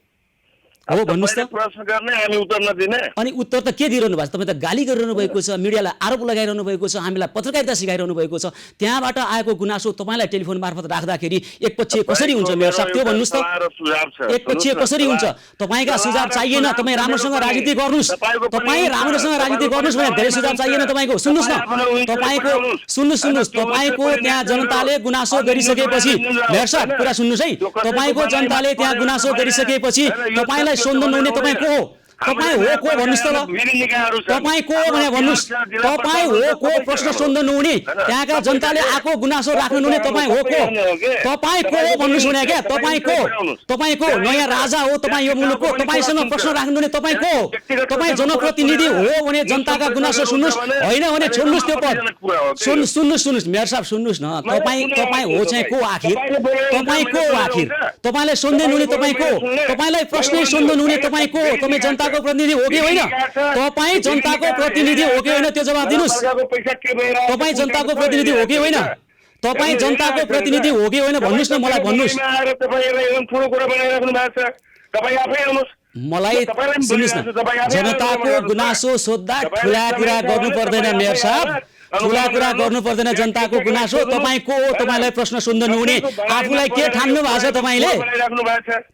हो भन्नुहोस् त। प्रश्न गर्ने हामी उत्तर नदिने, अनि उत्तर त के दिइरहनु भएको छ? तपाईँ त गाली गरिरहनु भएको छ, मिडियालाई आरोप लगाइरहनु भएको छ, हामीलाई पत्रकारिता सिकाइरहनु भएको छ। त्यहाँबाट आएको गुनासो तपाईँलाई टेलिफोन मार्फत राख्दाखेरि एकपक्षीय कसरी हुन्छ मेयर साहब? त्यो भन्नुहोस् त, एकपक्षीय कसरी हुन्छ? तपाईँका सुझाव चाहिएन, तपाईँ राम्रोसँग राजनीति गर्नुहोस्, तपाईँ राम्रोसँग राजनीति गर्नुहोस् भने धेरै सुझाव चाहिएन तपाईँको। सुन्नुहोस् न, तपाईँको सुन्नुहोस्, तपाईँको त्यहाँ जनताले गुनासो गरिसकेपछि मेयर साहब कुरा सुन्नुहोस् है, तपाईँको जनताले त्यहाँ गुनासो गरिसकेपछि तपाईँलाई सोध्नु नहुने तपाईँ को हो? तपाईँ हो को भन्नुहोस् त ल तपाईँ को भने भन्नुहोस् तपाईँ हो को प्रश्न सोध्नु नहुने त्यहाँका जनताले आएको गुनासो राख्नु नहुने तपाईँ हो को तपाईँ को हो भन्नुहोस् भने क्या तपाईँ को नयाँ राजा हो तपाईँ यो मुलुकको तपाईँसँग प्रश्न राख्नु हुने तपाईँ को तपाईँ जनप्रतिनिधि हो भने जनताका गुनासो सुन्नुहोस् होइन भने छोड्नुहोस् त्यो पद सुन्नुहोस् मेयर साहब सुन्नुहोस् न तपाईँ हो चाहिँ को आखिर तपाईँ को आखिर तपाईँलाई सोध्दै नहुने तपाईँ को तपाईँलाई प्रश्नै सोध्नु नहुने तपाईँ को तपाईँ जनताको प्रतिनिधि हो कि होइन तपाईँ जनताको प्रतिनिधि हो कि होइन त्यो जवाब दिनुहोस् तपाईँ जनताको प्रतिनिधि हो कि होइन तपाईँ जनताको प्रतिनिधि हो कि होइन भन्नुहोस् न मलाई भन्नुहोस् मलाई सुन्नुहोस् न जनताको गुनासो सोद्धा ठुला कुरा गर्नु पर्दैन मेयर साहब ठुला कुरा गर्नु पर्दैन जनताको गुनासो तपाईँ को हो तपाईँलाई प्रश्न सोध्नु नहुने आफूलाई के ठान्नु भएको छ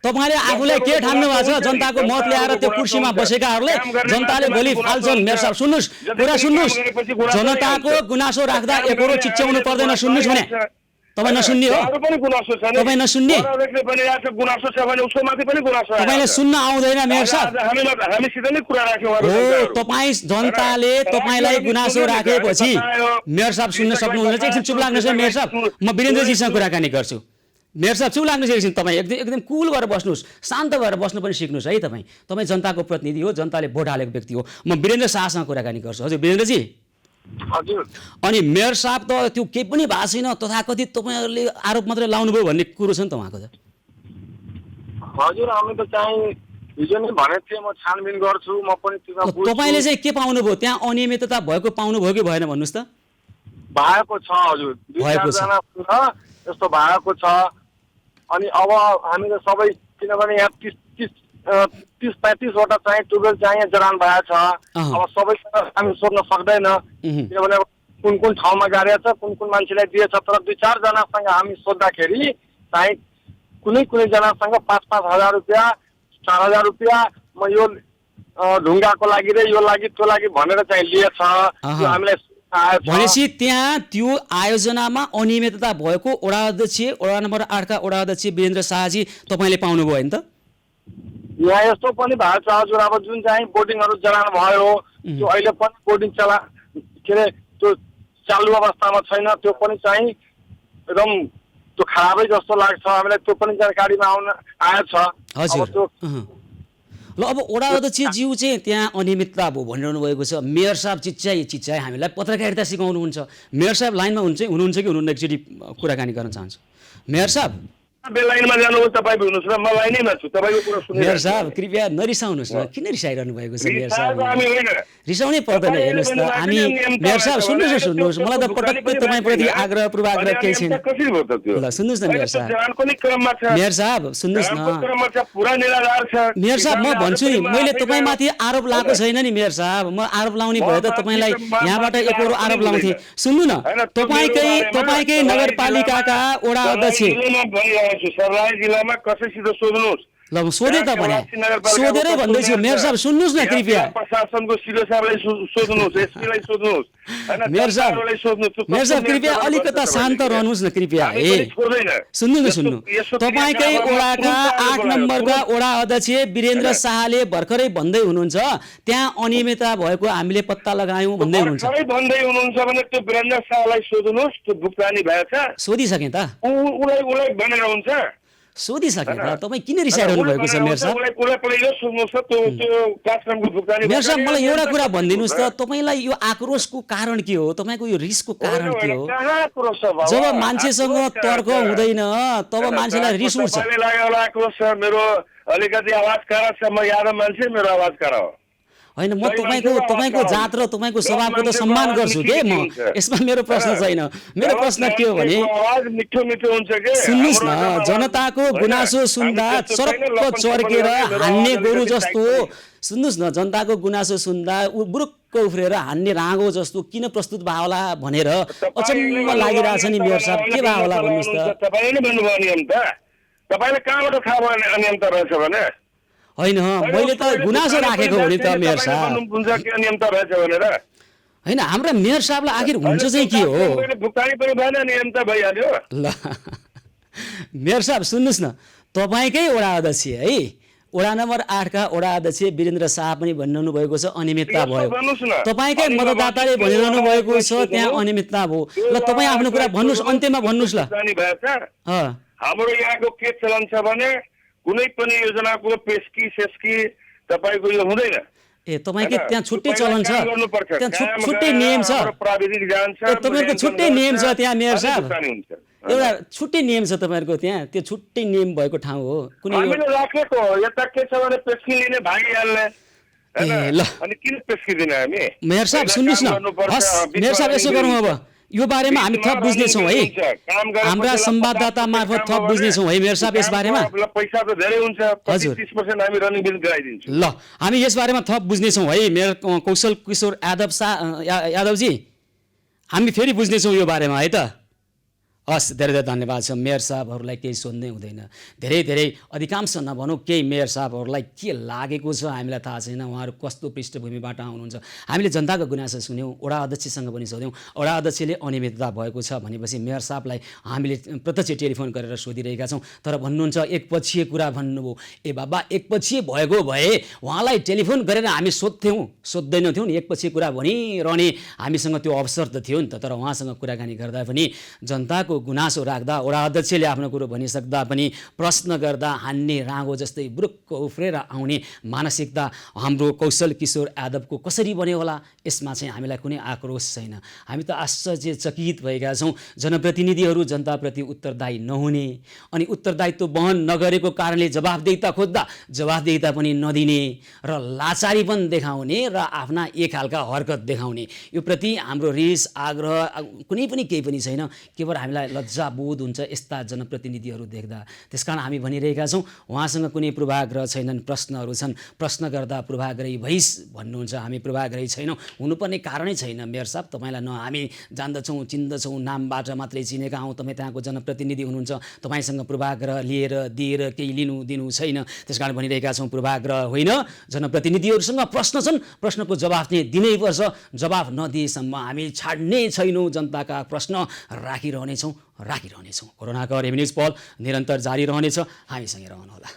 तपाईँले आफूलाई के ठान्नु भएको छ जनताको मत ल्याएर त्यो कुर्सीमा बसेकाहरूले जनताले भोलि फाल्छन् मेयर साहब सुन्नुहोस् कुरा सुन्नुहोस् जनताको गुनासो राख्दा एकरो चिच्याउनु पर्दैन सुन्नुहोस् भने तपाईँ नसुन्ने हो तपाईँ नसुन्ने तपाईँलाई सुन्न आउँदैन मेयर साहब हो तपाईँ जनताले तपाईँलाई गुनासो राखेपछि मेयर साहब सुन्न सक्नुहुँदैन एकछिन चुप लाग्नुहोस् मेयर साहब म वीरेन्द्रजीसँग कुराकानी गर्छु मेयर साहब चुप लाग्नुहोस् एकछिन तपाईँ एकदम कुल गरेर बस्नुहोस् शान्त भएर बस्नु पनि सिक्नुहोस् है तपाईँ जनताको प्रतिनिधि हो जनताले भोट हालेको व्यक्ति हो म वीरेन्द्र शाहसँग कुराकानी गर्छु हजुर वीरेन्द्रजी हजुर अनि मेयर साहब त त्यो केही पनि भएको छैन तथाकथित तपाईँहरूले आरोप मात्रै लाउनुभयो भन्ने कुरो छ नि त उहाँको त हजुर हामी त चाहिँ हिजो नै भनेको थिएँ म छानबिन गर्छु म पनि तपाईँले चाहिँ के पाउनुभयो त्यहाँ अनियमितता भएको पाउनुभयो कि भएन भन्नुहोस् त भएको छ हजुर 2-4 जना यस्तो भएको छ अनि अब हामी त सबै किनभने यहाँ 30-35 वटा चाहिँ टुबेल चाहिँ जडान भएको छ अब सबैसँग हामी सोध्न सक्दैन किनभने कुन ठाउँमा गाडिएको छ कुन मान्छेलाई दिएछ तर 2-4 जनासँग हामी सोद्धाखेरि चाहिँ कुनै जनासँग 5-5 हजार रुपियाँ 4,000 रुपियाँ म यो ढुङ्गाको लागि र यो लागि त्यो लागि भनेर चाहिँ लिएछ त्यो हामीलाई भनेपछि त्यहाँ त्यो आयोजनामा अनियमितता भएको वडा अध्यक्ष वडा नम्बर 8 का वडा अध्यक्ष वीरेन्द्र शाहजी तपाईँले पाउनुभयो होइन त यहाँ यस्तो पनि भएको छ हजुर अब जुन चाहिँ बोर्डिङहरू जडान भयो त्यो अहिले पनि बोर्डिङ के अरे त्यो चालु अवस्थामा छैन त्यो पनि चाहिँ एकदम त्यो खराबै जस्तो लाग्छ हामीलाई त्यो पनि जानकारीमा आएछ ल अब वडा अध्यक्षज्यू चाहिँ त्यहाँ अनियमितता भयो भनिरहनु भएको छ मेयर साहब चिच्चाइ हामीलाई पत्रकारिता सिकाउनुहुन्छ मेयर साहब लाइनमा हुनुहुन्छ कि हुनुहुन्न एकचोटि कुराकानी गर्न चाहन्छु मेयर साहब लाइनमा जानुहोस् तपाईँ हुनुहोस् र म लाइनैमा छु तपाईँको कुरा सुनेर मेयर साहब कृपया नरिसाउनुहोस् न किन रिसाइरहनु भएको छ मेयर साहब रिसाउनै पर्दैन हेर्नुहोस् त हामी मेयर साहब सुन्नुहोस् मलाई त पटक्कै तपाईँप्रति आग्रह पूर्वाग्रह केही छैन ल सुन्नुहोस् न मेयर साहब सुन्नुहोस् न मेयर साहब म भन्छु नि मैले तपाईँमाथि आरोप लगाएको छैन नि मेयर साहब म आरोप लाउने भए त तपाईँलाई यहाँबाट एकरो आरोप लाउँथे सुन्नु न तपाईँकै नगरपालिकाका वडा अध्यक्ष सर्लाही जिल्लामा कसैसित सोध्नुहोस् ल म सोधे त भने सोधेरै भन्दैछु मेयर साहब सुन्नुहोस् न कृपया प्रशासनको सिडो साहबलाई सोध्नुहोस् एसपीलाई सोध्नुहोस् मेयर साहब कृपया अलिकता शान्त रहनुहोस् न कृपया सुन्नु तपाईँकै वडाका 8 नम्बरका वडा अध्यक्ष वीरेन्द्र शाहले भर्खरै भन्दै हुनुहुन्छ त्यहाँ अनियमितता भएको हामीले पत्ता लगायौँ भन्दै हुनुहुन्छ भन्दै हुनुहुन्छ भने त्यो वीरेन्द्र शाहलाई सोध्नुहोस् त्यो भुक्तानी भएछ सोधिसकेँ त उलाई भनेर हुन्छ सोधिसकेँ त तपाईँ किन रिसाइरहनु भएको छ मेयर साहब मेयर साहब मलाई एउटा कुरा भनिदिनुहोस् त तपाईँलाई यो आक्रोशको कारण के हो तपाईँको यो रिसको कारण के हो जब मान्छेसँग तर्क हुँदैन तब मान्छेलाई रिस उठ्छ मेरो अलिकति आवाज करा छ म यादव मान्छे मेरो आवाज करा हो होइन म तपाईँको जात र तपाईँको स्वभावको त सम्मान गर्छु के म यसमा मेरो प्रश्न छैन मेरो प्रश्न के हो भने सुन्नुहोस् न जनताको गुनासो सुन्दा चरक्क चर्केर हान्ने गोरु जस्तो सुन्नुहोस् न जनताको गुनासो सुन्दा बुरुक्क उफ्रेर हान्ने राँगो जस्तो किन प्रस्तुत भयो होला भनेर अचम्म लागिरहेछ नि मेयर साहब के भयो होला भन्नुहोस् त तपाईँले नै भन्नुभयो नियम त तपाईँले कहाँबाट थाहा भयो अनियमता रहेछ भने होइन मैले त गुनासो राखेको हो नि त मेयर साहब होइन हाम्रा मेयर साहबलाई आखिर हुन्छ चाहिँ के हो ल मेयर साहब सुन्नुहोस् न तपाईँकै वडा अध्यक्ष है वडा नम्बर 8 का वडा अध्यक्ष वीरेन्द्र शाह पनि भनिरहनु भएको छ अनियमितता भयो। तपाईँकै मतदाताले भनिरहनु भएको छ त्यहाँ अनियमितता भयो। ल तपाईँ आफ्नो कुरा भन्नुहोस्, अन्त्यमा भन्नुहोस् ल। हाम्रो यहाँको के चलन छ भने कुनै पनि योजनाको पेस्की सेस्की तपाईँको यो हुँदैन। ए तपाईँकै त्यहाँ छुट्टै चलन छ, त्यहाँ छुट्टै नियम छ, प्राविधिक जान्छ, तपाईँहरूको छुट्टै नियम छ त्यहाँ मेयर साहब, एउटा छुट्टै नियम छ तपाईँहरूको त्यहाँ, त्यो छुट्टै नियम भएको ठाउँ हो। कुनै हामीले राखेको यता के छ भने पेस्की लिने भागिहाल्ने ल अनि किन पेस्की दिने हामी? मेयर साहब सुन्नुहोस् न, हस् मेयर साहब यसो गरौँ, अब यो बारेमा हामी थप बुझ्नेछौँ है, हाम्रा संवाददाता मार्फत थप बुझ्नेछौँ है मेयर साहब यस बारेमा। पैसा त धेरै हुन्छ, 25% हामी रनिङ बिल गराइदिन्छौँ। ल हामी यस बारेमा थप बुझ्नेछौँ है मेयर कौशल किशोर यादवजी, हामी फेरि बुझ्नेछौँ यो बारेमा है त। हस् धेरै धेरै धन्यवाद छ। मेयर साहबहरूलाई केही सोध्नै हुँदैन, धेरै धेरै अधिकांश नभनौँ केही मेयर साहबहरूलाई के लागेको छ हामीलाई थाहा छैन, उहाँहरू कस्तो पृष्ठभूमिबाट आउनुहुन्छ। हामीले जनताको गुनासो सुन्यौँ, वडा अध्यक्षसँग पनि सोध्यौँ, वडा अध्यक्षले अनियमितता भएको छ भनेपछि मेयर साहबलाई हामीले प्रत्यक्ष टेलिफोन गरेर सोधिरहेका छौँ, तर भन्नुहुन्छ एकपक्षीय कुरा भन्नुभयो। ए बाबा एकपक्षीय भएको भए उहाँलाई टेलिफोन गरेर हामी सोध्दैनथ्यौँ नि, एकपक्षीय कुरा भनिरहने हामीसँग त्यो अवसर त थियो नि त। तर उहाँसँग कुराकानी गर्दा पनि जनताको गुनासो राख्दा, वडा अध्यक्षले आफ्नो कुरो भनिसक्दा पनि प्रश्न गर्दा हान्ने राँगो जस्तै बुरुक्क उफ्रेर आउने मानसिकता हाम्रो कौशल किशोर यादवको कसरी बन्यो होला, यसमा चाहिँ हामीलाई कुनै आक्रोश छैन। हामी त आश्चर्यचकित भएका छौँ, जनप्रतिनिधिहरू जनताप्रति उत्तरदायी नहुने अनि उत्तरदायित्व वहन नगरेको कारणले जवाफदेहिता खोज्दा जवाफदेहिता पनि नदिने र लाचारी पनि देखाउने र आफ्ना एक खालका हरकत देखाउने, यो प्रति हाम्रो रिस आग्रह कुनै पनि केही पनि छैन, केवल हामीलाई लज्जा बोध हुन्छ यस्ता जनप्रतिनिधिहरू देख्दा। त्यसकारण हामी भनिरहेका छौँ उहाँसँग कुनै पूर्वाग्रह छैनन्, प्रश्नहरू छन्, प्रश्न गर्दा पूर्वाग्रही भइस भन्नुहुन्छ, हामी पूर्वाग्रही छैनौँ, हुनुपर्ने कारणै छैन। मेयर साहब तपाईँलाई न हामी जान्दछौँ चिन्दछौँ, नामबाट मात्रै चिनेका हौँ, तपाईँ त्यहाँको जनप्रतिनिधि हुनुहुन्छ, तपाईँसँग पूर्वाग्रह लिएर दिएर केही लिनु दिनु छैन। त्यसकारण भनिरहेका छौँ पूर्वाग्रह होइन, जनप्रतिनिधिहरूसँग प्रश्न छन्, प्रश्नको जवाफ चाहिँ दिनैपर्छ, जवाफ नदिएसम्म हामी छाड्ने छैनौँ, जनताका प्रश्न राखिरहनेछौँ। कोरोनाको रेभेन्युज पहल निरन्तर जारी रहनेछ, हामीसँगै रहनुहोला।